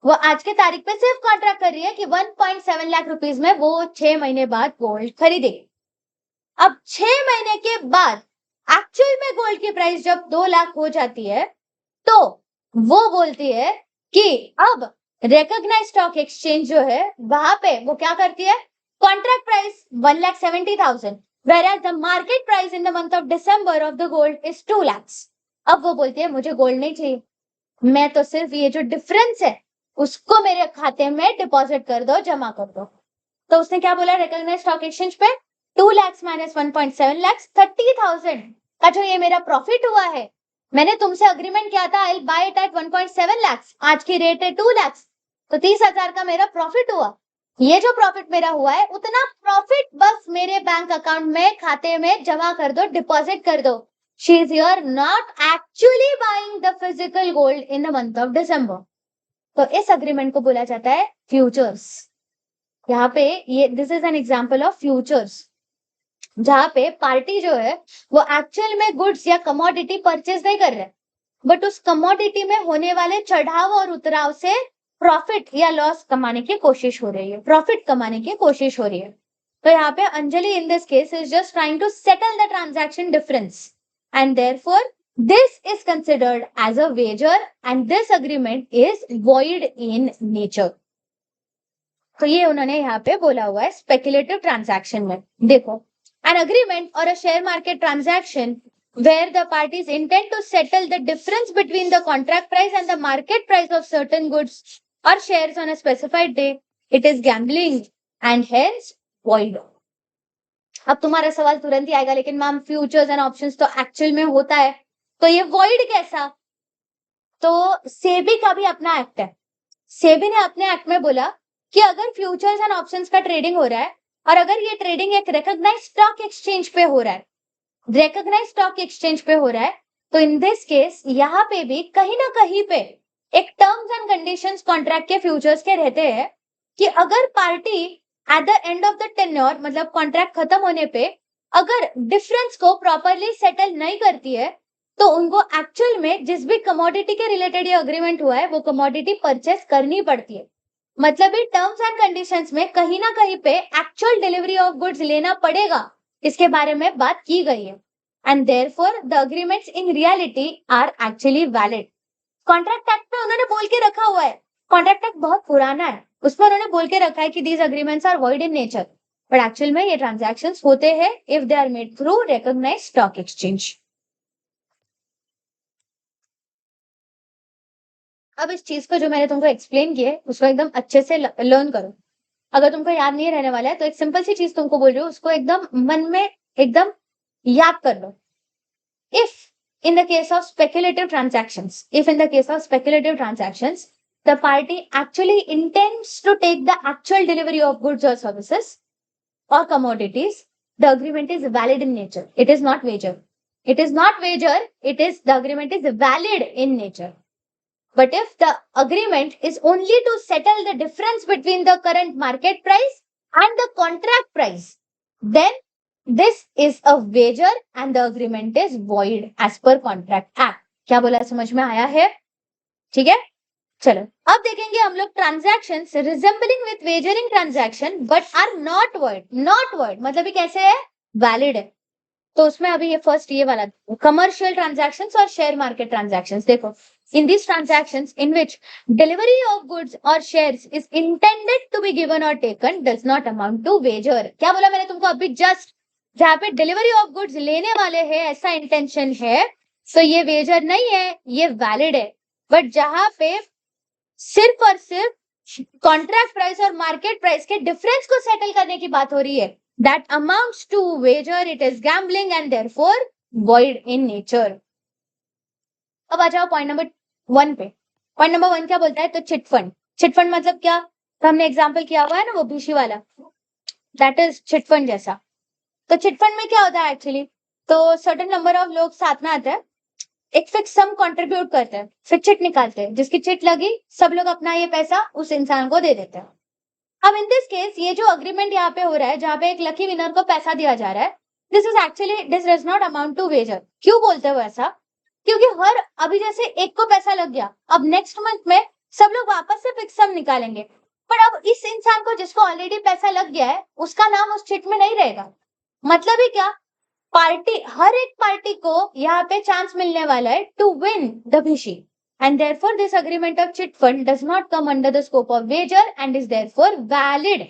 वो आज के तारीख पे सिर्फ कॉन्ट्रैक्ट कर रही है कि 1.7 लाख रुपीस में वो 6 महीने बाद गोल्ड खरीदेगी। अब 6 महीने के बाद एक्चुअल में गोल्ड की प्राइस जब 2 लाख हो जाती है तो वो बोलती है कि अब रिकॉग्नाइज्ड स्टॉक एक्सचेंज जो है वहां पे वो क्या करती है, Contract price 1,70,000, whereas the market price in the month of December of the gold is 2 lakhs. अब वो बोलती है मुझे गोल्ड नहीं चाहिए, मैं तो सिर्फ ये जो डिफरेंस है उसको मेरे खाते में डिपॉजिट कर दो, जमा कर दो। तो उसने क्या बोला रिकॉग्नाइज स्टॉक एक्सचेंज पे 2 lakhs माइनस 1.7 lakhs 30,000 का जो ये मेरा प्रॉफिट हुआ है, मैंने तुमसे अग्रीमेंट किया था आई बाय इट एट 1.7 lakhs, आज की रेट है 2 lakhs, तो 30,000 का मेरा प्रॉफिट हुआ। ये जो प्रॉफिट मेरा हुआ है उतना प्रॉफिट बस मेरे बैंक अकाउंट में खाते में जमा कर दो, डिपॉजिट कर दो। She is here not actually buying the physical gold in the month of December. तो इस अग्रीमेंट को बोला जाता है फ्यूचर्स। यहाँ पे ये this is an example of futures, जहाँ पे पार्टी जो है वो एक्चुअल में गुड्स या कमोडिटी परचेज नहीं कर रहे, बट उस कमोडिटी में होने वाले चढ़ाव और उतराव से प्रॉफिट या लॉस कमाने की कोशिश हो रही है, प्रॉफिट कमाने की कोशिश हो रही है। तो यहाँ पे Anjali in this case is just trying to settle the transaction difference and therefore this is considered as a wager and this agreement is void in nature. तो ये उन्होंने यहाँ पे बोला हुआ है speculative transaction में। देखो, an agreement or a share market transaction where the parties intend to settle the difference between the contract price and the market price of certain goods or shares on a specified day, it is gambling and hence void. अब तुम्हारा सवाल तुरंत ही आएगा लेकिन ma'am futures and options तो actual में होता है, तो ये वॉइड कैसा? तो सेबी का भी अपना एक्ट है। सेबी ने अपने एक्ट में बोला कि अगर फ्यूचर्स एंड ऑप्शंस का ट्रेडिंग हो रहा है और अगर ये ट्रेडिंग एक रिकॉग्नाइज्ड स्टॉक एक्सचेंज पे हो रहा है, रिकॉग्नाइज्ड स्टॉक एक्सचेंज पे हो रहा है, तो इन दिस केस यहाँ पे भी कहीं ना कहीं पे एक टर्म्स एंड कंडीशंस कॉन्ट्रैक्ट के फ्यूचर्स के रहते हैं कि अगर party at the end of the tenure मतलब कॉन्ट्रैक्ट खत्म होने पे अगर डिफरेंस को प्रॉपरली सेटल नहीं करती है तो उनको एक्चुअल में जिस भी कमोडिटी के रिलेटेड ये अग्रीमेंट हुआ है वो कमोडिटी परचेस करनी पड़ती है। मतलब ये टर्म्स एंड कंडीशंस में कहीं ना कहीं पे एक्चुअल डिलीवरी ऑफ गुड्स लेना पड़ेगा, इसके बारे में बात की गई है। And therefore the agreements in reality are actually valid. Contract act में उन्होंने बोल के रखा हुआ है, कॉन्ट्रैक्ट एक्ट बहुत पुराना है, उसमें उन्होंने बोल के रखा है कि these agreements are void in nature, but actual में ये ट्रांजैक्शंस होते हैं if they are made through recognised stock exchange. अब इस चीज को जो मैंने तुमको एक्सप्लेन किया है उसको एकदम अच्छे से लर्न करो। अगर तुमको याद नहीं रहने वाला है तो एक सिंपल सी चीज तुमको बोल रही हूँ, उसको एकदम मन में एकदम याद कर लो। If in the case of speculative transactions, the party actually intends to take the actual delivery of goods or services or commodities, the agreement is valid in nature. It is not wager. It is not wager. The agreement is valid in nature. But if the agreement is only to settle the difference between the current market price and the contract price, then this is a wager and the agreement is void as per contract act. क्या बोला, समझ में आया है? ठीक है, चलो अब देखेंगे हम लोग transactions resembling with wagering transaction but are not void. Not void मतलब ये कैसे है? वैलिड है। तो उसमें अभी ये फर्स्ट ये वाला कमर्शियल ट्रांजैक्शंस और शेयर मार्केट ट्रांजैक्शंस। देखो, in these transactions in which delivery of goods or shares is intended to be given or taken does not amount to wager। क्या बोला मैंने तुमको अभी जस्ट? जहाँ पे डिलीवरी ऑफ गुड्स लेने वाले हैं ऐसा इंटेंशन है तो ये वेजर नहीं है, ये वैलिड है। बट जहां पे सिर्फ और सिर्फ कॉन्ट्रैक्ट प्राइस और मार्केट प्राइस के डिफरेंस को सेटल करने की बात हो रही है, that amounts to wager, it is gambling and therefore void in nature. अब आ जाओ पॉइंट नंबर 1 पे। पॉइंट नंबर 1 क्या बोलता है? तो चिट फंड। चिट फंड मतलब क्या? तो हमने एग्जाम्पल किया हुआ है ना वो बीसी वाला, दैट इज चिट फंड जैसा। तो चिट फंड में क्या होता है एक्चुअली? तो सर्टेन नंबर ऑफ लोग साथ में आते हैं, एक फिक्स सम कंट्रीब्यूट करते हैं, फिर चिट निकालते हैं, जिसकी चिट लगी सब लोग अपना ये पैसा उस इंसान को दे देते हैं। अब इन दिस केस ये जो अग्रीमेंट यहाँ पे हो रहा है जहाँ पे एक लकी विनर को पैसा दिया जा रहा है, this is actually this does not amount to wager. क्यों बोलते हो ऐसा? क्योंकि हर अभी जैसे एक को पैसा लग गया, अब नेक्स्ट मंथ में सब लोग वापस से फिक्स सम निकालेंगे, पर अब इस इंसान को जिसको ऑलरेडी पैसा लग गया है उसका नाम उस चिट में नहीं रहेगा। मतलब ही क्या? पार्टी, हर एक पार्टी को यहाँ पे चांस मिलने वाला है to win the bhishi, and therefore this agreement of chit fund does not come under the scope of wager and is therefore valid.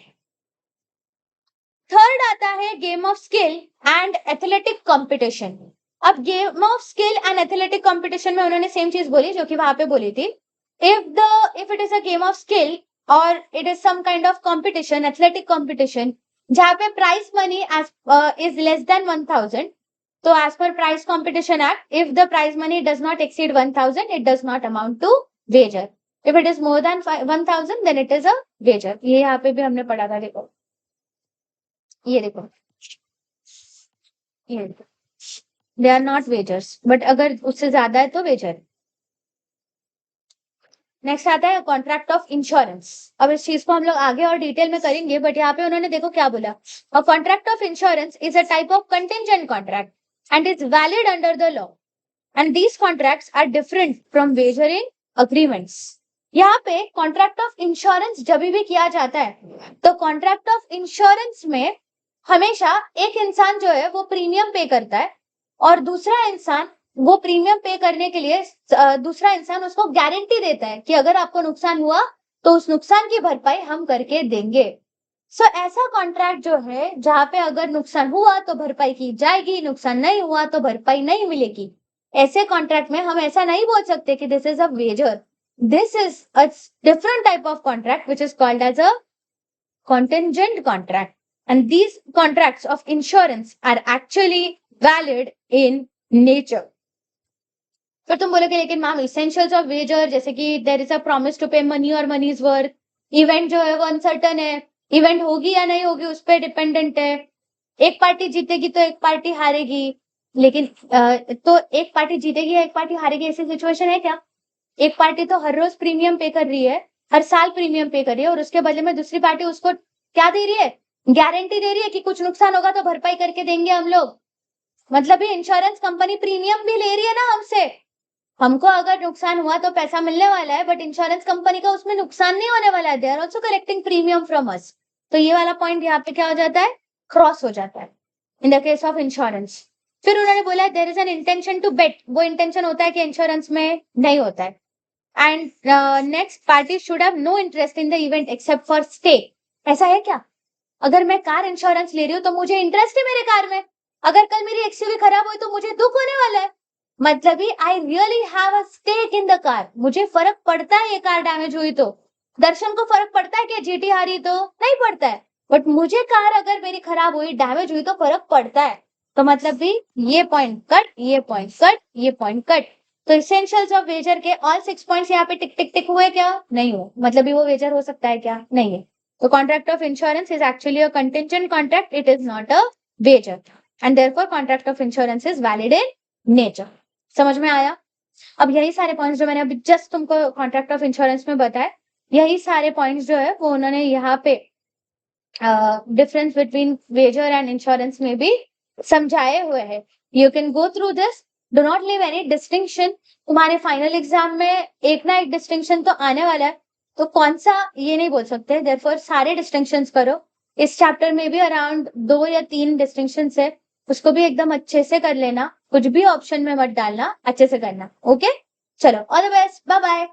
Third आता है game of skill and athletic competition. अब game of skill and athletic competition में उन्होंने same चीज बोली जो कि वहां पे बोली थी। If it is a game of skill और it is some kind of competition, athletic competition, जहाँ पे prize money is less than 1000, तो as per prize competition act, if the prize money does not exceed 1000, it does not amount to wager. If it is more than 1000, then it is a wager. ये यहाँ पे भी हमने पढ़ा था, देखो ये देखो, ये देखो, they are not wagers, but अगर उससे ज्यादा है तो वेजर। नेक्स्ट आता है कॉन्ट्रैक्ट ऑफ इंश्योरेंस। अब इस चीज को हम लोग आगे और डिटेल में करेंगे, बट यहाँ पे उन्होंने देखो क्या बोला, a contract of insurance is a type of contingent contract and is valid under the law and these contracts are different from wagering agreements. यहाँ पे कॉन्ट्रैक्ट ऑफ इंश्योरेंस जब भी किया जाता है तो कॉन्ट्रैक्ट ऑफ इंश्योरेंस में हमेशा एक इंसान जो है वो प्रीमियम पे करता है और दूसरा इंसान वो प्रीमियम पे करने के लिए दूसरा इंसान उसको गारंटी देता है कि अगर आपको नुकसान हुआ तो उस नुकसान की भरपाई हम करके देंगे। सो ऐसा कॉन्ट्रैक्ट जो है जहां पे अगर नुकसान हुआ तो भरपाई की जाएगी, नुकसान नहीं हुआ तो भरपाई नहीं मिलेगी, ऐसे कॉन्ट्रैक्ट में हम ऐसा नहीं बोल सकते कि this is a wager. This is a different type of contract which is called as a contingent contract, and these contracts of insurance are actually valid in nature. फिर तुम बोलोगे लेकिन मैम इसेंशियल्स ऑफ वेजर जैसे कि there is a promise to pay money और money is worth, event जो है वो अनसर्टन है, इवेंट होगी या नहीं होगी उस पर डिपेंडेंट है, एक पार्टी जीतेगी तो एक पार्टी हारेगी, लेकिन तो एक पार्टी जीतेगी या एक पार्टी हारेगी ऐसी सिचुएशन है क्या? एक पार्टी तो हर रोज प्रीमियम पे कर रही है, हर साल प्रीमियम पे कर रही है और उसके बदले में दूसरी पार्टी उसको क्या दे रही है? गारंटी दे रही है कि कुछ नुकसान होगा तो भरपाई करके देंगे हम लोग। मतलब ये इंश्योरेंस कंपनी प्रीमियम भी ले रही है ना हमसे, हमको अगर नुकसान हुआ तो पैसा मिलने वाला है, बट इंश्योरेंस कंपनी का उसमें नुकसान नहीं होने वाला है, they are also collecting premium from us. तो ये वाला पॉइंट यहाँ पे क्या हो जाता है? क्रॉस हो जाता है in the case of insurance. फिर उन्होंने बोला there is an intention to bet, वो इंटेंशन होता है कि इंश्योरेंस में नहीं होता है। And next, party should have no interest in the event except for stake. ऐसा है क्या? अगर मैं कार इंश्योरेंस ले रही हूँ तो मुझे इंटरेस्ट है मेरे कार में, अगर कल मेरी एक्सयूवी खराब हुई तो मुझे दुख होने वाला है, मतलब I really have a stake in the car, मुझे फर्क पड़ता है ये कार डैमेज हुई तो। दर्शन को फर्क पड़ता है कि जीटी हारी तो नहीं पड़ता है, बट मुझे कार अगर मेरी खराब हुई, डैमेज हुई तो फर्क पड़ता है। तो मतलब भी ये पॉइंट कट, ये पॉइंट कट, ये पॉइंट कट। तो इसेंशियल्स ऑफ वेजर के ऑल 6 पॉइंट्स यहाँ पे टिक टिक टिक हुए क्या? नहीं हो, मतलब भी वो वेजर हो सकता है क्या? नहीं है। तो contract of insurance is actually a contingent contract, it is not a wager and therefore contract of insurance is valid in nature. समझ में आया? अब यही सारे पॉइंट्स जो मैंने अभी जस्ट तुमको कॉन्ट्रैक्ट ऑफ इंश्योरेंस में बताए, यही सारे पॉइंट्स जो है वो उन्होंने यहाँ पे difference between wager and insurance में भी समझाए हुए हैं। You can go through this, do not leave any distinction. तुम्हारे फाइनल एग्जाम में एक ना एक डिस्टिंक्शन तो आने वाला है, तो कौन सा ये नहीं बोल सकते, देयरफॉर सारे डिस्टिंक्शंस करो। इस चैप्टर में भी अराउंड 2 या 3 डिस्टिंक्शंस है, उसको भी एकदम अच्छे से कर लेना, कुछ भी ऑप्शन में मत डालना, अच्छे से करना। ओके, चलो all the best, bye bye.